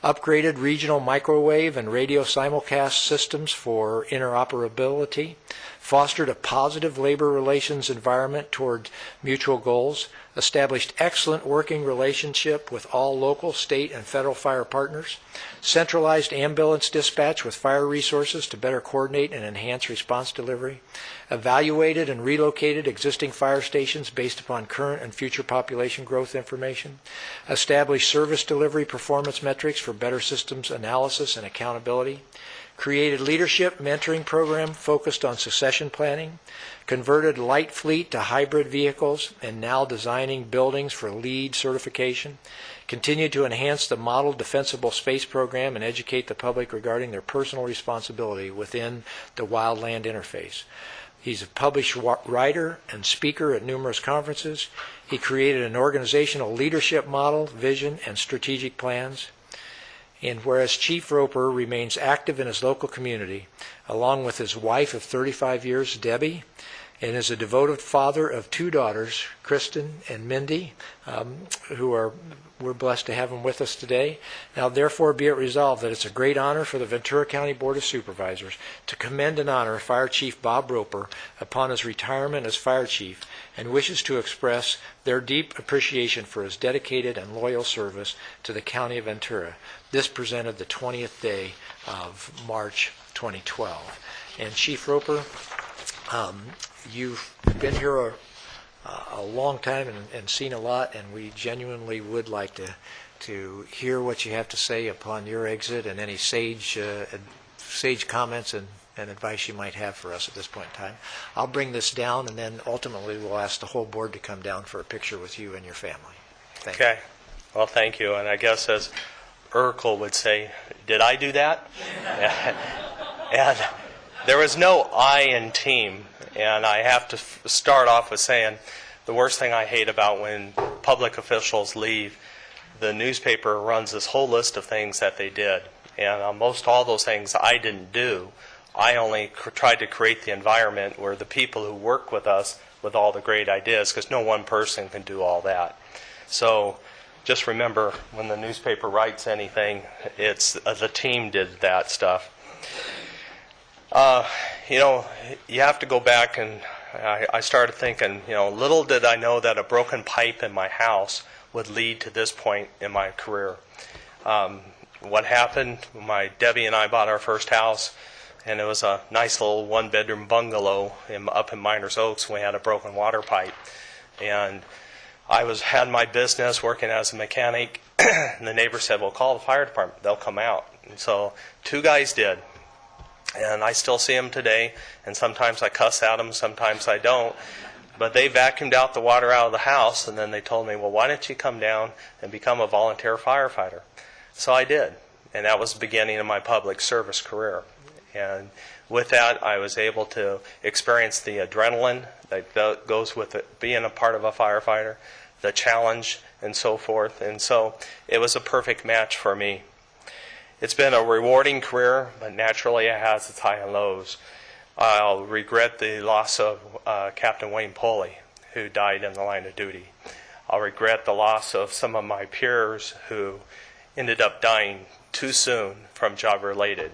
upgraded regional microwave and radio simulcast systems for interoperability, fostered a positive labor relations environment toward mutual goals, established excellent working relationship with all local, state, and federal fire partners, centralized ambulance dispatch with fire resources to better coordinate and enhance response delivery, evaluated and relocated existing fire stations based upon current and future population growth information, established service delivery performance metrics for better systems analysis and accountability, created leadership mentoring program focused on succession planning, converted light fleet to hybrid vehicles, and now designing buildings for LEED certification, continued to enhance the Model Defensible Space program and educate the public regarding their personal responsibility within the wildland interface. He's a published writer and speaker at numerous conferences. He created an organizational leadership model, vision, and strategic plans. And whereas Chief Roper remains active in his local community, along with his wife of 35 years, Debbie, and is a devoted father of 2 daughters, Kristen and Mindy, we're blessed to have them with us today. Now, therefore, be it resolved that it's a great honor for the Ventura County Board of Supervisors to commend and honor Fire Chief Bob Roper upon his retirement as Fire Chief, and wishes to express their deep appreciation for his dedicated and loyal service to the County of Ventura. This presented the 20th day of March 2012. And Chief Roper, you've been here a long time and seen a lot, and we genuinely would like to hear what you have to say upon your exit and any sage comments and advice you might have for us at this point in time. I'll bring this down, and then ultimately we'll ask the whole board to come down for a picture with you and your family. Thank you. Okay. Well, thank you. And I guess as Urkel would say, did I do that? And there was no I in team. And I have to start off with saying the worst thing I hate about when public officials leave, the newspaper runs this whole list of things that they did. And most all those things I didn't do. I only tried to create the environment where the people who work with us with all the great ideas, because no one person can do all that. So just remember, when the newspaper writes anything, it's the team did that stuff. You have to go back, and I started thinking, little did I know that a broken pipe in my house would lead to this point in my career. What happened, Debbie and I bought our first house, and it was a nice little one-bedroom bungalow up in Miners Oaks. We had a broken water pipe. And I had my business working as a mechanic, and the neighbor said, well, call the fire department. They'll come out. And so 2 guys did. And I still see them today, and sometimes I cuss at them, sometimes I don't. But they vacuumed out the water out of the house, and then they told me, well, why don't you come down and become a volunteer firefighter? So I did, and that was the beginning of my public service career. And with that, I was able to experience the adrenaline that goes with it, being a part of a firefighter, the challenge, and so forth. And so it was a perfect match for me. It's been a rewarding career, but naturally it has its highs and lows. I'll regret the loss of Captain Wayne Pulley, who died in the line of duty. I'll regret the loss of some of my peers who ended up dying too soon from job-related.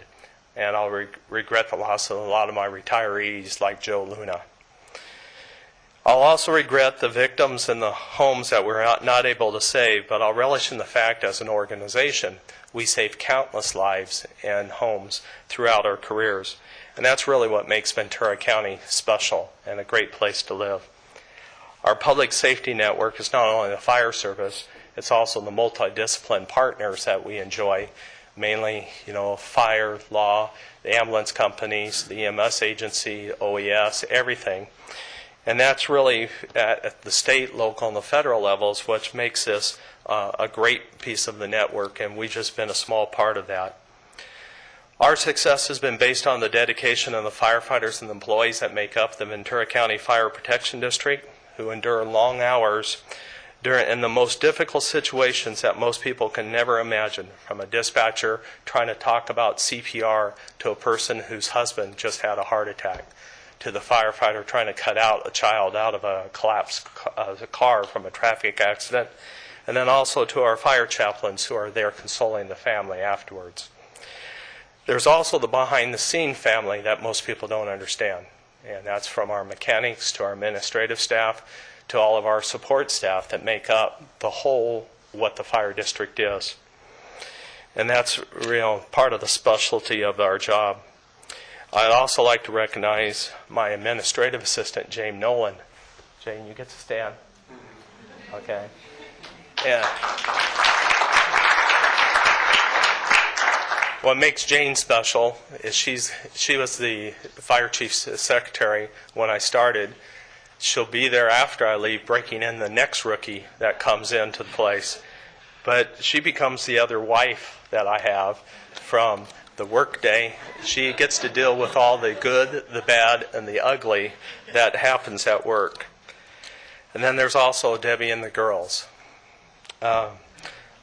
And I'll regret the loss of a lot of my retirees like Joe Luna. I'll also regret the victims in the homes that we're not able to save, but I'll relish in the fact as an organization we saved countless lives and homes throughout our careers. And that's really what makes Ventura County special and a great place to live. Our public safety network is not only the fire service, it's also the multidisciplined partners that we enjoy, mainly, fire, law, the ambulance companies, the EMS agency, OES, everything. And that's really at the state, local, and the federal levels, which makes this a great piece of the network, and we've just been a small part of that. Our success has been based on the dedication of the firefighters and the employees that make up the Ventura County Fire Protection District, who endure long hours in the most difficult situations that most people can never imagine, from a dispatcher trying to talk about CPR to a person whose husband just had a heart attack, to the firefighter trying to cut out a child out of a collapsed car from a traffic accident, and then also to our fire chaplains who are there consoling the family afterwards. There's also the behind-the-scene family that most people don't understand, and that's from our mechanics to our administrative staff to all of our support staff that make up the whole what the fire district is. And that's part of the specialty of our job. I'd also like to recognize my administrative assistant, Jane Nolan. Jane, you get to stand. Okay. what makes Jane special is she was the fire chief's secretary when I started. She'll be there after I leave, breaking in the next rookie that comes into the place. But she becomes the other wife that I have from the work day. She gets to deal with all the good, the bad, and the ugly that happens at work. And then there's also Debbie and the girls.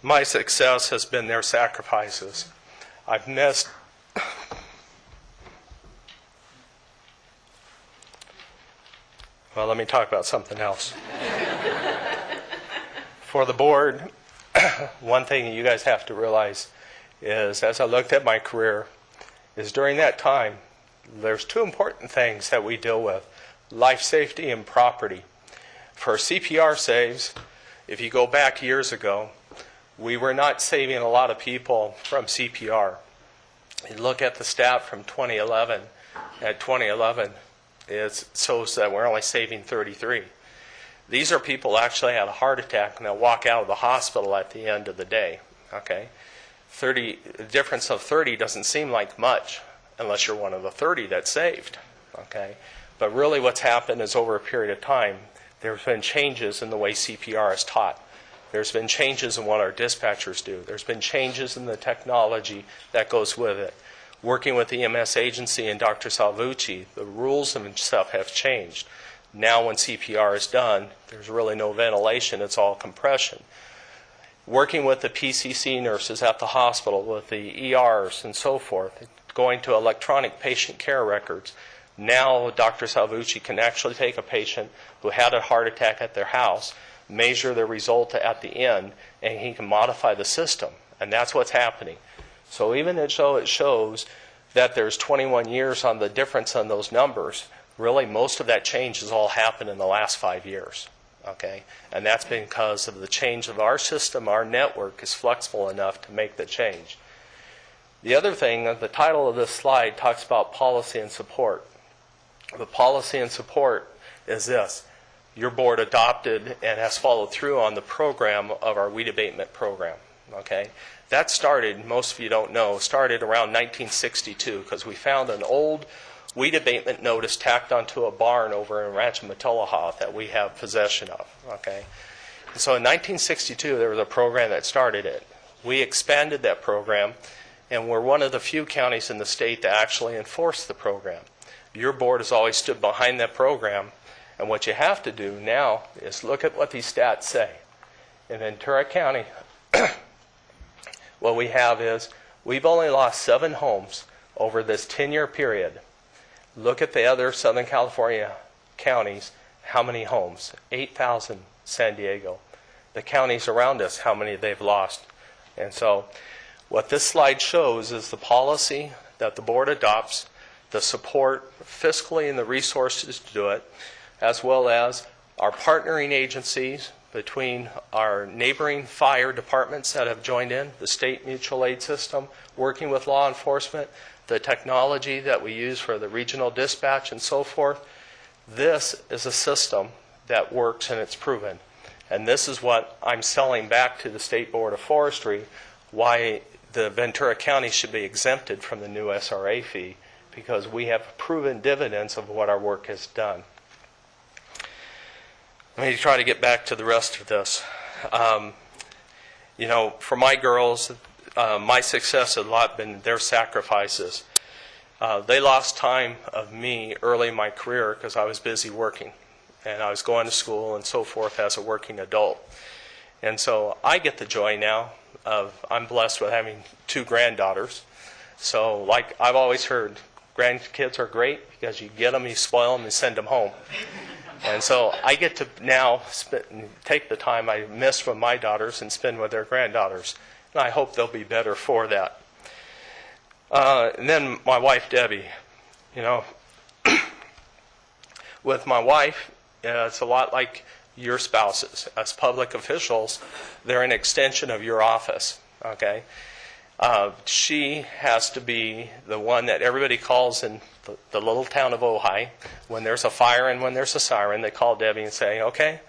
My success has been their sacrifices. I've missed well, let me talk about something else. For the board, one thing you guys have to realize is, as I looked at my career, is during that time, there's two important things that we deal with: life safety and property. For CPR saves, if you go back years ago, we were not saving a lot of people from CPR. You look at the stat from 2011. At 2011, it shows that we're only saving 33. These are people who actually had a heart attack and they'll walk out of the hospital at the end of the day. Okay, the difference of 30 doesn't seem like much unless you're one of the 30 that's saved. Okay, but really what's happened is over a period of time, there's been changes in the way CPR is taught. There's been changes in what our dispatchers do. There's been changes in the technology that goes with it. Working with the EMS agency and Dr. Salvucci, the rules and stuff have changed. Now when CPR is done, there's really no ventilation, it's all compression. Working with the PCC nurses at the hospital, with the ERs and so forth, going to electronic patient care records. Now Dr. Salvucci can actually take a patient who had a heart attack at their house, measure the result at the end, and he can modify the system. And that's what's happening. So even though it shows that there's 21 years on the difference on those numbers, really most of that change has all happened in the last 5 years. Okay? And that's because of the change of our system. Our network is flexible enough to make the change. The other thing, the title of this slide talks about policy and support. The policy and support is this: your board adopted and has followed through on the program of our weed abatement program. Okay, that started, most of you don't know, started around 1962 because we found an old weed abatement notice tacked onto a barn over in Rancho Matilaha that we have possession of. Okay, and so in 1962 there was a program that started it. We expanded that program, and we're one of the few counties in the state that actually enforce the program. Your board has always stood behind that program. And what you have to do now is look at what these stats say. In Ventura County, what we have is we've only lost 7 homes over this 10-year period. Look at the other Southern California counties. How many homes? 8,000 San Diego. The counties around us, how many they've lost. And so what this slide shows is the policy that the board adopts, the support fiscally and the resources to do it, as well as our partnering agencies between our neighboring fire departments that have joined in, the state mutual aid system, working with law enforcement, the technology that we use for the regional dispatch and so forth. This is a system that works and it's proven. And this is what I'm selling back to the State Board of Forestry, why the Ventura County should be exempted from the new SRA fee, because we have proven dividends of what our work has done. Let me try to get back to the rest of this. For my girls, my success has a lot been their sacrifices. They lost time of me early in my career because I was busy working, and I was going to school and so forth as a working adult. And so I get the joy now of, I'm blessed with having 2 granddaughters. So like I've always heard, grandkids are great because you get them, you spoil them, and send them home. And so I get to now take the time I miss from my daughters and spend with their granddaughters. And I hope they'll be better for that. And then my wife, Debbie. With my wife, it's a lot like your spouses. As public officials, they're an extension of your office. Okay? She has to be the one that everybody calls in the little town of Ojai. When there's a fire and when there's a siren, they call Debbie and say, okay,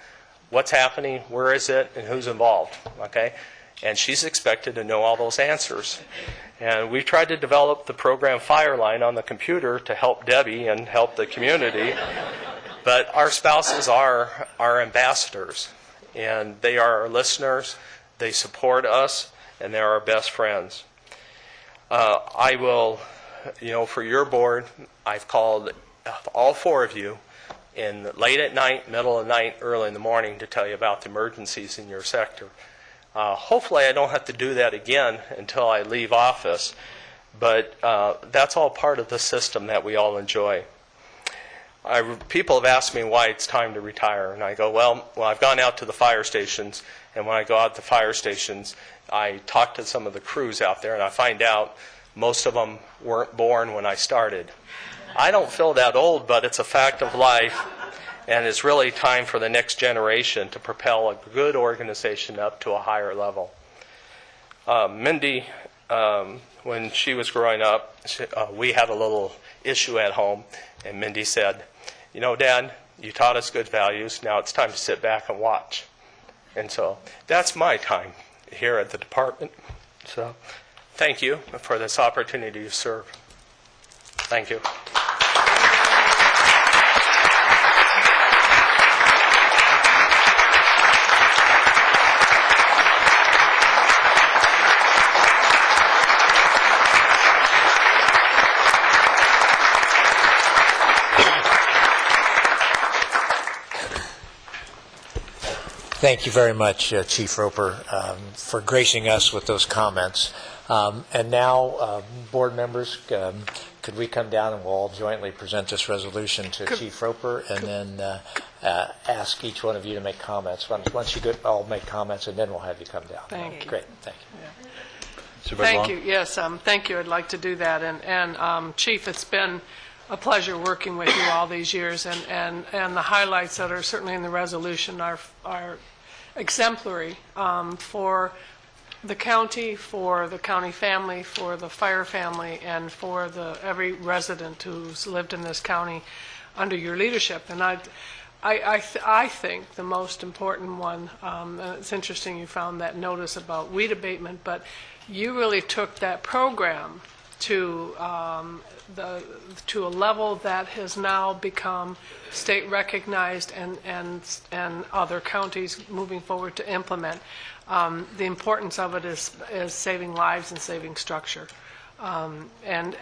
what's happening, where is it, and who's involved? Okay? and she's expected to know all those answers. And we've tried to develop the program Fireline on the computer to help Debbie and help the community. But our spouses are our ambassadors, and they are our listeners, they support us, and they're our best friends. I will, for your board, I've called all four of you in late at night, middle of the night, early in the morning to tell you about the emergencies in your sector. Hopefully I don't have to do that again until I leave office, but that's all part of the system that we all enjoy. People have asked me why it's time to retire, and I go, well, I've gone out to the fire stations, and when I go out to fire stations, I talk to some of the crews out there, and I find out most of them weren't born when I started. I don't feel that old, but it's a fact of life, and it's really time for the next generation to propel a good organization up to a higher level. Mindy, when she was growing up, we had a little issue at home, and Mindy said, Dad, you taught us good values, now it's time to sit back and watch. And so that's my time here at the department. So thank you for this opportunity to serve. Thank you. Thank you very much, Chief Roper, for gracing us with those comments. And now, board members, could we come down and we'll all jointly present this resolution to Chief Roper, and then ask each one of you to make comments. Once you all make comments, and then we'll have you come down. Thank you. Great, thank you. Yeah. Thank you. Yes, thank you. I'd like to do that. And Chief, it's been a pleasure working with you all these years, and the highlights that are certainly in the resolution are exemplary for the county, for the county family, for the fire family, and for every resident who's lived in this county under your leadership. And I think the most important one, and it's interesting you found that notice about weed abatement, but you really took that program to to a level that has now become state recognized, and other counties moving forward to implement. The importance of it is saving lives and saving structure. And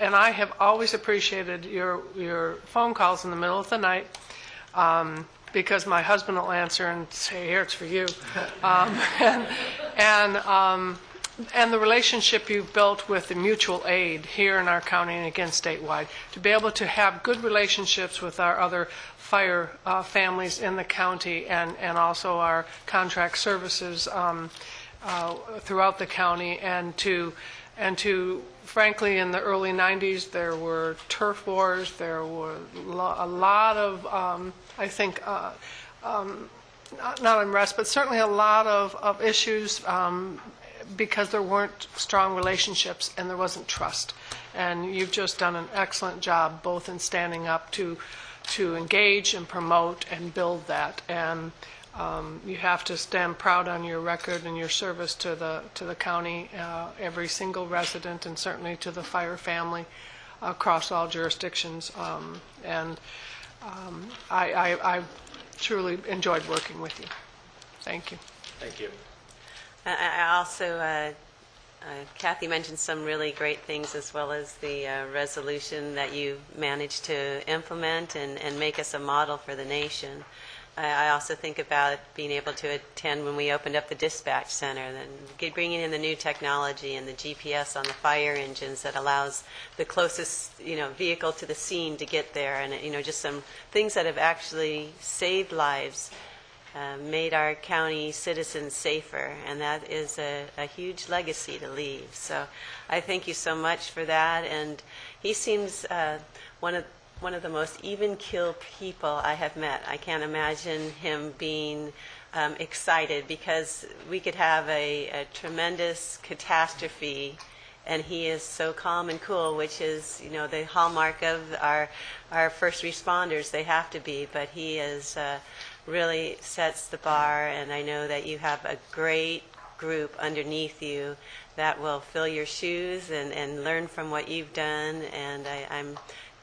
I have always appreciated your phone calls in the middle of the night, because my husband will answer and say, "Here, it's for you," and the relationship you've built with the mutual aid here in our county and again statewide, to be able to have good relationships with our other fire families in the county, and also our contract services throughout the county, and to frankly, in the early 90s, there were turf wars. There were a lot of, I think, not unrest, but certainly a lot of issues, because there weren't strong relationships and there wasn't trust. And you've just done an excellent job both in standing up to engage and promote and build that. And you have to stand proud on your record and your service to the county, every single resident, and certainly to the fire family across all jurisdictions. I truly enjoyed working with you. Thank you. Thank you. I also, Kathy mentioned some really great things, as well as the resolution that you managed to implement and make us a model for the nation. I also think about being able to attend when we opened up the dispatch center, and bringing in the new technology and the GPS on the fire engines that allows the closest vehicle to the scene to get there, and just some things that have actually saved lives. Made our county citizens safer, and that is a huge legacy to leave. So I thank you so much for that. And he seems one of the most even-keeled people I have met. I can't imagine him being excited, because we could have a tremendous catastrophe, and he is so calm and cool, which is the hallmark of our first responders. They have to be, but he is really sets the bar, and I know that you have a great group underneath you that will fill your shoes and learn from what you've done. And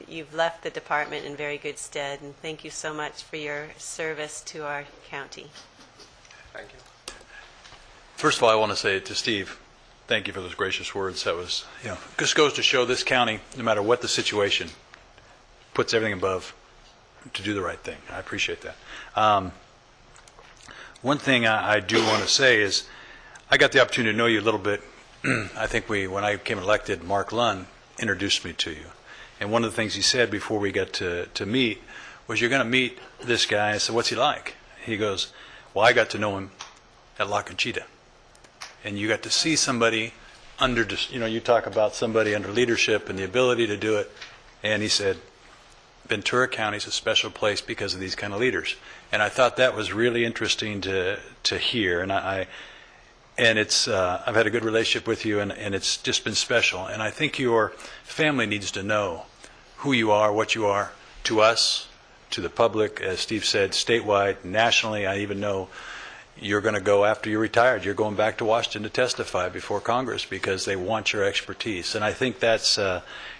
you've left the department in very good stead. And thank you so much for your service to our county. Thank you. First of all, I want to say to Steve, thank you for those gracious words. That was, just goes to show this county, no matter what the situation, puts everything above to do the right thing. I appreciate that. One thing I do want to say is I got the opportunity to know you a little bit. I think when I became elected, Mark Lund introduced me to you. And one of the things he said before we got to meet was, you're going to meet this guy. I said, what's he like? He goes, well, I got to know him at La Conchita. And you got to see somebody under, you talk about somebody under leadership and the ability to do it. And he said, Ventura County is a special place because of these kind of leaders. And I thought that was really interesting to hear. And it's I've had a good relationship with you, and it's just been special. And I think your family needs to know who you are, what you are, to us, to the public, as Steve said, statewide, nationally. I even know you're going to go after you're retired. You're going back to Washington to testify before Congress because they want your expertise. And I think that's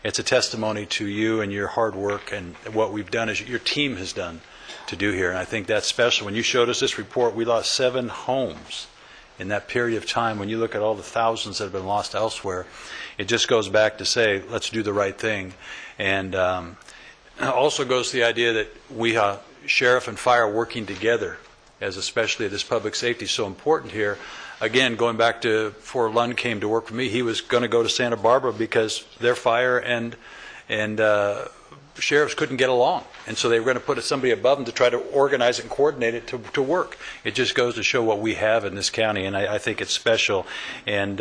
it's a testimony to you and your hard work and what we've done, as your team has done to do here. And I think that's special. When you showed us this report, we lost 7 homes in that period of time. When you look at all the thousands that have been lost elsewhere, it just goes back to say, let's do the right thing. And also goes to the idea that we, sheriff and fire, working together, as especially this public safety is so important here. Again, going back to before Lund came to work for me, he was going to go to Santa Barbara because their fire and sheriffs couldn't get along. And so they were going to put somebody above them to try to organize it and coordinate it to work. It just goes to show what we have in this county, and I think it's special. And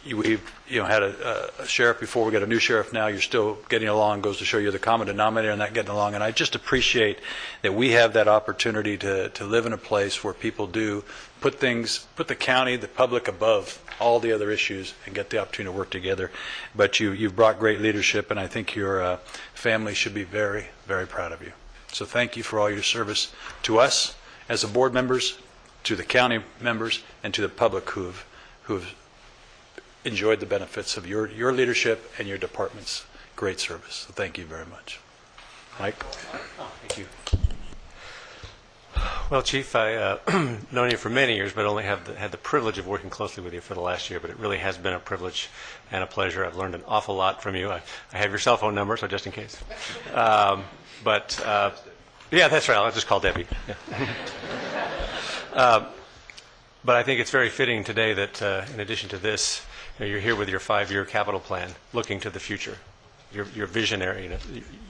we've had a sheriff before, we got a new sheriff now, you're still getting along, goes to show you the common denominator and that getting along. And I just appreciate that we have that opportunity to live in a place where people do put the county, the public above all the other issues and get the opportunity to work together. But you've brought great leadership, and I think your family should be very, very proud of you. So thank you for all your service to us as the board members, to the county members, and to the public who've enjoyed the benefits of your leadership and your department's great service. So thank you very much. Mike? Thank you. Well, Chief, I've known you for many years, but only had the privilege of working closely with you for the last year. But it really has been a privilege and a pleasure. I've learned an awful lot from you. I have your cell phone number, so just in case. Yeah, that's right. I'll just call Debbie. Yeah. But I think it's very fitting today that in addition to this, you're here with your 5-year capital plan, looking to the future. Your visionary,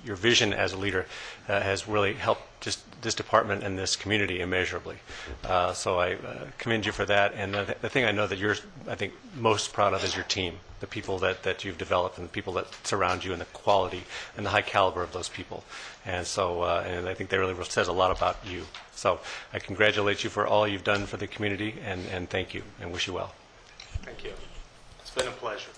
your vision as a leader has really helped just this department and this community immeasurably. So I commend you for that. And the thing I know that you're, I think, most proud of is your team, the people that you've developed and the people that surround you, and the quality and the high caliber of those people. And so, and I think that really says a lot about you. So I congratulate you for all you've done for the community, and thank you, and wish you well. Thank you. It's been a pleasure.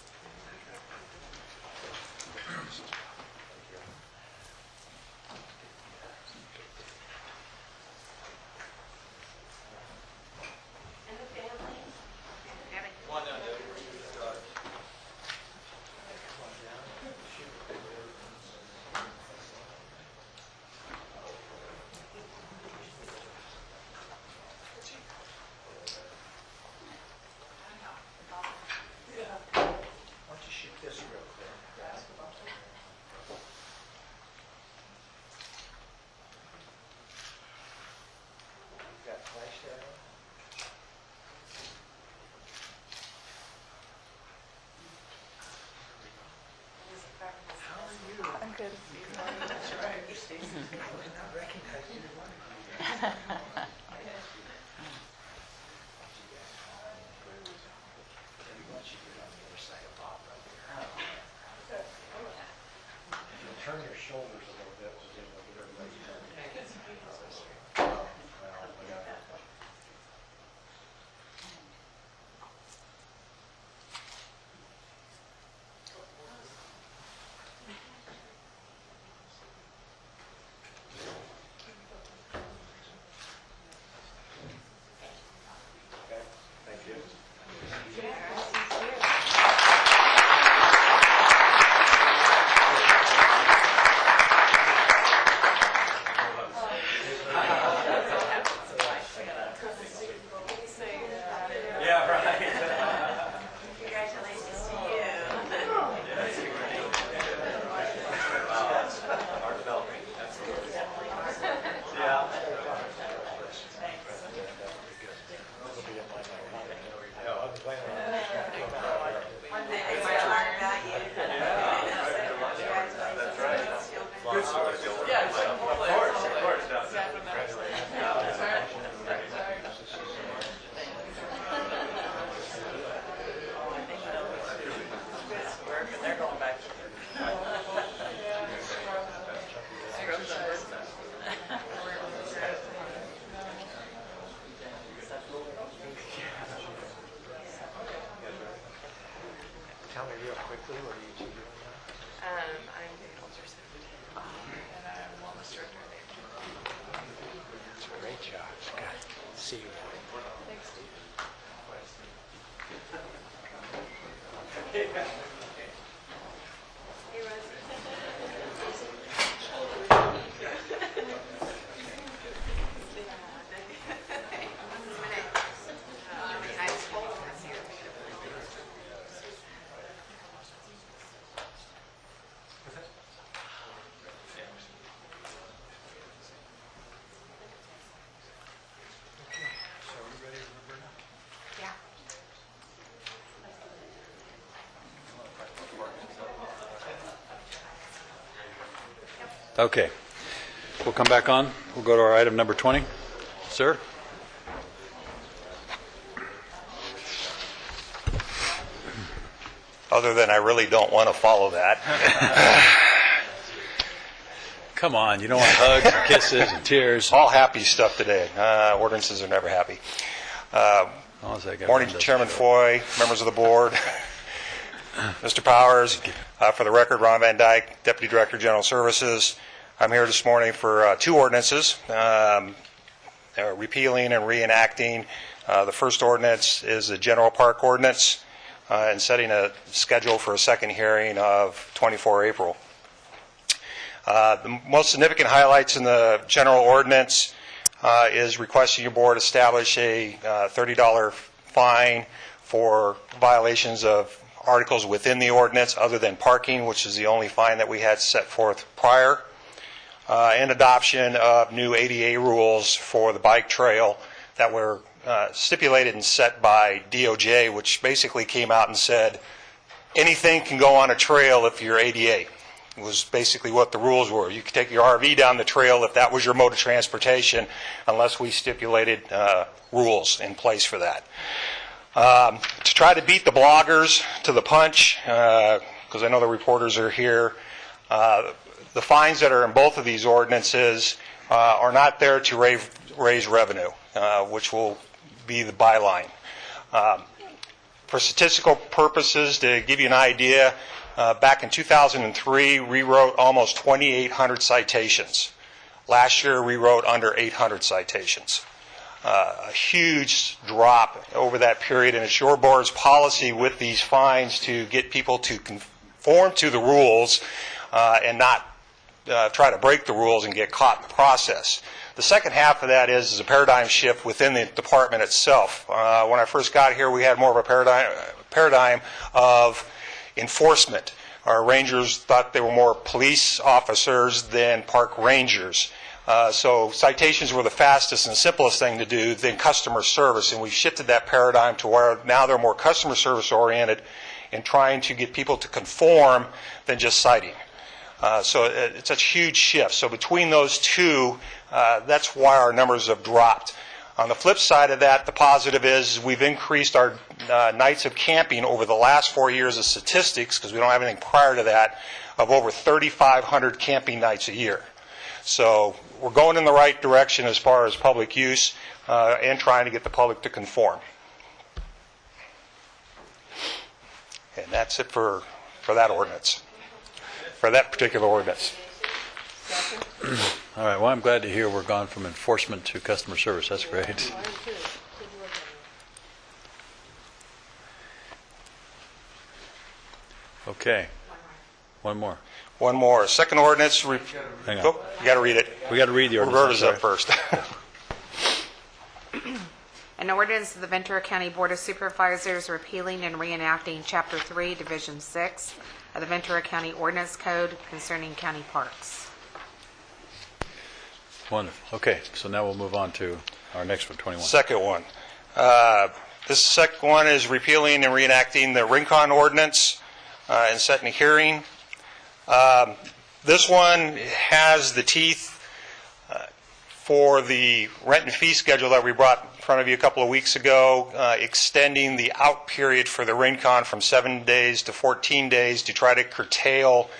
Turn your shoulders a little bit. Great job, Scott. See you. Okay. We'll come back on. We'll go to our item number 20. Sir? Other than I really don't want to follow that. Come on, you don't want hugs and kisses and tears. All happy stuff today. Ordinances are never happy. Morning, Chairman Foy, members of the board, Mr. Powers. For the record, Ron Van Dyke, Deputy Director, General Services. I'm here this morning for two ordinances, repealing and reenacting. The first ordinance is the General Park Ordinance and setting a schedule for a second hearing of 24 April. The most significant highlights in the general ordinance is requesting your board establish a $30 fine for violations of articles within the ordinance other than parking, which is the only fine that we had set forth prior, and adoption of new ADA rules for the bike trail that were stipulated and set by DOJ, which basically came out and said anything can go on a trail if you're ADA. It was basically what the rules were. You could take your RV down the trail if that was your mode of transportation, unless we stipulated rules in place for that. To try to beat the bloggers to the punch, because I know the reporters are here, the fines that are in both of these ordinances are not there to raise revenue, which will be the byline. For statistical purposes, to give you an idea, back in 2003, we wrote almost 2,800 citations. Last year, we wrote under 800 citations. A huge drop over that period, and it's your board's policy with these fines to get people to conform to the rules and not try to break the rules and get caught in the process. The second half of that is a paradigm shift within the department itself. When I first got here, we had more of a paradigm of enforcement. Our rangers thought they were more police officers than park rangers. So citations were the fastest and simplest thing to do than customer service, and we've shifted that paradigm to where now they're more customer service oriented in trying to get people to conform than just citing. So it's a huge shift. So between those two, that's why our numbers have dropped. On the flip side of that, the positive is we've increased our nights of camping over the last 4 years of statistics, because we don't have anything prior to that, of over 3,500 camping nights a year. So we're going in the right direction as far as public use and trying to get the public to conform. And that's it for that ordinance, for that particular ordinance. All right, well, I'm glad to hear we're gone from enforcement to customer service. That's great. Okay. One more. One more. Second ordinance. Hang on. Oh, you got to read it. We got to read the ordinance. Roberta's up first. An ordinance of the Ventura County Board of Supervisors repealing and reenacting Chapter 3, Division 6 of the Ventura County Ordinance Code concerning county parks. Wonderful. Okay, so now we'll move on to our next one, 21. Second one. This second one is repealing and reenacting the Rincon ordinance and setting a hearing. This one has the teeth for the rent and fee schedule that we brought in front of you a couple of weeks ago, extending the out period for the Rincon from 7 days to 14 days to try to curtail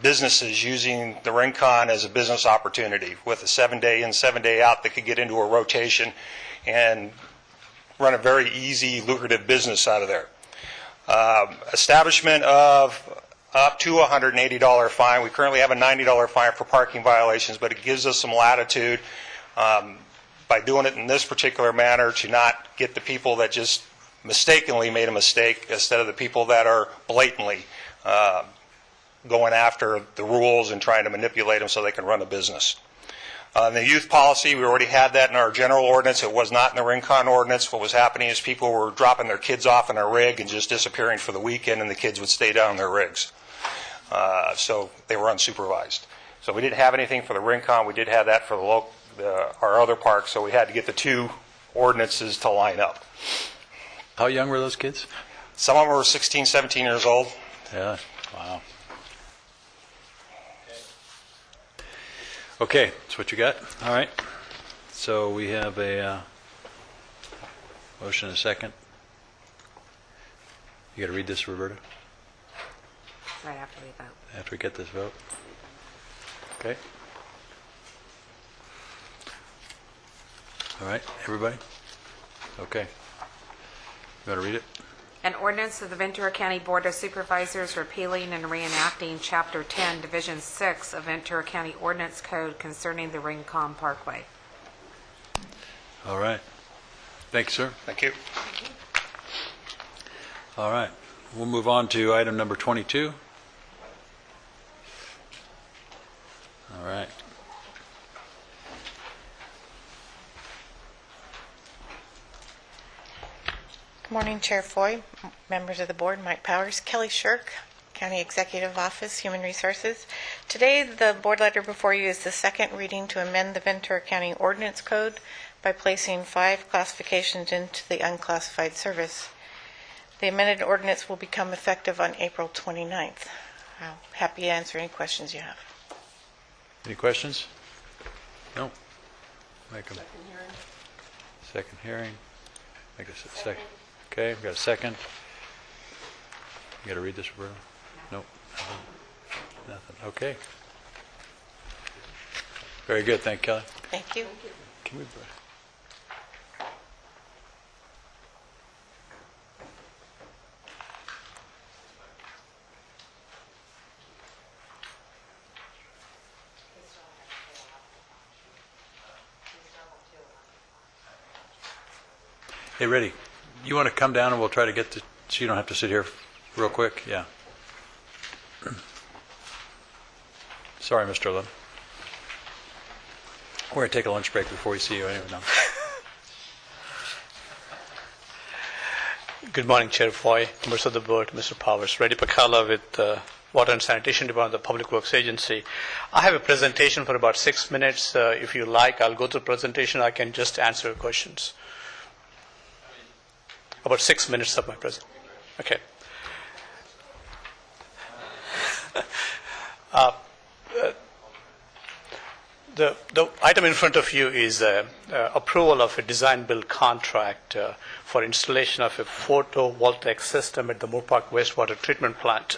businesses using the Rincon as a business opportunity with a 7-day in, 7-day out that could get into a rotation and run a very easy, lucrative business out of there. Establishment of up to a $180 fine. We currently have a $90 fine for parking violations, but it gives us some latitude by doing it in this particular manner to not get the people that just mistakenly made a mistake instead of the people that are blatantly going after the rules and trying to manipulate them so they can run a business. The youth policy, we already had that in our general ordinance. It was not in the Rincon ordinance. What was happening is people were dropping their kids off in a rig and just disappearing for the weekend, and the kids would stay down in their rigs. So they were unsupervised. So we didn't have anything for the Rincon. We did have that for our other parks, so we had to get the two ordinances to line up. How young were those kids? Some of them were 16, 17 years old. Yeah, wow. Okay, that's what you got? All right. So we have a motion and a second. You got to read this, Roberta? Right after we vote. After we get this vote. Okay. All right, everybody? Okay. You want to read it? An ordinance of the Ventura County Board of Supervisors repealing and reenacting Chapter 10, Division 6 of Ventura County Ordinance Code concerning the Rincon Parkway. All right. Thank you, sir. Thank you. All right. We'll move on to item number 22. All right. Good morning, Chair Foy, members of the board, Mike Powers, Kelly Shirk, County Executive Office, Human Resources. Today, the board letter before you is the second reading to amend the Ventura County Ordinance Code by placing 5 classifications into the unclassified service. The amended ordinance will become effective on April 29th. I'm happy to answer any questions you have. Any questions? No. Make them. Second hearing. Make a second. Okay, we've got a second. You got to read this, Roberto? Nope. Nothing. Okay. Very good. Thank you, Kelly. Thank you. Can we? Hey, Reddy, you want to come down and we'll try to get to, so you don't have to sit here real quick? Yeah. Sorry, Mr. Lim. We're going to take a lunch break before we see you anyway. No. Good morning, Chair Foy, members of the board, Mr. Powers. Reddy Pakala with Water and Sanitation Department of the Public Works Agency. I have a presentation for about 6 minutes. If you like, I'll go through the presentation. I can just answer questions. About 6 minutes of my presentation. Okay. The item in front of you is approval of a design-build contract for installation of a photovoltaic system at the Moore Park Wastewater Treatment Plant.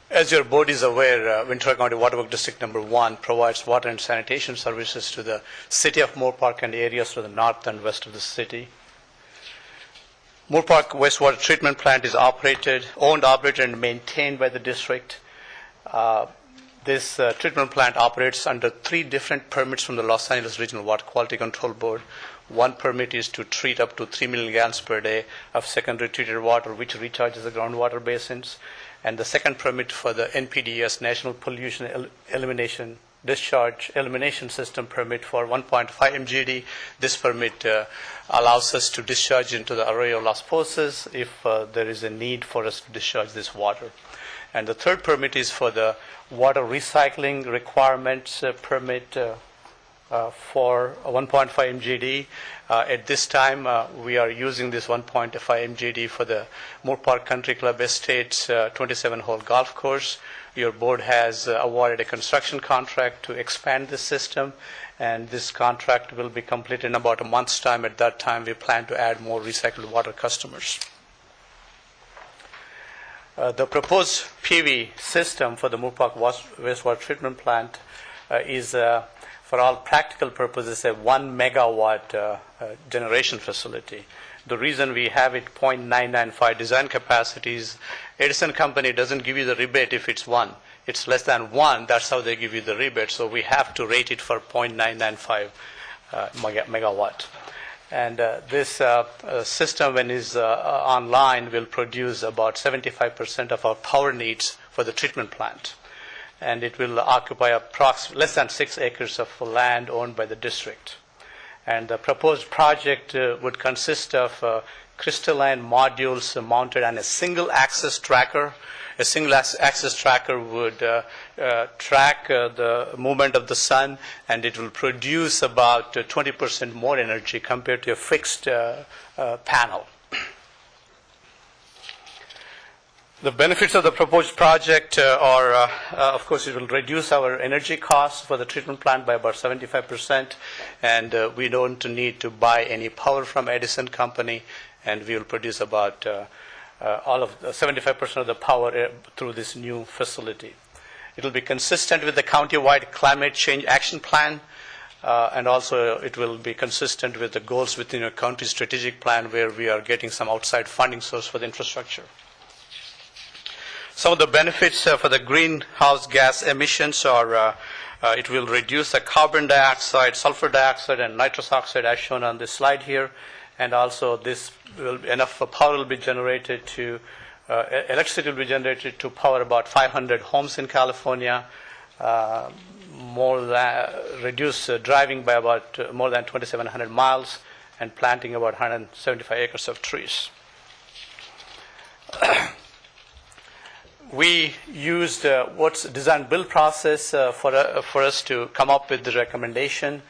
As your board is aware, Ventura County Water Works District Number 1 provides water and sanitation services to the city of Moore Park and areas to the north and west of the city. Moore Park Wastewater Treatment Plant is owned, operated, and maintained by the district. This treatment plant operates under 3 different permits from the Los Angeles Regional Water Quality Control Board. One permit is to treat up to 3 million gallons per day of secondary treated water, which recharges the groundwater basins. And the second permit for the NPDES, National Pollution Elimination Discharge Elimination System permit for 1.5 MGD. This permit allows us to discharge into the Arroyo Las Posas if there is a need for us to discharge this water. And the third permit is for the water recycling requirements permit for 1.5 MGD. At this time, we are using this 1.5 MGD for the Moore Park Country Club Estates 27-hole golf course. Your board has awarded a construction contract to expand this system, and this contract will be completed in about a month's time. At that time, we plan to add more recycled water customers. The proposed PV system for the Moore Park Wastewater Treatment Plant is, for all practical purposes, a 1 megawatt generation facility. The reason we have it 0.995 design capacity is Edison Company doesn't give you the rebate if it's 1. It's less than 1, that's how they give you the rebate. So we have to rate it for 0.995 megawatt. And this system, when is online, will produce about 75% of our power needs for the treatment plant. And it will occupy approximately less than 6 acres of land owned by the district. And the proposed project would consist of crystalline modules mounted on a single axis tracker. A single axis tracker would track the movement of the sun, and it will produce about 20% more energy compared to a fixed panel. The benefits of the proposed project are, of course, it will reduce our energy costs for the treatment plant by about 75%, and we don't need to buy any power from Edison Company, and we will produce about all of 75% of the power through this new facility. It will be consistent with the county-wide climate change action plan, and also it will be consistent with the goals within a county strategic plan where we are getting some outside funding source for the infrastructure. Some of the benefits for the greenhouse gas emissions are it will reduce the carbon dioxide, sulfur dioxide, and nitrous oxide as shown on this slide here. And also this will enough power will be generated to, electricity will be generated to power about 500 homes in California, reduce driving by about more than 2,700 miles, and planting about 175 acres of trees. We used what's design build process for us to come up with the recommendation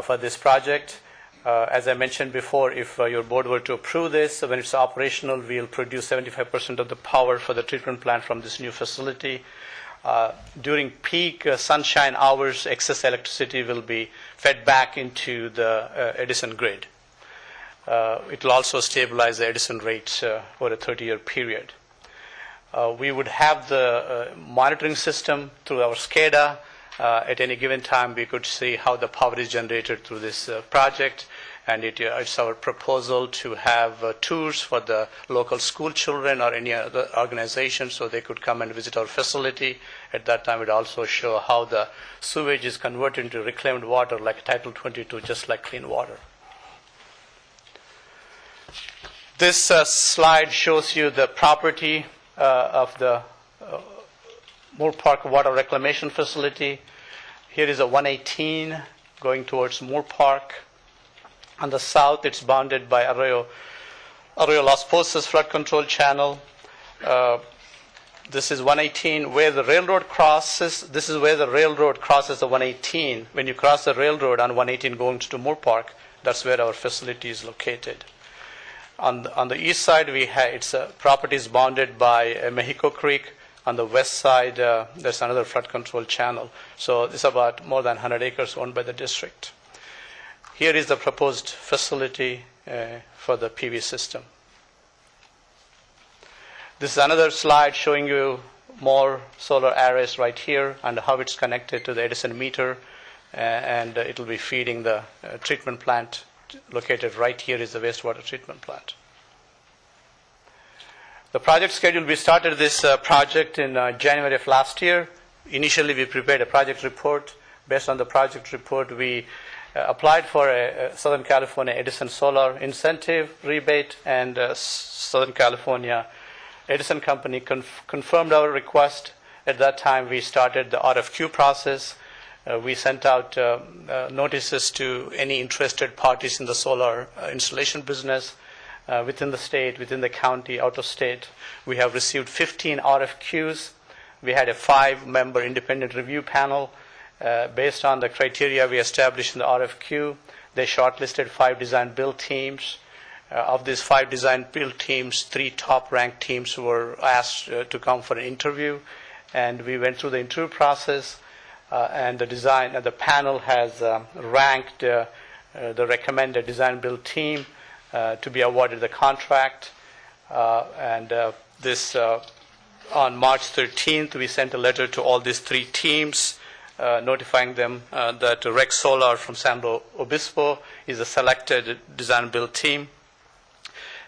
for this project. As I mentioned before, if your board were to approve this, when it's operational, we'll produce 75% of the power for the treatment plant from this new facility. During peak sunshine hours, excess electricity will be fed back into the Edison grid. It will also stabilize the Edison rates over a 30-year period. We would have the monitoring system through our SCADA. At any given time, we could see how the power is generated through this project. And it's our proposal to have tours for the local school children or any other organization so they could come and visit our facility. At that time, it also show how the sewage is converted into reclaimed water like Title 22, just like clean water. This slide shows you the property of the Moore Park Water Reclamation Facility. Here is a 118 going towards Moore Park. On the south, it's bounded by Arroyo Las Posas flood control channel. This is 118 where the railroad crosses. This is where the railroad crosses the 118. When you cross the railroad on 118 going to Moore Park, that's where our facility is located. On the east side, its property is bounded by Mexico Creek. On the west side, there's another flood control channel. So it's about more than 100 acres owned by the district. Here is the proposed facility for the PV system. This is another slide showing you more solar arrays right here and how it's connected to the Edison meter, and it will be feeding the treatment plant. Located right here is the wastewater treatment plant. The project schedule, we started this project in January of last year. Initially, we prepared a project report. Based on the project report, we applied for a Southern California Edison Solar incentive rebate, and Southern California Edison Company confirmed our request. At that time, we started the RFQ process. We sent out notices to any interested parties in the solar installation business within the state, within the county, out of state. We have received 15 RFQs. We had a 5-member independent review panel. Based on the criteria we established in the RFQ, they shortlisted 5 design build teams. Of these 5 design build teams, 3 top-ranked teams were asked to come for an interview, and we went through the interview process. And the panel has ranked the recommended design build team to be awarded the contract. This on March 13th, we sent a letter to all these 3 teams notifying them that Rex Solar from San Luis Obispo is a selected design build team.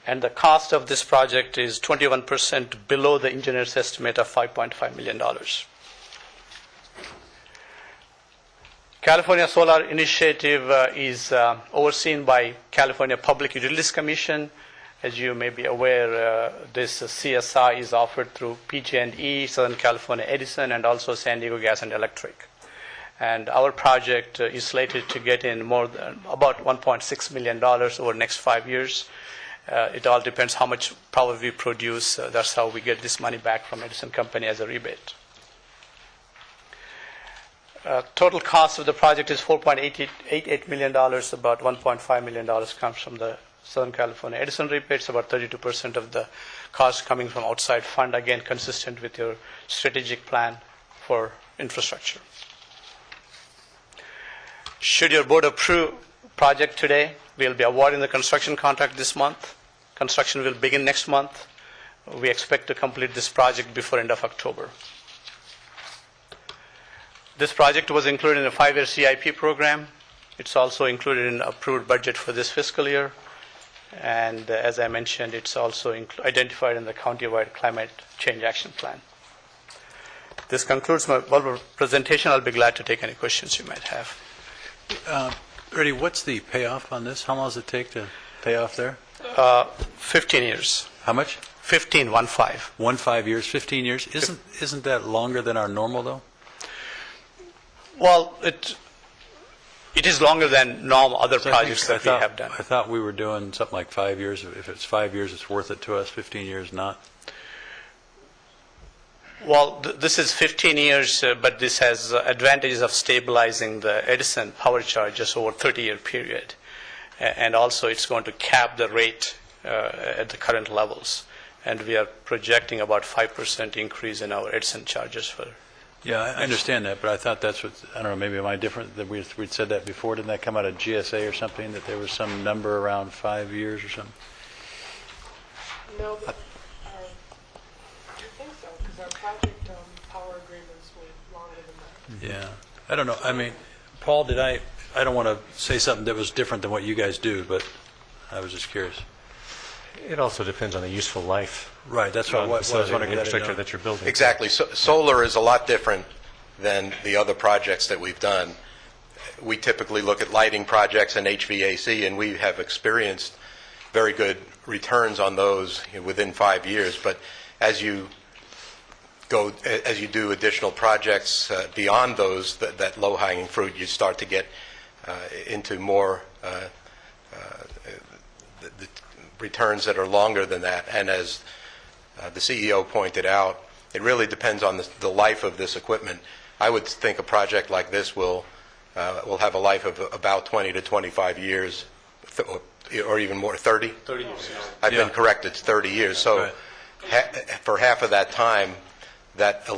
And the cost of this project is 21% below the engineer's estimate of $5.5 million. California Solar Initiative is overseen by California Public Utilities Commission. As you may be aware, this CSI is offered through PG&E, Southern California Edison, and also San Diego Gas and Electric. And our project is slated to get in more than about $1.6 million over the next 5 years. It all depends how much power we produce. That's how we get this money back from Edison Company as a rebate. Total cost of the project is $4.88 million. About $1.5 million comes from the Southern California Edison rebates, about 32% of the cost coming from outside fund, again consistent with your strategic plan for infrastructure. Should your board approve project today, we'll be awarding the construction contract this month. Construction will begin next month. We expect to complete this project before end of October. This project was included in a 5-year CIP program. It's also included in approved budget for this fiscal year. And as I mentioned, it's also identified in the countywide climate change action plan. This concludes my presentation. I'll be glad to take any questions you might have. Ernie, what's the payoff on this? How long does it take to pay off there? 15 years. How much? 15, 1-5. 5 years, 15 years? Isn't that longer than our normal, though? Well, it is longer than normal other projects that we have done. I thought we were doing something like 5 years. If it's 5 years, it's worth it to us. 15 years, not. Well, this is 15 years, but this has advantages of stabilizing the Edison power charges over a 30-year period. And also it's going to cap the rate at the current levels. And we are projecting about 5% increase in our Edison charges for. Yeah, I understand that, but I thought that's what, I don't know, maybe am I different, that we'd said that before? Didn't that come out of GSA or something, that there was some number around 5 years or something? No, but I think so, because our project power agreements were longer than that. Yeah, I don't know. I mean, Paul, I don't want to say something that was different than what you guys do, but I was just curious. It also depends on the useful life. Right, that's what I was wondering. Infrastructure that you're building. Exactly. So, solar is a lot different than the other projects that we've done. We typically look at lighting projects and HVAC, and we have experienced very good returns on those within 5 years. But as you do additional projects beyond those, that low-hanging fruit, you start to get into more the returns that are longer than that. And as the CEO pointed out, it really depends on the life of this equipment. I would think a project like this will have a life of about 20 to 25 years, or even more, 30? 30 years. I've been corrected, it's 30 years. So for half of that time, that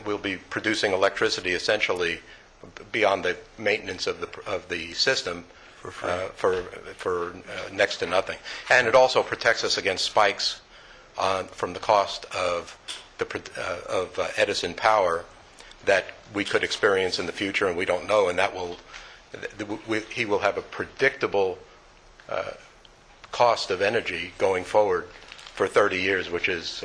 we'll be producing electricity essentially beyond the maintenance of the system for next to nothing. And it also protects us against spikes from the cost of Edison power that we could experience in the future, and we don't know, and he will have a predictable cost of energy going forward for 30 years, which is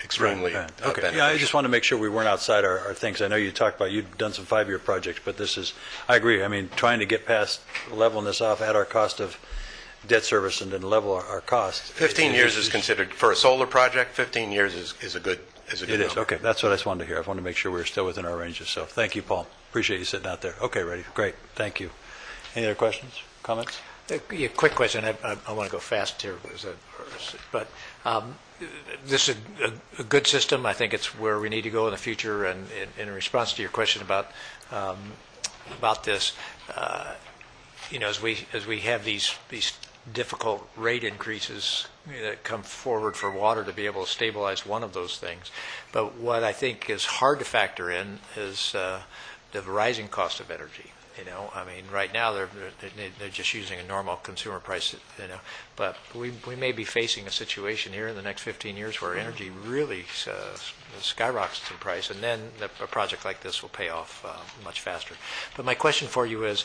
extremely beneficial. Yeah, I just want to make sure we weren't outside our things. I know you talked about, you've done some 5-year projects, but this is, I agree. I mean, trying to get past leveling this off at our cost of debt service and then level our cost. 15 years is considered, for a solar project, 15 years is a good It is, number. okay. That's what I just wanted to hear. I wanted to make sure we were still within our ranges. So thank you, Paul. Appreciate you sitting out there. Okay, ready. Great. Thank you. Any other questions, comments? Yeah, quick question. I want to go fast here, but this is a good system. I think it's where we need to go in the future. And in response to your question about this, as we have these difficult rate increases that come forward for water to be able to stabilize one of those things. But what I think is hard to factor in is the rising cost of energy. I mean, right now they're just using a normal consumer price. But we may be facing a situation here in the next 15 years where energy really skyrockets in price, and then a project like this will pay off much faster. But my question for you is,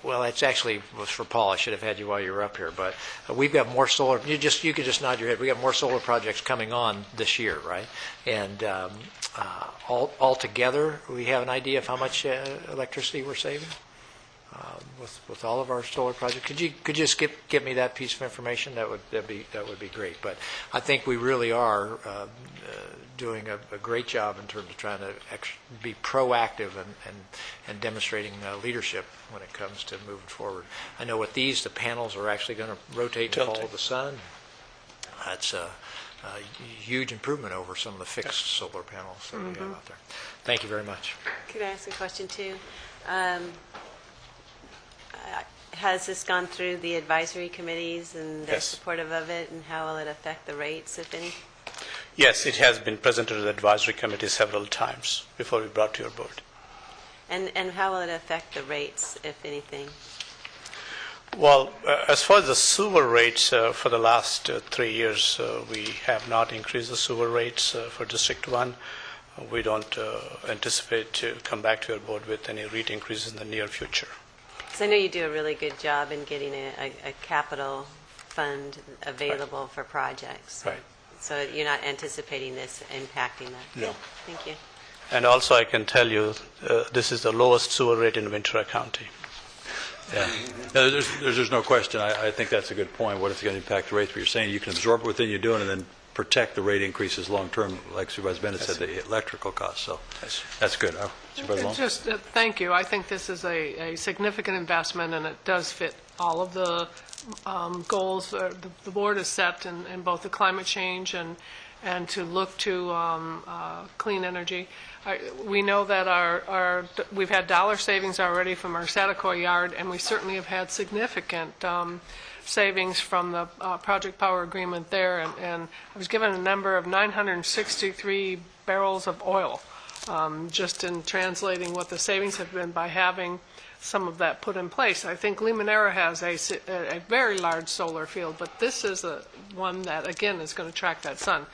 well, it's actually was for Paul. I should have had you while you were up here, but we've got more solar. You could just nod your head. We got more solar projects coming on this year, right? And all together, we have an idea of how much electricity we're saving with all of our solar projects. Could you just give me that piece of information? That would be great. But I think we really are doing a great job in terms of trying to be proactive and demonstrating leadership when it comes to moving forward. I know with these, the panels are actually going to rotate and follow the sun. That's a huge improvement over some of the fixed solar panels that we have out there. Thank you very much. Could I ask a question too? Has this gone through the advisory committees and they're supportive of it, and how will it affect the rates, if any? Yes, it has been presented to the advisory committee several times before we brought to your board. And how will it affect the rates, if anything? Well, as far as the sewer rates, for the last 3 years, we have not increased the sewer rates for District 1. We don't anticipate to come back to your board with any rate increases in the near future. Because I know you do a really good job in getting a capital fund available for projects. Right. So you're not anticipating this impacting that? No. Thank you. And also I can tell you, this is the lowest sewer rate in Ventura County. Yeah, no, there's no question. I think that's a good point. What if it's going to impact the rates? But you're saying you can absorb it within you're doing and then protect the rate increases long term, like Supervisor Bennett said, the electrical costs. So that's good. Supervisor Long? Just thank you. I think this is a significant investment, and it does fit all of the goals the board has set in both the climate change and to look to clean energy. We know that we've had dollar savings already from our Saticoy yard, and we certainly have had significant savings from the Project Power agreement there. And I was given a number of 963 barrels of oil, just in translating what the savings have been by having some of that put in place. I think Limoneira has a very large solar field, but this is one that, again, is going to track that sun,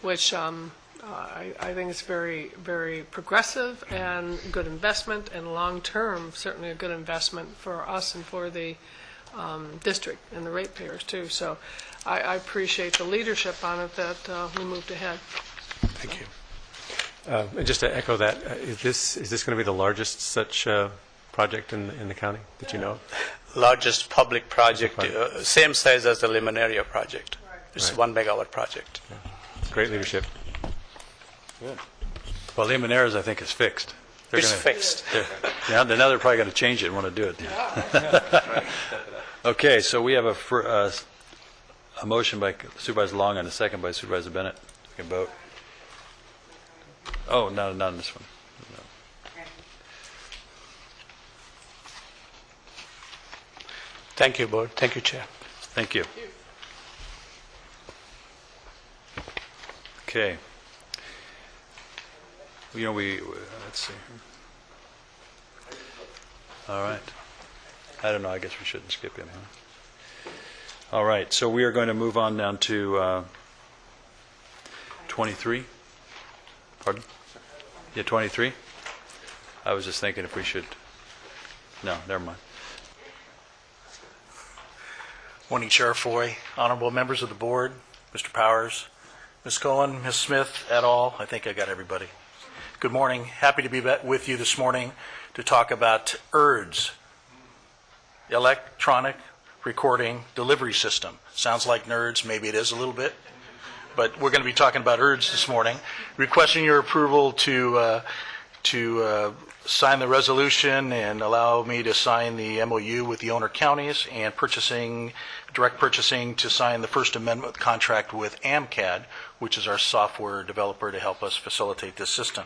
which I think is very, very progressive and good investment, and long-term, certainly a good investment for us and for the district and the ratepayers, too. So I appreciate the leadership on it that we moved ahead. Thank you. And just to echo that, is this going to be the largest such project in the county that you know? Largest public project, same size as the Limoneira project. It's a 1 megawatt project. Yeah. Great leadership. Good. Well, Limoneira's, I think, is fixed. Fixed. Now they're probably going to change it and want to do it. Okay, so we have a motion by Supervisor Long and a second by Supervisor Bennett. We can vote. Oh, no, not on this one. No. Thank you, Board. Thank you, Chair. Thank you. Okay. Let's see. All right. I don't know. I guess we shouldn't skip him, huh? All right. So we are going to move on down to 23. Pardon? Yeah, 23. I was just thinking if we should. No, never mind. Morning, Chair Foy, honorable members of the board, Mr. Powers, Ms. Cohen, Ms. Smith, et al. I think I got everybody. Good morning. Happy to be with you this morning to talk about ERDS, Electronic Recording Delivery System. Sounds like nerds. Maybe it is a little bit. But we're going to be talking about ERDS this morning. Requesting your approval to sign the resolution and allow me to sign the MOU with the owner counties and direct purchasing to sign the First Amendment contract with AMCAD, which is our software developer to help us facilitate this system.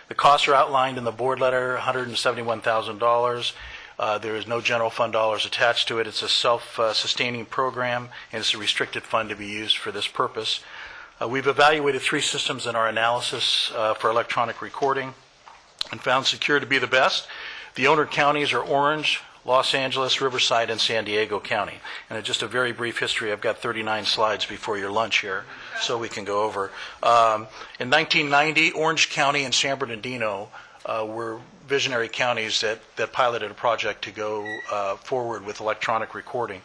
The costs are outlined in the board letter, $171,000. There is no general fund dollars attached to it. It's a self-sustaining program, and it's a restricted fund to be used for this purpose. We've evaluated 3 systems in our analysis for electronic recording and found Secure to be the best. The owner counties are Orange, Los Angeles, Riverside, and San Diego County. And just a very brief history, I've got 39 slides before your lunch here, so we can go over. In 1990, Orange County and San Bernardino were visionary counties that piloted a project to go forward with electronic recording.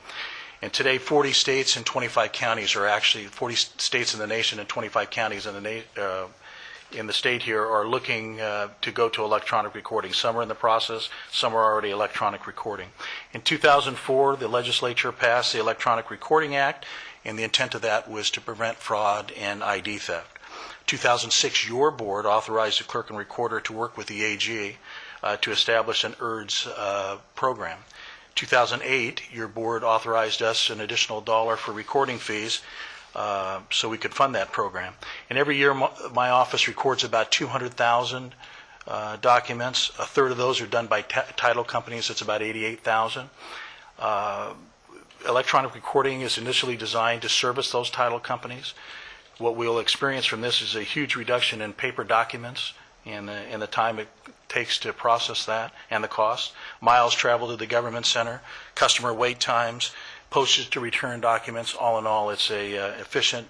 And today, 40 states and 25 counties are actually, 40 states in the nation and 25 counties in the state here are looking to go to electronic recording. Some are in the process, some are already electronic recording. In 2004, the legislature passed the Electronic Recording Act, and the intent of that was to prevent fraud and ID theft. 2006, your board authorized the clerk and recorder to work with the AG to establish an ERDS program. 2008, your board authorized us an additional $1 for recording fees so we could fund that program. And every year, my office records about 200,000 documents. A third of those are done by title companies. It's about 88,000. Electronic recording is initially designed to service those title companies. What we'll experience from this is a huge reduction in paper documents and the time it takes to process that and the cost. Miles traveled to the government center, customer wait times, postage to return documents. All in all, it's a efficient,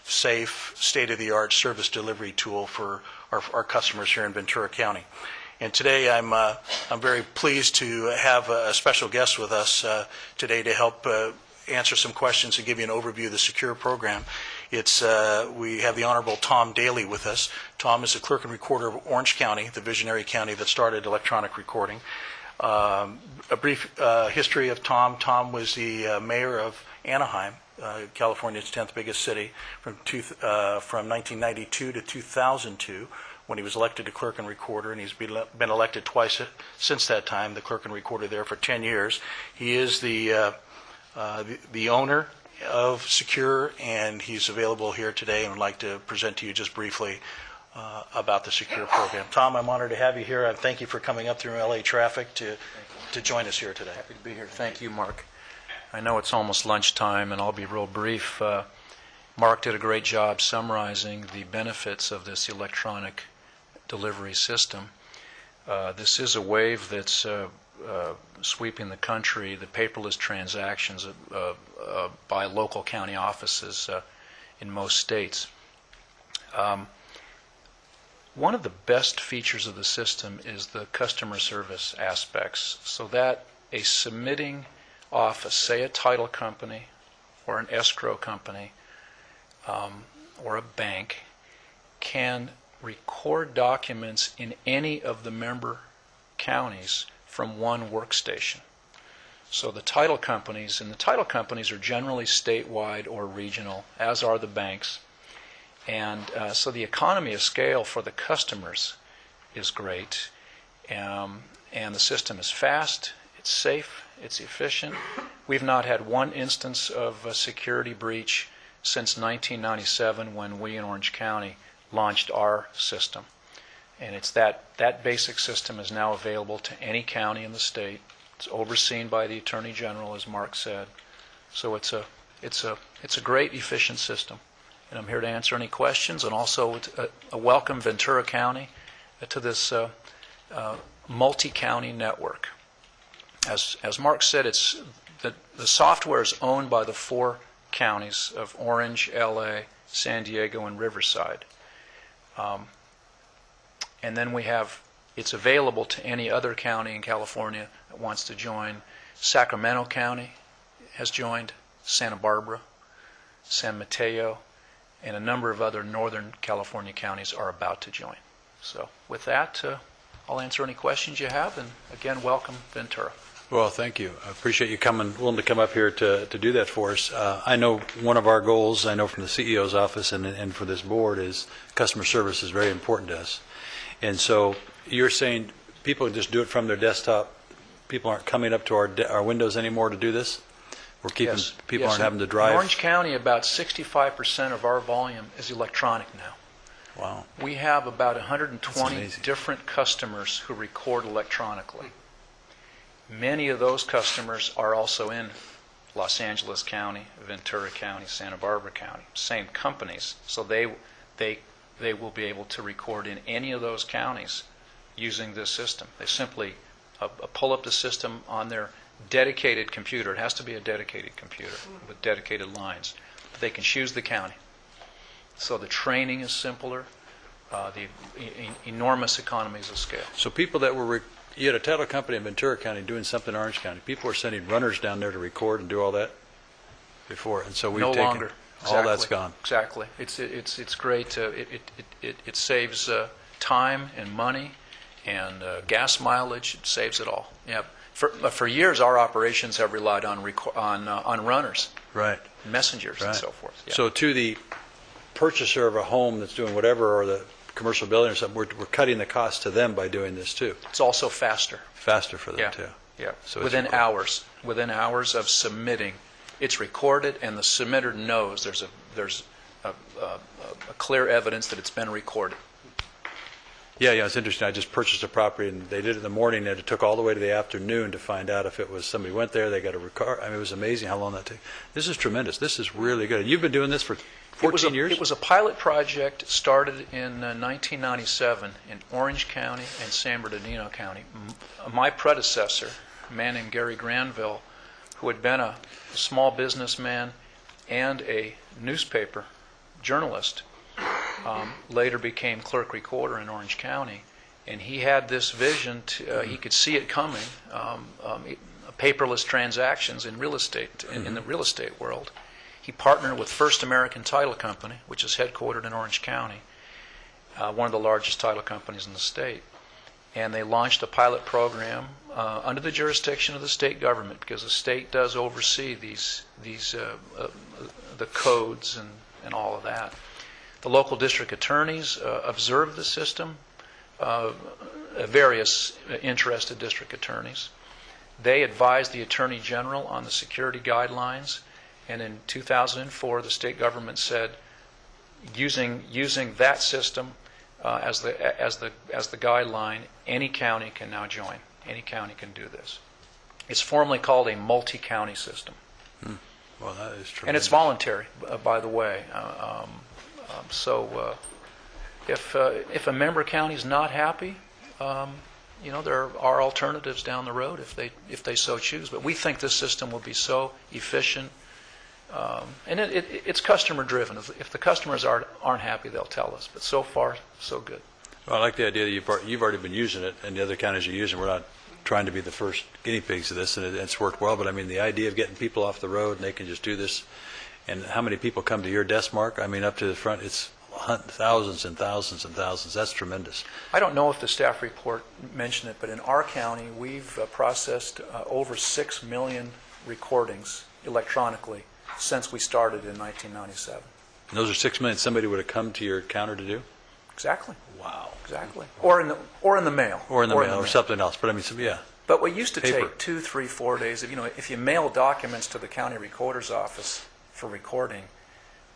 safe, state-of-the-art service delivery tool for our customers here in Ventura County. And today I'm very pleased to have a special guest with us today to help answer some questions and give you an overview of the Secure program. We have the Honorable Tom Daly with us. Tom is the clerk and recorder of Orange County, the visionary county that started electronic recording. A brief history of Tom. Tom was the mayor of Anaheim, California's 10th biggest city, from 1992 to 2002, when he was elected to clerk and recorder, and he's been elected twice since that time, the clerk and recorder there for 10 years. He is the owner of Secure, and he's available here today and would like to present to you just briefly about the Secure program. Tom, I'm honored to have you here. I thank you for coming up through LA traffic to join us here today. Happy to be here. Thank you, Mark. I know it's almost lunchtime, and I'll be real brief. Mark did a great job summarizing the benefits of this electronic delivery system. This is a wave that's sweeping the country, the paperless transactions by local county offices in most states. One of the best features of the system is the customer service aspects, so that a submitting office, say a title company or an escrow company or a bank, can record documents in any of the member counties from one workstation. So the title companies, and the title companies are generally statewide or regional, as are the banks. And so the economy of scale for the customers is great. And the system is fast, it's safe, it's efficient. We've not had one instance of a security breach since 1997, when we in Orange County launched our system. And it's that basic system is now available to any county in the state. It's overseen by the Attorney General, as Mark said. So it's a great, efficient system. And I'm here to answer any questions, and also a welcome Ventura County to this multi-county network. As Mark said, the software is owned by the 4 counties of Orange, LA, San Diego, and Riverside. And then it's available to any other county in California that wants to join. Sacramento County has joined, Santa Barbara, San Mateo, and a number of other Northern California counties are about to join. So with that, I'll answer any questions you have, and again, welcome, Ventura. Well, thank you. I appreciate you willing to come up here to do that for us. I know one of our goals, I know from the CEO's office and for this board, is customer service is very important to us. And so you're saying people just do it from their desktop? People aren't coming up to our windows anymore to do this? We're keeping people aren't having to drive? In Orange County, about 65% of our volume is electronic now. Wow. We have about 120 different customers who record electronically. Many of those customers are also in Los Angeles County, Ventura County, Santa Barbara County, same companies. So they will be able to record in any of those counties using this system. They simply pull up the system on their dedicated computer. It has to be a dedicated computer with dedicated lines. But they can choose the county. So the training is simpler. enormous economies of scale. So people that were, you had a title company in Ventura County doing something in Orange County. People were sending runners down there to record and do all that before, and so we've No taken longer. all that's gone. Exactly. It's great. It saves time and money and gas mileage. It saves it all. Yeah. For years, our operations have relied on runners, Right, messengers, right. and so forth. Yeah. So to the purchaser of a home that's doing whatever, or the commercial building or something, we're cutting the cost to them by doing this too. It's also faster. Faster for them Yeah. too. Yeah. So it's within recorded. hours of submitting, it's recorded, and the submitter knows there's a clear evidence that it's been recorded. Yeah, it's interesting. I just purchased a property, and they did it in the morning, and it took all the way to the afternoon to find out if it was somebody went there, they got a record. I mean, it was amazing how long that took. This is tremendous. This is really good. And you've been doing this for 14 years? It was a pilot project started in 1997 in Orange County and San Bernardino County. My predecessor, a man named Gary Granville, who had been a small businessman and a newspaper journalist, later became clerk recorder in Orange County. And he had this vision, he could see it coming, paperless transactions in real estate, in the real estate world. He partnered with First American Title Company, which is headquartered in Orange County, one of the largest title companies in the state. And they launched a pilot program under the jurisdiction of the state government, because the state does oversee the codes and all of that. The local district attorneys observed the system, various interested district attorneys. They advised the Attorney General on the security guidelines, and in 2004 the state government said, using that system as the guideline, any county can now join. Any county can do this. It's formally called a multi-county system. Well, that is tremendous. And it's voluntary, by the way. So if a member county is not happy, there are alternatives down the road if they so choose. But we think this system will be so efficient, and it's customer driven. If the customers aren't happy, they'll tell us. But so far, so good. Well, I like the idea that you've already been using it, and the other counties are using it. We're not trying to be the first guinea pigs of this, and it's worked well. But I mean, the idea of getting people off the road and they can just do this. And how many people come to your desk, Mark? I mean, up to the front, it's thousands and thousands and thousands. That's tremendous. I don't know if the staff report mentioned it, but in our county, we've processed over 6 million recordings electronically since we started in 1997. And those are 6 million somebody would have come to your counter to do? Exactly. Wow. Exactly. Or in the mail. Or in the mail or something else. But I mean, yeah. But what used to Paper. take 2, 3, 4 days, if you mail documents to the county recorder's office for recording,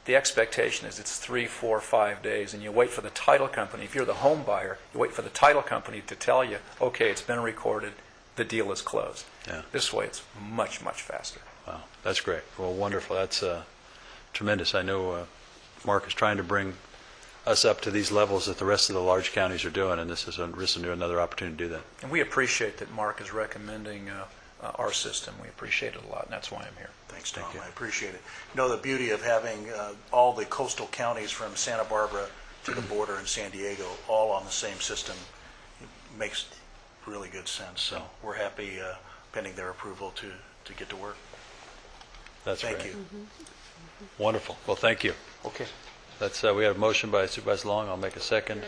the expectation is it's 3, 4, 5 days, and you wait for the title company. If you're the home buyer, you wait for the title company to tell you, okay, it's been recorded, the deal is closed. Yeah. This way, it's much, much faster. Wow, that's great. Well, wonderful. That's tremendous. I know Mark is trying to bring us up to these levels that the rest of the large counties are doing, and this is another opportunity to do that. And we appreciate that Mark is recommending our system. We appreciate it a lot, and that's why I'm here. Thanks, Tom. I appreciate it. The beauty of having all the coastal counties from Santa Barbara to the border in San Diego all on the same system makes really good sense. So we're happy, pending their approval, to get to work. That's Thank great. you. Wonderful. Well, thank you. Okay. That's we have a motion by Supervisor Long. I'll make a second.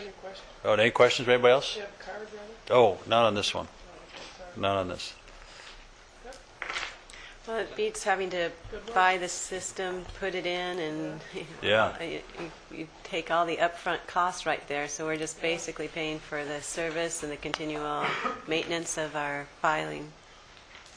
Any questions from anybody else? Oh, not on this one. Not on this. Well, it beats having to buy the system, put it in, and Yeah. you take all the upfront costs right there. So we're just basically paying for the service and the continual maintenance of our filing.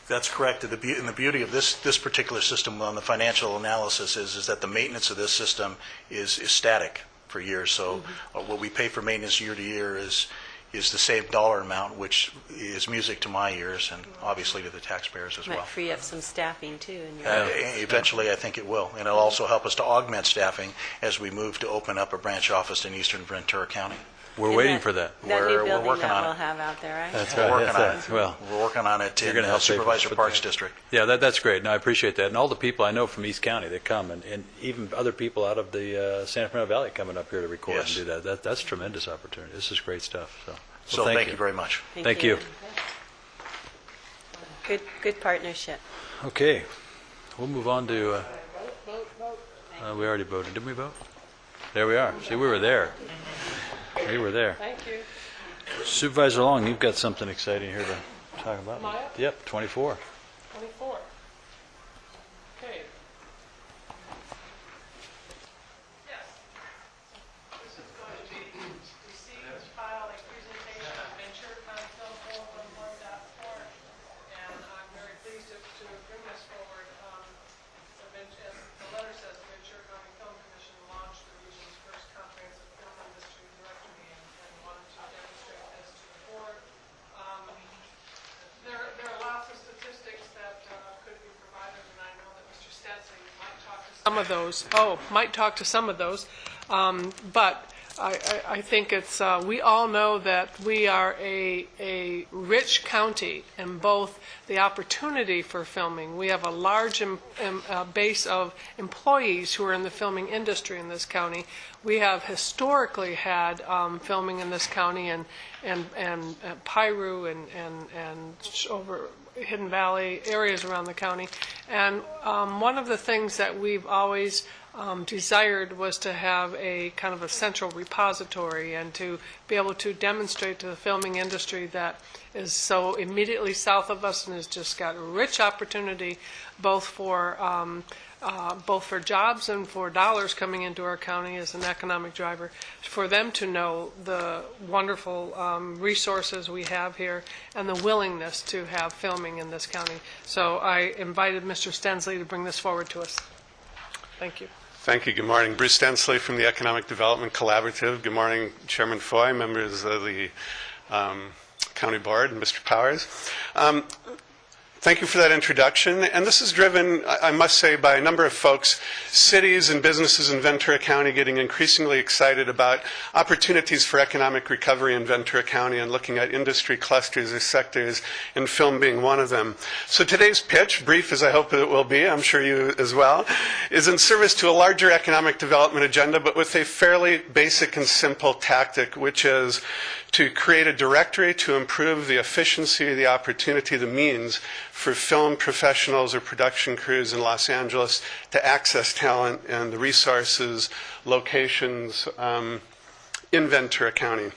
That's correct. And the beauty of this particular system on the financial analysis is that the maintenance of this system is static for years. So what we pay for maintenance year to year is the same dollar amount, which is music to my ears and obviously to the taxpayers as well. Might free up some staffing too. Eventually, I think it will. And it'll also help us to augment staffing as we move to open up a branch office in eastern Ventura County. We're In waiting that- for that. That new We're building working that on we'll it. have out there, right? That's We're right. working on That's it. Well, We're working on it you're in going to help pay for Supervisor put Parks that- District. Yeah, that's great. No, I appreciate that. And all the people I know from East County that come, and even other people out of the San Fernando Valley coming up here to record Yes. and do that. That's a tremendous opportunity. This is great stuff. So thank you very much. Thank you. Good partnership. Okay, we'll move on to, we already voted. Didn't we vote? There we are. See, we were there. We were there. Thank you. Supervisor Long, you've got something exciting here to talk about. Am I up? Yep, 24. 24. Okay. Yes. This is going to be received, file a presentation of Ventura County Film 411.org, and I'm very pleased to bring this forward. As the letter says, the Ventura County Film Commission launched the region's first comprehensive film industry directory and wanted to demonstrate this to the board. There are lots of statistics that could be provided, and I know that Mr. Stensley might talk to some of those. But I think it's, we all know that we are a rich county in both the opportunity for filming. We have a large base of employees who are in the filming industry in this county. We have historically had filming in this county and Piru and over Hidden Valley areas around the county. And one of the things that we've always desired was to have a kind of a central repository and to be able to demonstrate to the filming industry that is so immediately south of us and has just got rich opportunity both for jobs and for dollars coming into our county as an economic driver, for them to know the wonderful resources we have here and the willingness to have filming in this county. So I invited Mr. Stensley to bring this forward to us. Thank you. Thank you. Good morning. Bruce Stensley from the Economic Development Collaborative. Good morning, Chairman Foy, members of the County Board, and Mr. Powers. Thank you for that introduction. And this is driven, I must say, by a number of folks, cities and businesses in Ventura County getting increasingly excited about opportunities for economic recovery in Ventura County and looking at industry clusters or sectors, and film being one of them. So today's pitch, brief as I hope it will be, I'm sure you as well, is in service to a larger economic development agenda, but with a fairly basic and simple tactic, which is to create a directory to improve the efficiency, the opportunity, the means for film professionals or production crews in Los Angeles to access talent and the resources, locations in Ventura County.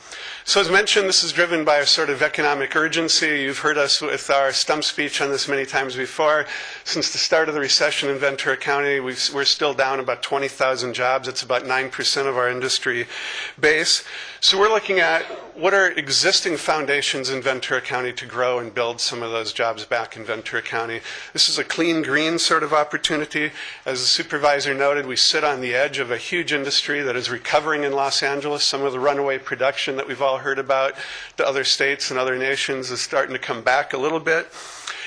So as mentioned, this is driven by a sort of economic urgency. You've heard us with our stump speech on this many times before. Since the start of the recession in Ventura County, we're still down about 20,000 jobs. It's about 9% of our industry base. So we're looking at what are existing foundations in Ventura County to grow and build some of those jobs back in Ventura County. This is a clean green sort of opportunity. As the supervisor noted, we sit on the edge of a huge industry that is recovering in Los Angeles. Some of the runaway production that we've all heard about to other states and other nations is starting to come back a little bit.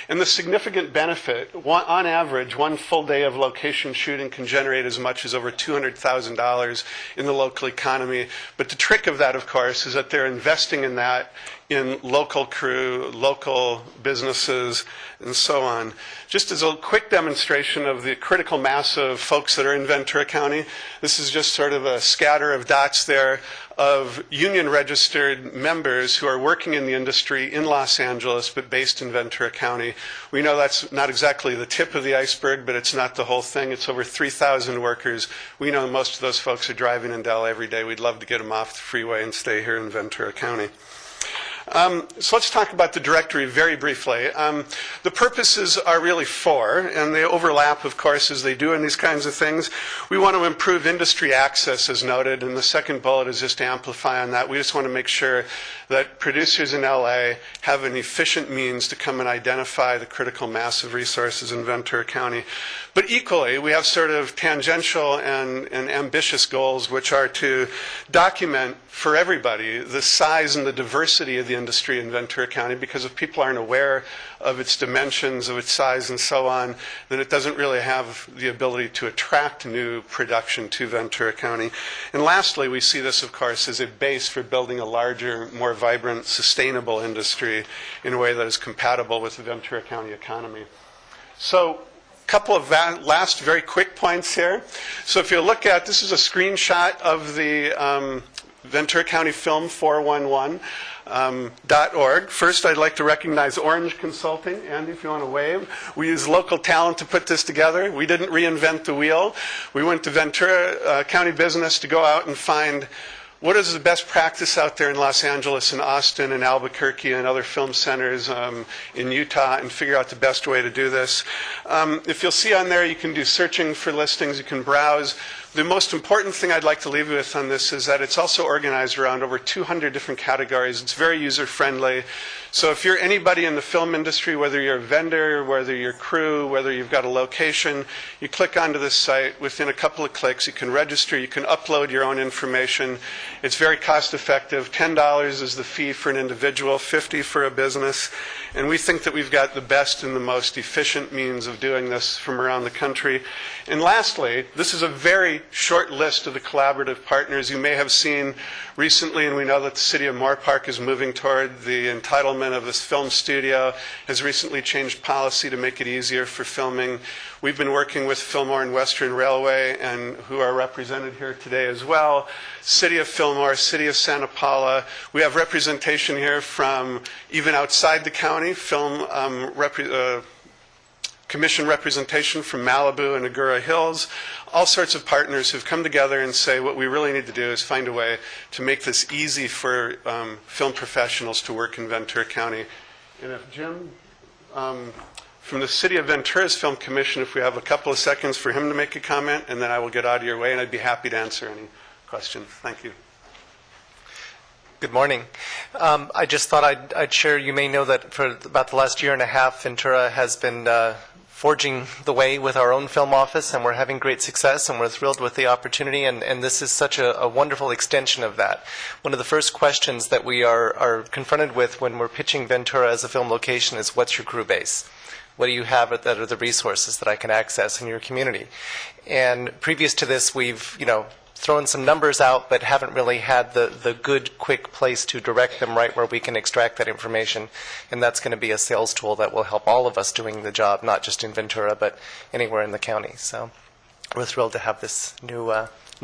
And the significant benefit, on average, one full day of location shooting can generate as much as over $200,000 in the local economy. But the trick of that, of course, is that they're investing in that in local crew, local businesses, and so on. Just as a quick demonstration of the critical mass of folks that are in Ventura County, this is just sort of a scatter of dots there of union-registered members who are working in the industry in Los Angeles but based in Ventura County. We know that's not exactly the tip of the iceberg, but it's not the whole thing. It's over 3,000 workers. We know most of those folks are driving into LA every day. We'd love to get them off the freeway and stay here in Ventura County. So let's talk about the directory very briefly. The purposes are really four, and they overlap, of course, as they do in these kinds of things. We want to improve industry access, as noted, and the second bullet is just to amplify on that. We just want to make sure that producers in LA have an efficient means to come and identify the critical mass of resources in Ventura County. But equally, we have sort of tangential and ambitious goals, which are to document for everybody the size and the diversity of the industry in Ventura County, because if people aren't aware of its dimensions, of its size and so on, then it doesn't really have the ability to attract new production to Ventura County. And lastly, we see this, of course, as a base for building a larger, more vibrant, sustainable industry in a way that is compatible with the Ventura County economy. So, couple of last very quick points here. So if you look at, this is a screenshot of the Ventura County Film 411.org. First, I'd like to recognize Orange Consulting. Andy, if you want to wave. We use local talent to put this together. We didn't reinvent the wheel. We went to Ventura County Business to go out and find what is the best practice out there in Los Angeles and Austin and Albuquerque and other film centers in Utah, and figure out the best way to do this. If you'll see on there, you can do searching for listings, you can browse. The most important thing I'd like to leave you with on this is that it's also organized around over 200 different categories. It's very user-friendly. So if you're anybody in the film industry, whether you're a vendor, whether you're crew, whether you've got a location, you click onto this site. Within a couple of clicks, you can register, you can upload your own information. It's very cost-effective. $10 is the fee for an individual, $50 for a business. And we think that we've got the best and the most efficient means of doing this from around the country. And lastly, this is a very short list of the collaborative partners you may have seen recently, and we know that the city of Moore Park is moving toward the entitlement of this film studio, has recently changed policy to make it easier for filming. We've been working with Fillmore and Western Railway, and who are represented here today as well. City of Fillmore, City of Santa Paula. We have representation here from even outside the county, commission representation from Malibu and Agoura Hills. All sorts of partners who've come together and say what we really need to do is find a way to make this easy for film professionals to work in Ventura County. And if Jim, from the City of Ventura's Film Commission, if we have a couple of seconds for him to make a comment, and then I will get out of your way, and I'd be happy to answer any questions. Thank you. Good morning. I just thought I'd share, you may know that for about the last year and a half, Ventura has been forging the way with our own film office, and we're having great success, and we're thrilled with the opportunity, and this is such a wonderful extension of that. One of the first questions that we are confronted with when we're pitching Ventura as a film location is, what's your crew base? What do you have that are the resources that I can access in your community? And previous to this, we've, thrown some numbers out, but haven't really had the good, quick place to direct them right where we can extract that information. And that's going to be a sales tool that will help all of us doing the job, not just in Ventura, but anywhere in the county. So we're thrilled to have this new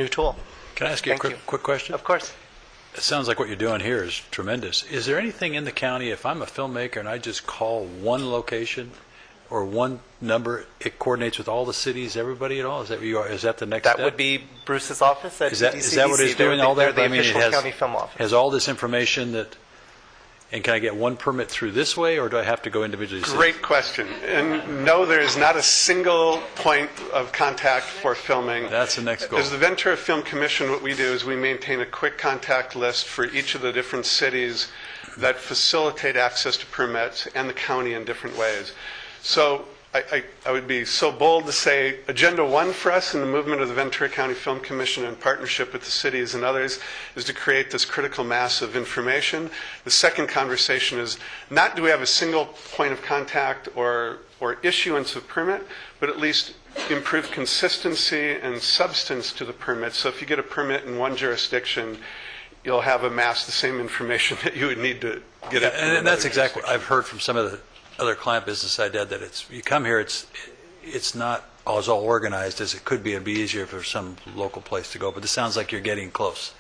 tool. Can I ask you a quick question? Of course. It sounds like what you're doing here is tremendous. Is there anything in the county, if I'm a filmmaker and I just call one location or one number, it coordinates with all the cities, everybody at all? Is that where you are? Is that the next step? That would be Bruce's office at Is that what it's doing, all that? They're the official county film office. Has all this information that, and can I get one permit through this way, or do I have to go individually? Great question. And no, there is not a single point of contact for filming. That's the next goal. As the Ventura Film Commission, what we do is we maintain a quick contact list for each of the different cities that facilitate access to permits, and the county in different ways. So I would be so bold to say Agenda 1 for us in the movement of the Ventura County Film Commission in partnership with the cities and others is to create this critical mass of information. The second conversation is not do we have a single point of contact or issuance of permit, but at least improve consistency and substance to the permit. So if you get a permit in one jurisdiction, you'll have amassed the same information that you would need to get it. And that's exactly what I've heard from some of the other client business I did, that you come here, it's not as all organized as it could be. It'd be easier for some local place to go, but it sounds like you're getting close.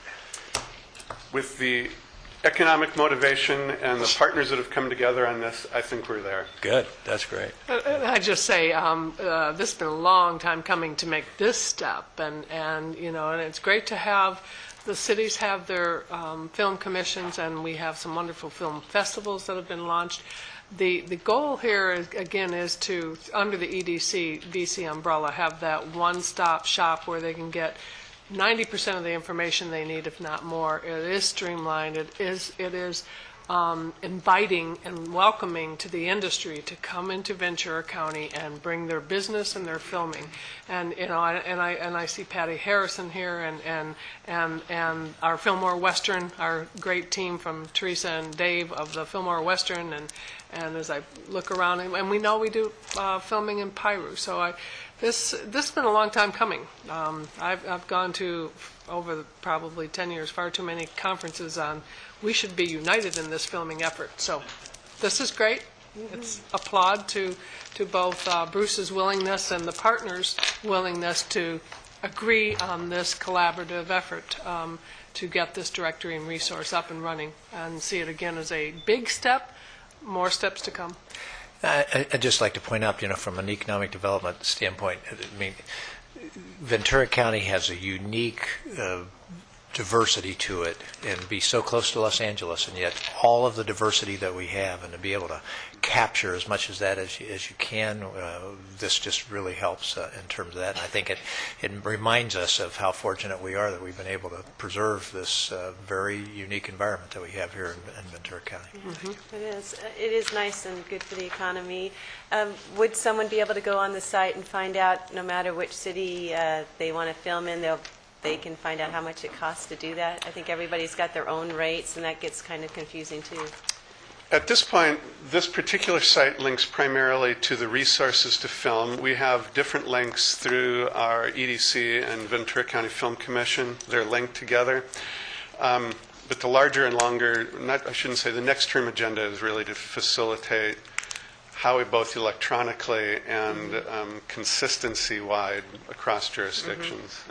With the economic motivation and the partners that have come together on this, I think we're there. Good, that's great. I just say this has been a long time coming to make this step, and it's great to have the cities have their film commissions, and we have some wonderful film festivals that have been launched. The goal here, is to, under the EDC, VC umbrella, have that one-stop shop where they can get 90% of the information they need, if not more. It is streamlined. It is inviting and welcoming to the industry to come into Ventura County and bring their business and their filming. And I see Patty Harrison here and our Fillmore Western, our great team from Teresa and Dave of the Fillmore Western, and as I look around, and we know we do filming in Piru. So this has been a long time coming. I've gone to, over probably 10 years, far too many conferences on we should be united in this filming effort. So this is great. It's applaud to both Bruce's willingness and the partners' willingness to agree on this collaborative effort to get this directory and resource up and running, and see it again as a big step, more steps to come. I'd just like to point out, from an economic development standpoint, I mean, Ventura County has a unique diversity to it, and be so close to Los Angeles, and yet all of the diversity that we have, and to be able to capture as much as that as you can, this just really helps in terms of that. And I think it reminds us of how fortunate we are that we've been able to preserve this very unique environment that we have here in Ventura County. Mm-hmm. It is nice and good for the economy. Would someone be able to go on the site and find out, no matter which city they want to film in, they can find out how much it costs to do that? I think everybody's got their own rates, and that gets kind of confusing too. At this point, this particular site links primarily to the resources to film. We have different links through our EDC and Ventura County Film Commission. They're linked together. But the larger and longer, I shouldn't say, the next term agenda is really to facilitate how we both electronically and consistency-wide across jurisdictions.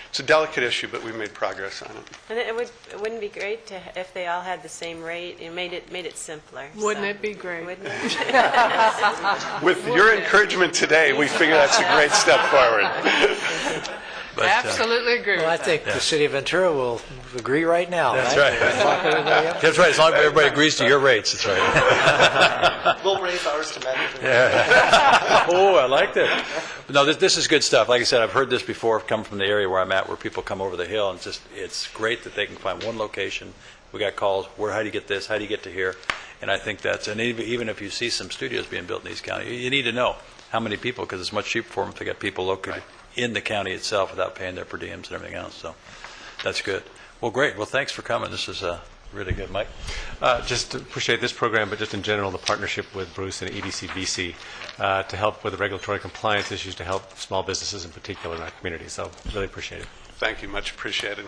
It's a delicate issue, but we made progress on it. And it wouldn't be great if they all had the same rate. It made it simpler. Wouldn't it be great? Wouldn't it? With your encouragement today, we figure that's a great step forward. But, absolutely agree with I think the city of Ventura will agree right now. That's right. That's right. As long as everybody agrees to your rates, that's right. We'll raise ours to management. Yeah. Oh, I like that. No, this is good stuff. Like I said, I've heard this before, come from the area where I'm at, where people come over the hill, and it's great that they can find one location. We got calls, how do you get this? How do you get to here? And I think and even if you see some studios being built in East County, you need to know how many people, because it's much cheaper for them if they got people located in the county itself without paying their per diems and everything else. So that's good. Well, great. Well, thanks for coming. This is really good. Mike? Just appreciate this program, but just in general, the partnership with Bruce and EDC-VC to help with the regulatory compliance issues, to help small businesses in particular in our community. So really appreciate it. Thank you. Much appreciated.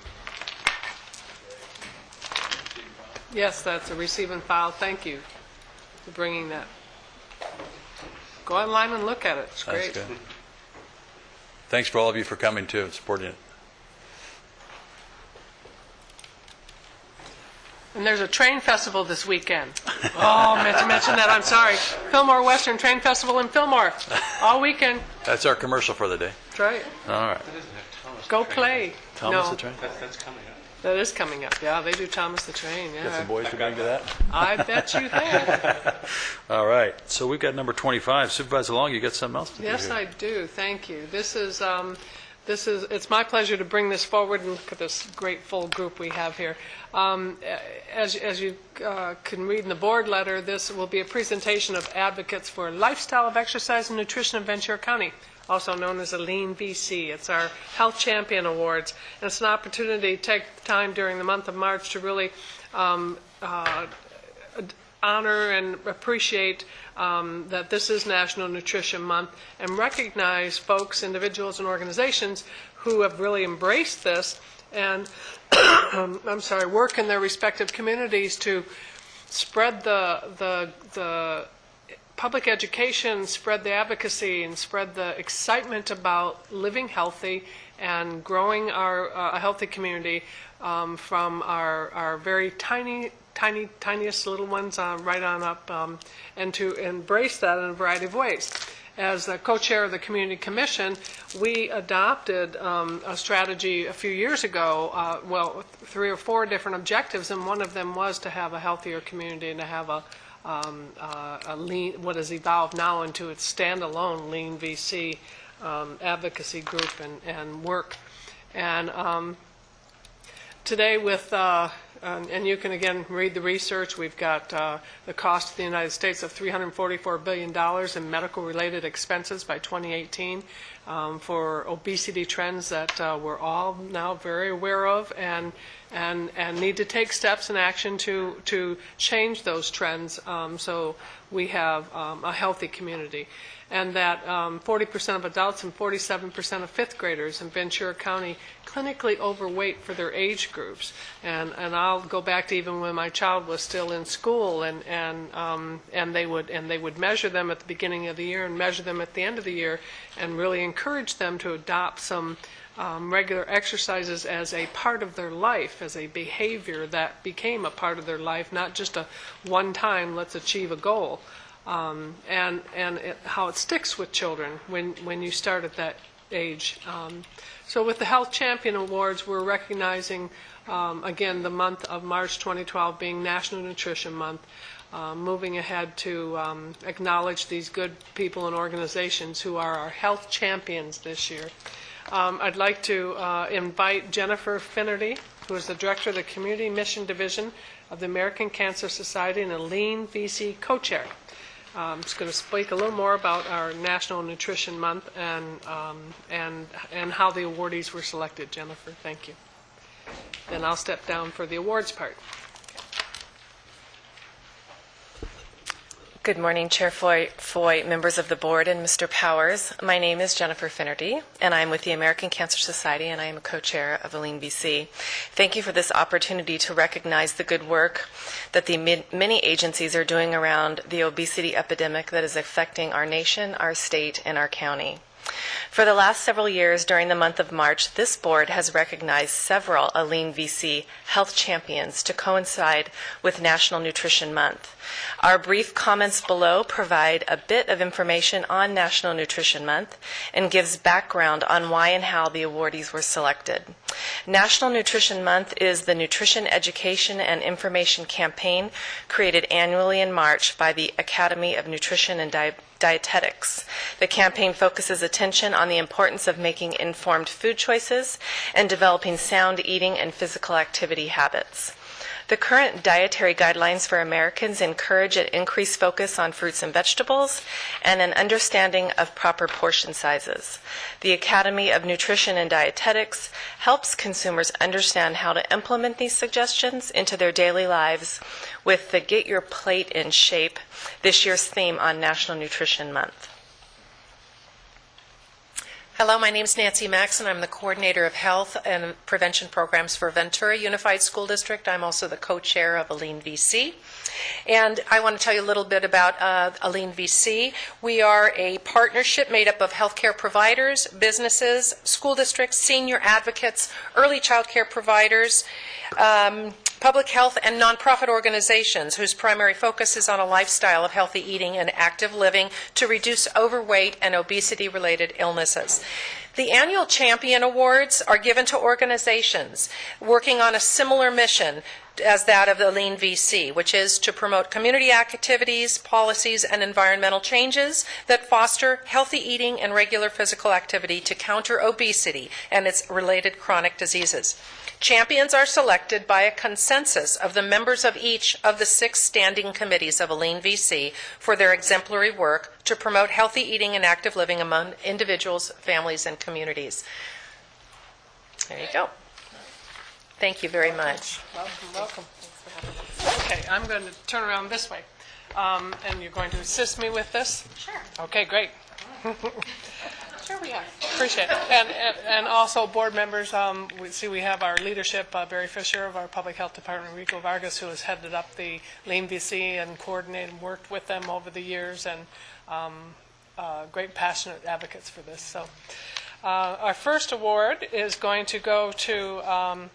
Yes, that's a receive and file. Thank you for bringing that. Go online and look at it. It's great. That's good. Thanks for all of you for coming too and supporting it. And there's a train festival this weekend. Oh, meant to mention that. I'm sorry. Fillmore Western Train Festival in Fillmore all weekend. That's our commercial for the day. That's right. All right. Go play. Thomas the Train? That's coming up. That is coming up. Yeah, they do Thomas the Train. Yeah. Got some boys who going to that? I bet you have. All right. So we've got number 25. Supervisor Long, you got something else to do Yes, here? I do. Thank you. This is it's my pleasure to bring this forward and look at this great full group we have here. As you can read in the board letter, this will be a presentation of advocates for lifestyle of exercise and nutrition in Ventura County, also known as a Lean VC. It's our Health Champion Awards, and it's an opportunity to take time during the month of March to really honor and appreciate that this is National Nutrition Month, and recognize folks, individuals, and organizations who have really embraced this and work in their respective communities to spread the public education, spread the advocacy, and spread the excitement about living healthy and growing a healthy community from our very tiniest little ones right on up, and to embrace that in a variety of ways. As the co-chair of the Community Commission, we adopted a strategy a few years ago, 3 or 4 different objectives, and one of them was to have a healthier community and to have a lean, what has evolved now into its standalone Lean VC advocacy group and work. And today with and you can again read the research. We've got the cost to the United States of $344 billion in medical-related expenses by 2018 for obesity trends that we're all now very aware of and need to take steps in action to change those trends so we have a healthy community. And that 40% of adults and 47% of fifth graders in Ventura County clinically overweight for their age groups. And I'll go back to even when my child was still in school, and they would measure them at the beginning of the year and measure them at the end of the year, and really encourage them to adopt some regular exercises as a part of their life, as a behavior that became a part of their life, not just a one-time let's achieve a goal. How it sticks with children when you start at that age. So with the Health Champion Awards, we're recognizing, again, the month of March 2012 being National Nutrition Month, moving ahead to acknowledge these good people and organizations who are our health champions this year. I'd like to invite Jennifer Finnerty, who is the Director of the Community Mission Division of the American Cancer Society and a Lean VC co-chair. I'm just going to speak a little more about our National Nutrition Month and how the awardees were selected. Jennifer, thank you. Then I'll step down for the awards part. Good morning, Chair Foy, members of the board, and Mr. Powers. My name is Jennifer Finnerty, and I'm with the American Cancer Society, and I am a co-chair of Lean VC. Thank you for this opportunity to recognize the good work that the many agencies are doing around the obesity epidemic that is affecting our nation, our state, and our county. For the last several years during the month of March, this board has recognized several Lean VC health champions to coincide with National Nutrition Month. Our brief comments below provide a bit of information on National Nutrition Month and gives background on why and how the awardees were selected. National Nutrition Month is the nutrition education and information campaign created annually in March by the Academy of Nutrition and Dietetics. The campaign focuses attention on the importance of making informed food choices and developing sound eating and physical activity habits. The current dietary guidelines for Americans encourage an increased focus on fruits and vegetables and an understanding of proper portion sizes. The Academy of Nutrition and Dietetics helps consumers understand how to implement these suggestions into their daily lives with the Get Your Plate in Shape, this year's theme on National Nutrition Month. Hello, my name is Nancy Maxon. I'm the coordinator of health and prevention programs for Ventura Unified School District. I'm also the co-chair of Lean VC. And I want to tell you a little bit about Lean VC. We are a partnership made up of healthcare providers, businesses, school districts, senior advocates, early child care providers, public health, and nonprofit organizations whose primary focus is on a lifestyle of healthy eating and active living to reduce overweight and obesity-related illnesses. The annual Champion Awards are given to organizations working on a similar mission as that of the Lean VC, which is to promote community activities, policies, and environmental changes that foster healthy eating and regular physical activity to counter obesity and its related chronic diseases. Champions are selected by a consensus of the members of each of the 6 standing committees of Lean VC for their exemplary work to promote healthy eating and active living among individuals, families, and communities. There you go. Thank you very much. Welcome. Okay, I'm going to turn around this way. And you're going to assist me with this? Sure. Okay, great. Sure we are. Appreciate it. And also board members, we have our leadership, Barry Fisher of our Public Health Department, Rico Vargas, who has headed up the Lean VC and coordinated and worked with them over the years, and great passionate advocates for this. So our first award is going to go to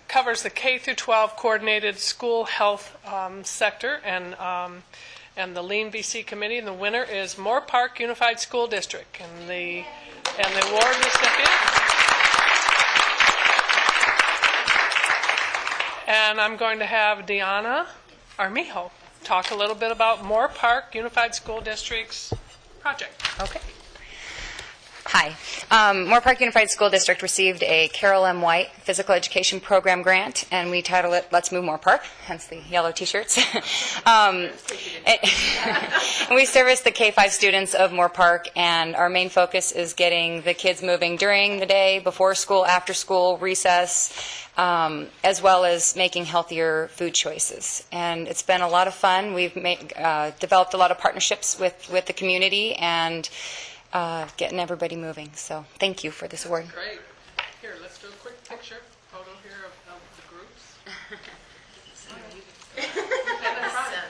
covers the K through 12 coordinated school health sector and the Lean VC committee, and the winner is Moore Park Unified School District, and the award recipient. And I'm going to have Deanna Armijo talk a little bit about Moore Park Unified School District's project. Okay. Hi. Moore Park Unified School District received a Carol M. White Physical Education Program grant, and we titled it Let's Move Moore Park, hence the yellow T-shirts. And we service the K-5 students of Moore Park, and our main focus is getting the kids moving during the day, before school, after school, recess, as well as making healthier food choices. And it's been a lot of fun. We've developed a lot of partnerships with the community and getting everybody moving. So thank you for this award. Great. Here, let's do a quick picture, photo here of the groups.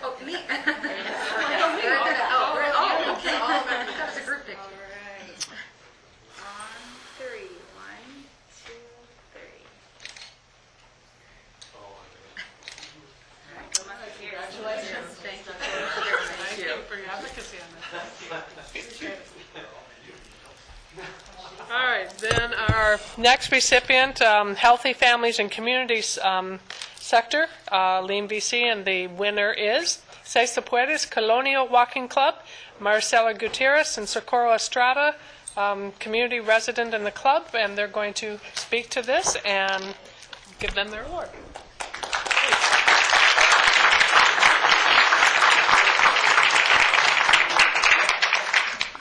Oh, me. Okay. That was a group picture. On three. 1, 2, 3. Congratulations. Thank you. Thank you for your advocacy on that. All right, then our next recipient, Healthy Families and Communities sector, Lean VC, and the winner is Se Se Puedes Colonial Walking Club, Marcela Gutierrez and Socorro Estrada, community resident in the club, and they're going to speak to this and give them their award.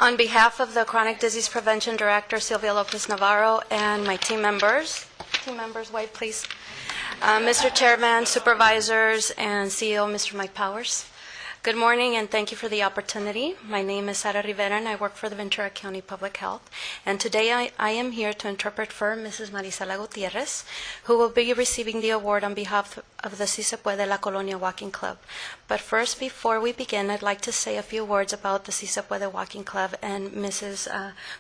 On behalf of the Chronic Disease Prevention Director, Sylvia Lopez Navarro, and my team members, wave please, Mr. Chairman, Supervisors, and CEO, Mr. Mike Powers. Good morning, and thank you for the opportunity. My name is Sara Rivera, and I work for the Ventura County Public Health. And today I am here to interpret for Mrs. Marisela Gutierrez, who will be receiving the award on behalf of the Si Se Puede La Colonia Walking Club. But first, before we begin, I'd like to say a few words about the Si Se Puede Walking Club and Mrs.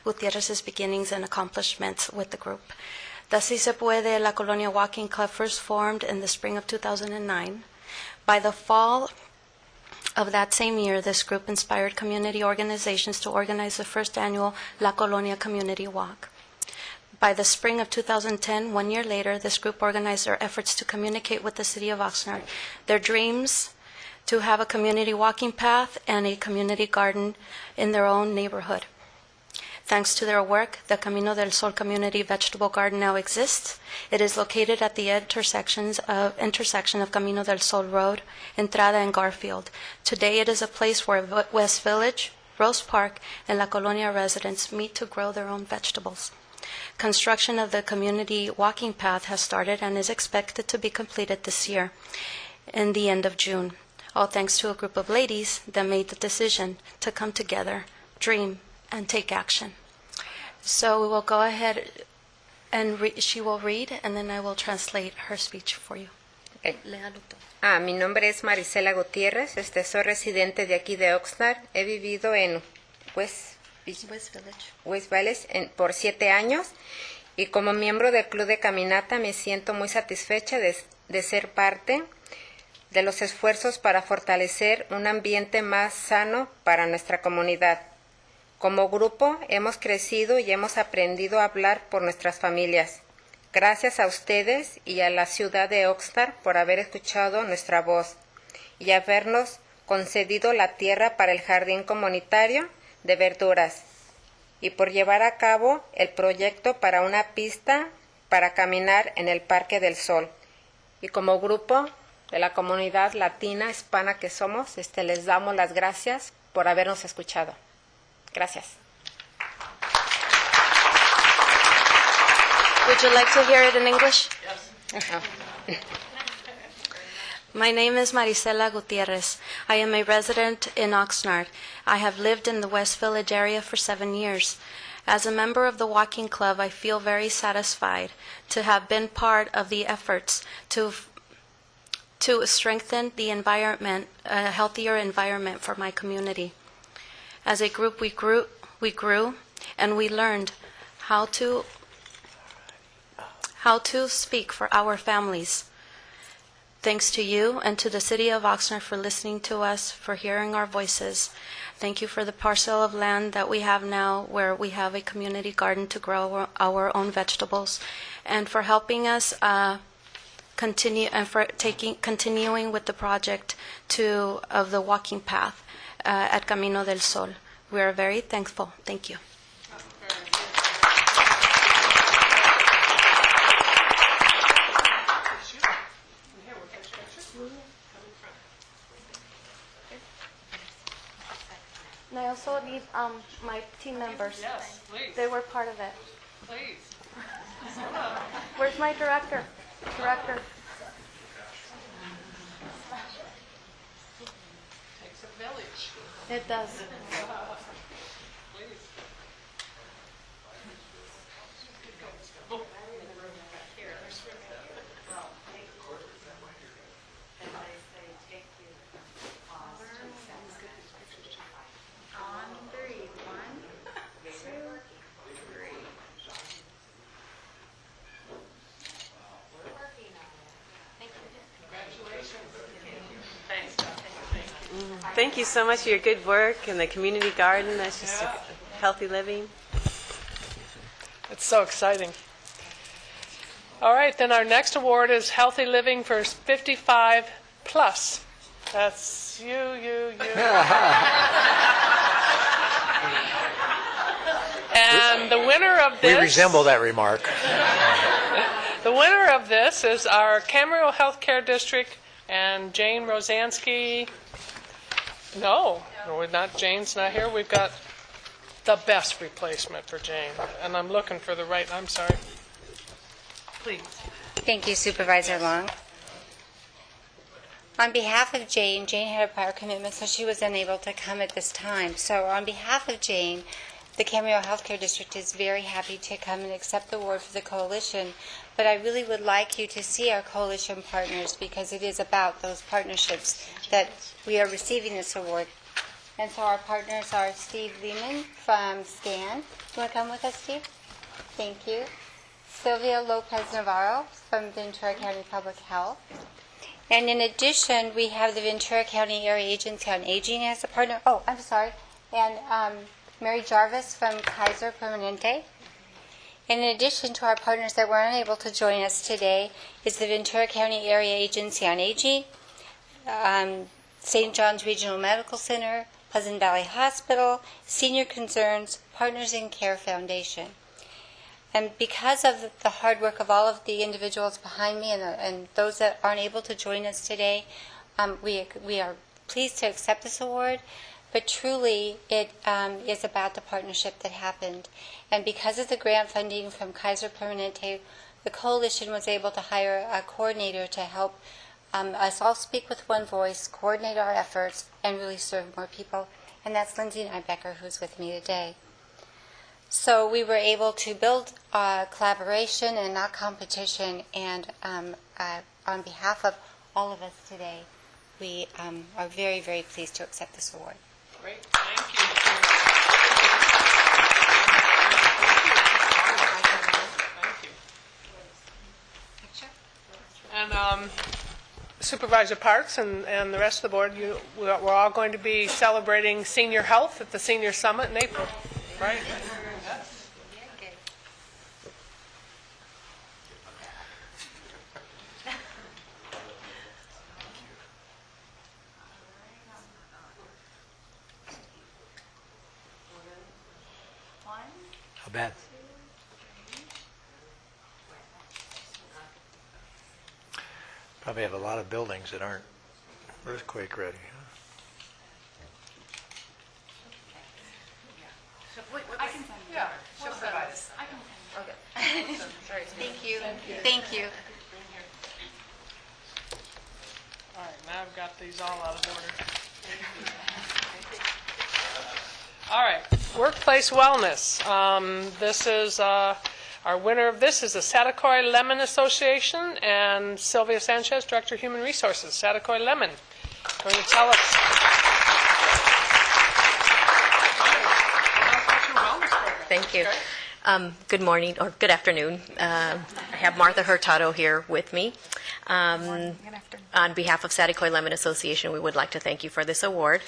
Gutierrez's beginnings and accomplishments with the group. The Si Se Puede La Colonia Walking Club first formed in the spring of 2009. By the fall of that same year, this group inspired community organizations to organize the first annual La Colonia Community Walk. By the spring of 2010, 1 year later, this group organized their efforts to communicate with the city of Oxnard their dreams to have a community walking path and a community garden in their own neighborhood. Thanks to their work, the Camino del Sol Community Vegetable Garden now exists. It is located at the intersection of Camino del Sol Road, Entrada, and Garfield. Today, it is a place where West Village, Rose Park, and La Colonia residents meet to grow their own vegetables. Construction of the community walking path has started and is expected to be completed this year in the end of June, all thanks to a group of ladies that made the decision to come together, dream, and take action. So we will go ahead and she will read, and then I will translate her speech for you. Okay. Mi nombre es Marisela Gutiérrez, soy residente de aquí de Oxnard. He vivido en West Village por 7 años y como miembro del Club de Caminata me siento muy satisfecha de ser parte de los esfuerzos para fortalecer un ambiente más sano para nuestra comunidad. Como grupo hemos crecido y hemos aprendido a hablar por nuestras familias. Gracias a ustedes y a la ciudad de Oxnard por haber escuchado nuestra voz y habernos concedido la tierra para el jardín comunitario de verduras y por llevar a cabo el proyecto para una pista para caminar en el Parque del Sol. Y como grupo de la comunidad latina hispana que somos, les damos las gracias por habernos escuchado. Gracias. Would you like to hear it in English? Yes. My name is Marisela Gutierrez. I am a resident in Oxnard. I have lived in the West Village area for 7 years. As a member of the walking club, I feel very satisfied to have been part of the efforts to strengthen the environment, a healthier environment for my community. As a group, we grew, and we learned how to speak for our families. Thanks to you and to the City of Oxnard for listening to us, for hearing our voices. Thank you for the parcel of land that we have now where we have a community garden to grow our own vegetables, and for helping us continue and for continuing with the project of the walking path at Camino del Sol. We are very thankful. Thank you. And I also need my team members. Yes, please. They were part of it. Please. Where's my director? Director. Takes a village. It does. Thank you so much for your good work and the community garden. That's just a healthy living. It's so exciting. All right, then our next award is Healthy Living for 55 Plus. That's you. And the winner of this... We resemble that remark. The winner of this is our Camarillo Healthcare District and Jane Rosansky. No, not Jane's not here. We've got the best replacement for Jane. And I'm looking for the right, I'm sorry. Please. Thank you, Supervisor Long. On behalf of Jane had a prior commitment, so she was unable to come at this time. So on behalf of Jane, the Camarillo Healthcare District is very happy to come and accept the award for the coalition. But I really would like you to see our coalition partners, because it is about those partnerships that we are receiving this award. And so our partners are Steve Lehman from SCAN. You want to come with us, Steve? Thank you. Sylvia Lopez Navarro from Ventura County Public Health. And in addition, we have the Ventura County Area Agency on Aging as a partner. Oh, I'm sorry. And Mary Jarvis from Kaiser Permanente. And in addition to our partners that were unable to join us today is the Ventura County Area Agency on Aging, St. John's Regional Medical Center, Pleasant Valley Hospital, Senior Concerns, Partners in Care Foundation. And because of the hard work of all of the individuals behind me and those that aren't able to join us today, we are pleased to accept this award. But truly, it is about the partnership that happened. And because of the grant funding from Kaiser Permanente, the coalition was able to hire a coordinator to help us all speak with one voice, coordinate our efforts, and really serve more people. And that's Lindsay Nybecker, who's with me today. So we were able to build collaboration and not competition. And on behalf of all of us today, we are very, very pleased to accept this award. Great, thank you. And Supervisor Parks and the rest of the board, we're all going to be celebrating senior health at the Senior Summit in April, right? How bad? Probably have a lot of buildings that aren't earthquake ready. I can send you. Yeah, she'll send us. I can send you. Okay. Thank you. Thank you. All right, now I've got these all out of order. All right, workplace wellness. This is our winner of this is the Satacoy Lemon Association, and Sylvia Sanchez, Director of Human Resources, Satacoy Lemon, going to tell us. Thank you. Good morning, or good afternoon. I have Martha Hurtado here with me. On behalf of Satacoy Lemon Association, we would like to thank you for this award.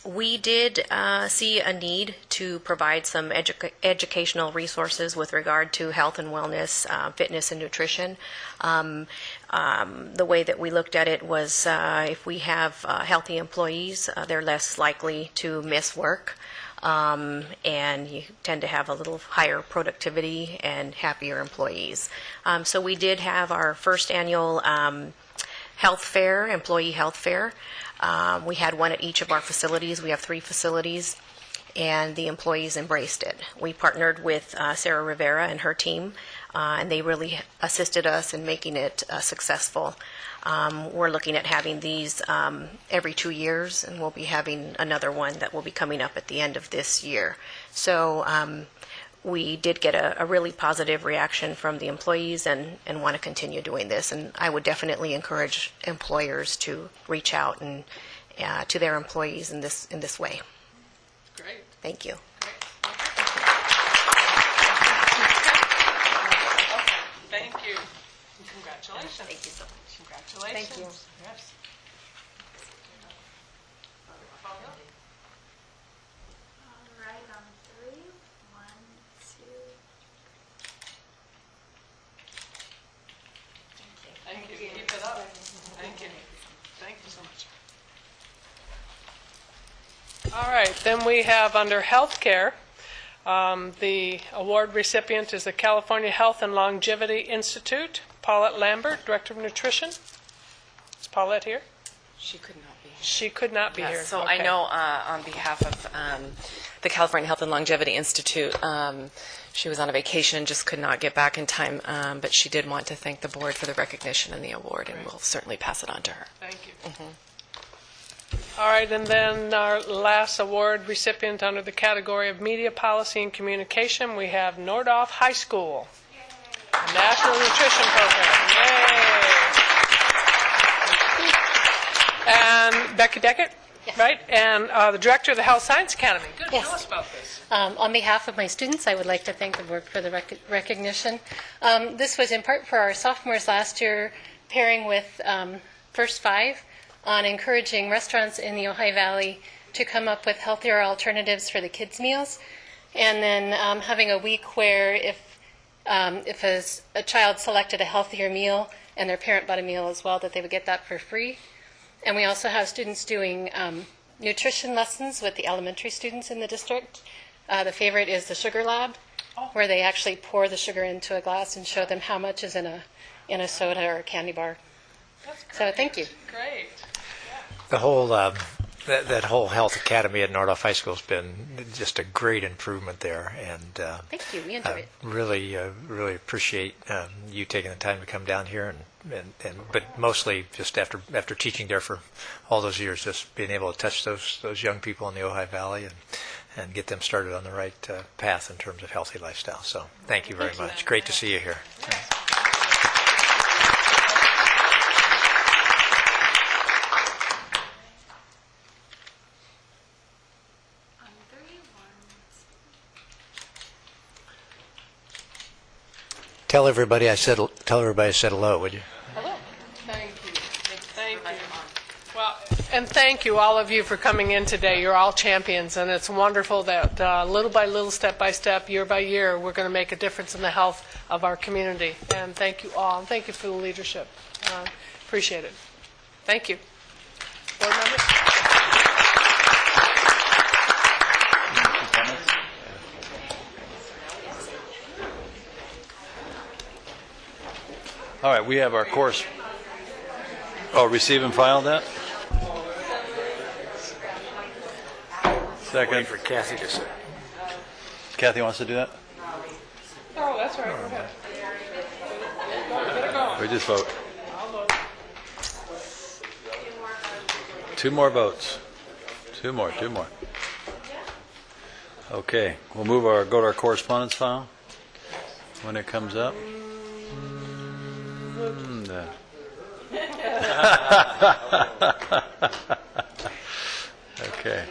We did see a need to provide some educational resources with regard to health and wellness, fitness and nutrition. The way that we looked at it was if we have healthy employees, they're less likely to miss work. And you tend to have a little higher productivity and happier employees. So we did have our first annual health fair, employee health fair. We had one at each of our facilities. We have 3 facilities, and the employees embraced it. We partnered with Sarah Rivera and her team, and they really assisted us in making it successful. We're looking at having these every 2 years, and we'll be having another one that will be coming up at the end of this year. So we did get a really positive reaction from the employees and want to continue doing this. And I would definitely encourage employers to reach out and to their employees in this way. Great. Thank you. Thank you. Congratulations. Thank you so much. Congratulations. Thank you. Yes. Thank you. Keep it up. Thank you. Thank you so much. All right, then we have under healthcare, the award recipient is the California Health and Longevity Institute, Paulette Lambert, Director of Nutrition. Is Paulette here? She could not be here. She could not be here. So Okay. I know on behalf of the California Health and Longevity Institute, she was on a vacation, just could not get back in time, but she did want to thank the board for the recognition and the award, and we'll certainly pass it on to her. Thank you. All right, and then our last award recipient under the category of Media Policy and Communication, we have Nordhoff High School, National Nutrition Program. Yay! And Becky Deckert, right? And the Director of the Health Science Academy. Good, Yes. tell us about this. On behalf of my students, I would like to thank the board for the recognition. This was in part for our sophomores last year, pairing with First Five on encouraging restaurants in the Ojai Valley to come up with healthier alternatives for the kids' meals, and then having a week where if a child selected a healthier meal and their parent bought a meal as well, that they would get that for free. And we also have students doing nutrition lessons with the elementary students in the district. The favorite is the Sugar Lab, where they actually pour the sugar into a glass and show them how much is in a soda or a candy bar. That's great. So thank you. Great. The whole that whole health academy at Nordhoff High School has been just a great improvement there, and Thank you. We enjoy it. really appreciate you taking the time to come down here, and but mostly just after teaching there for all those years, just being able to touch those young people in the Ojai Valley and get them started on the right path in terms of healthy lifestyle. So thank you very much. Great to see you here. Tell everybody I said hello, would you? Hello. Thank you. Thank you. Well, and thank you, all of you, for coming in today. You're all champions, and it's wonderful that little by little, step by step, year by year, we're going to make a difference in the health of our community. And thank you all. And thank you for the leadership. Appreciate it. Thank you. Board members? All right, we have our course. Oh, receive and file that? Second. Waiting for Kathy to say. Kathy wants to do that? Oh, that's right. Go ahead. Get it going. We just vote. I'll vote. 2 more votes. 2 more. Okay, we'll go to our correspondence file when it comes up. Okay.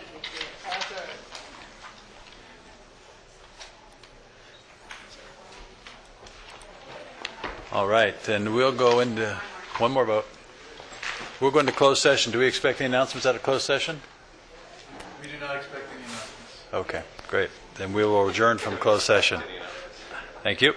All right, then we'll go into one more vote. We'll go into closed session. Do we expect any announcements out of closed session? We do not expect any announcements. Okay, great. Then we will adjourn from closed session. Thank you.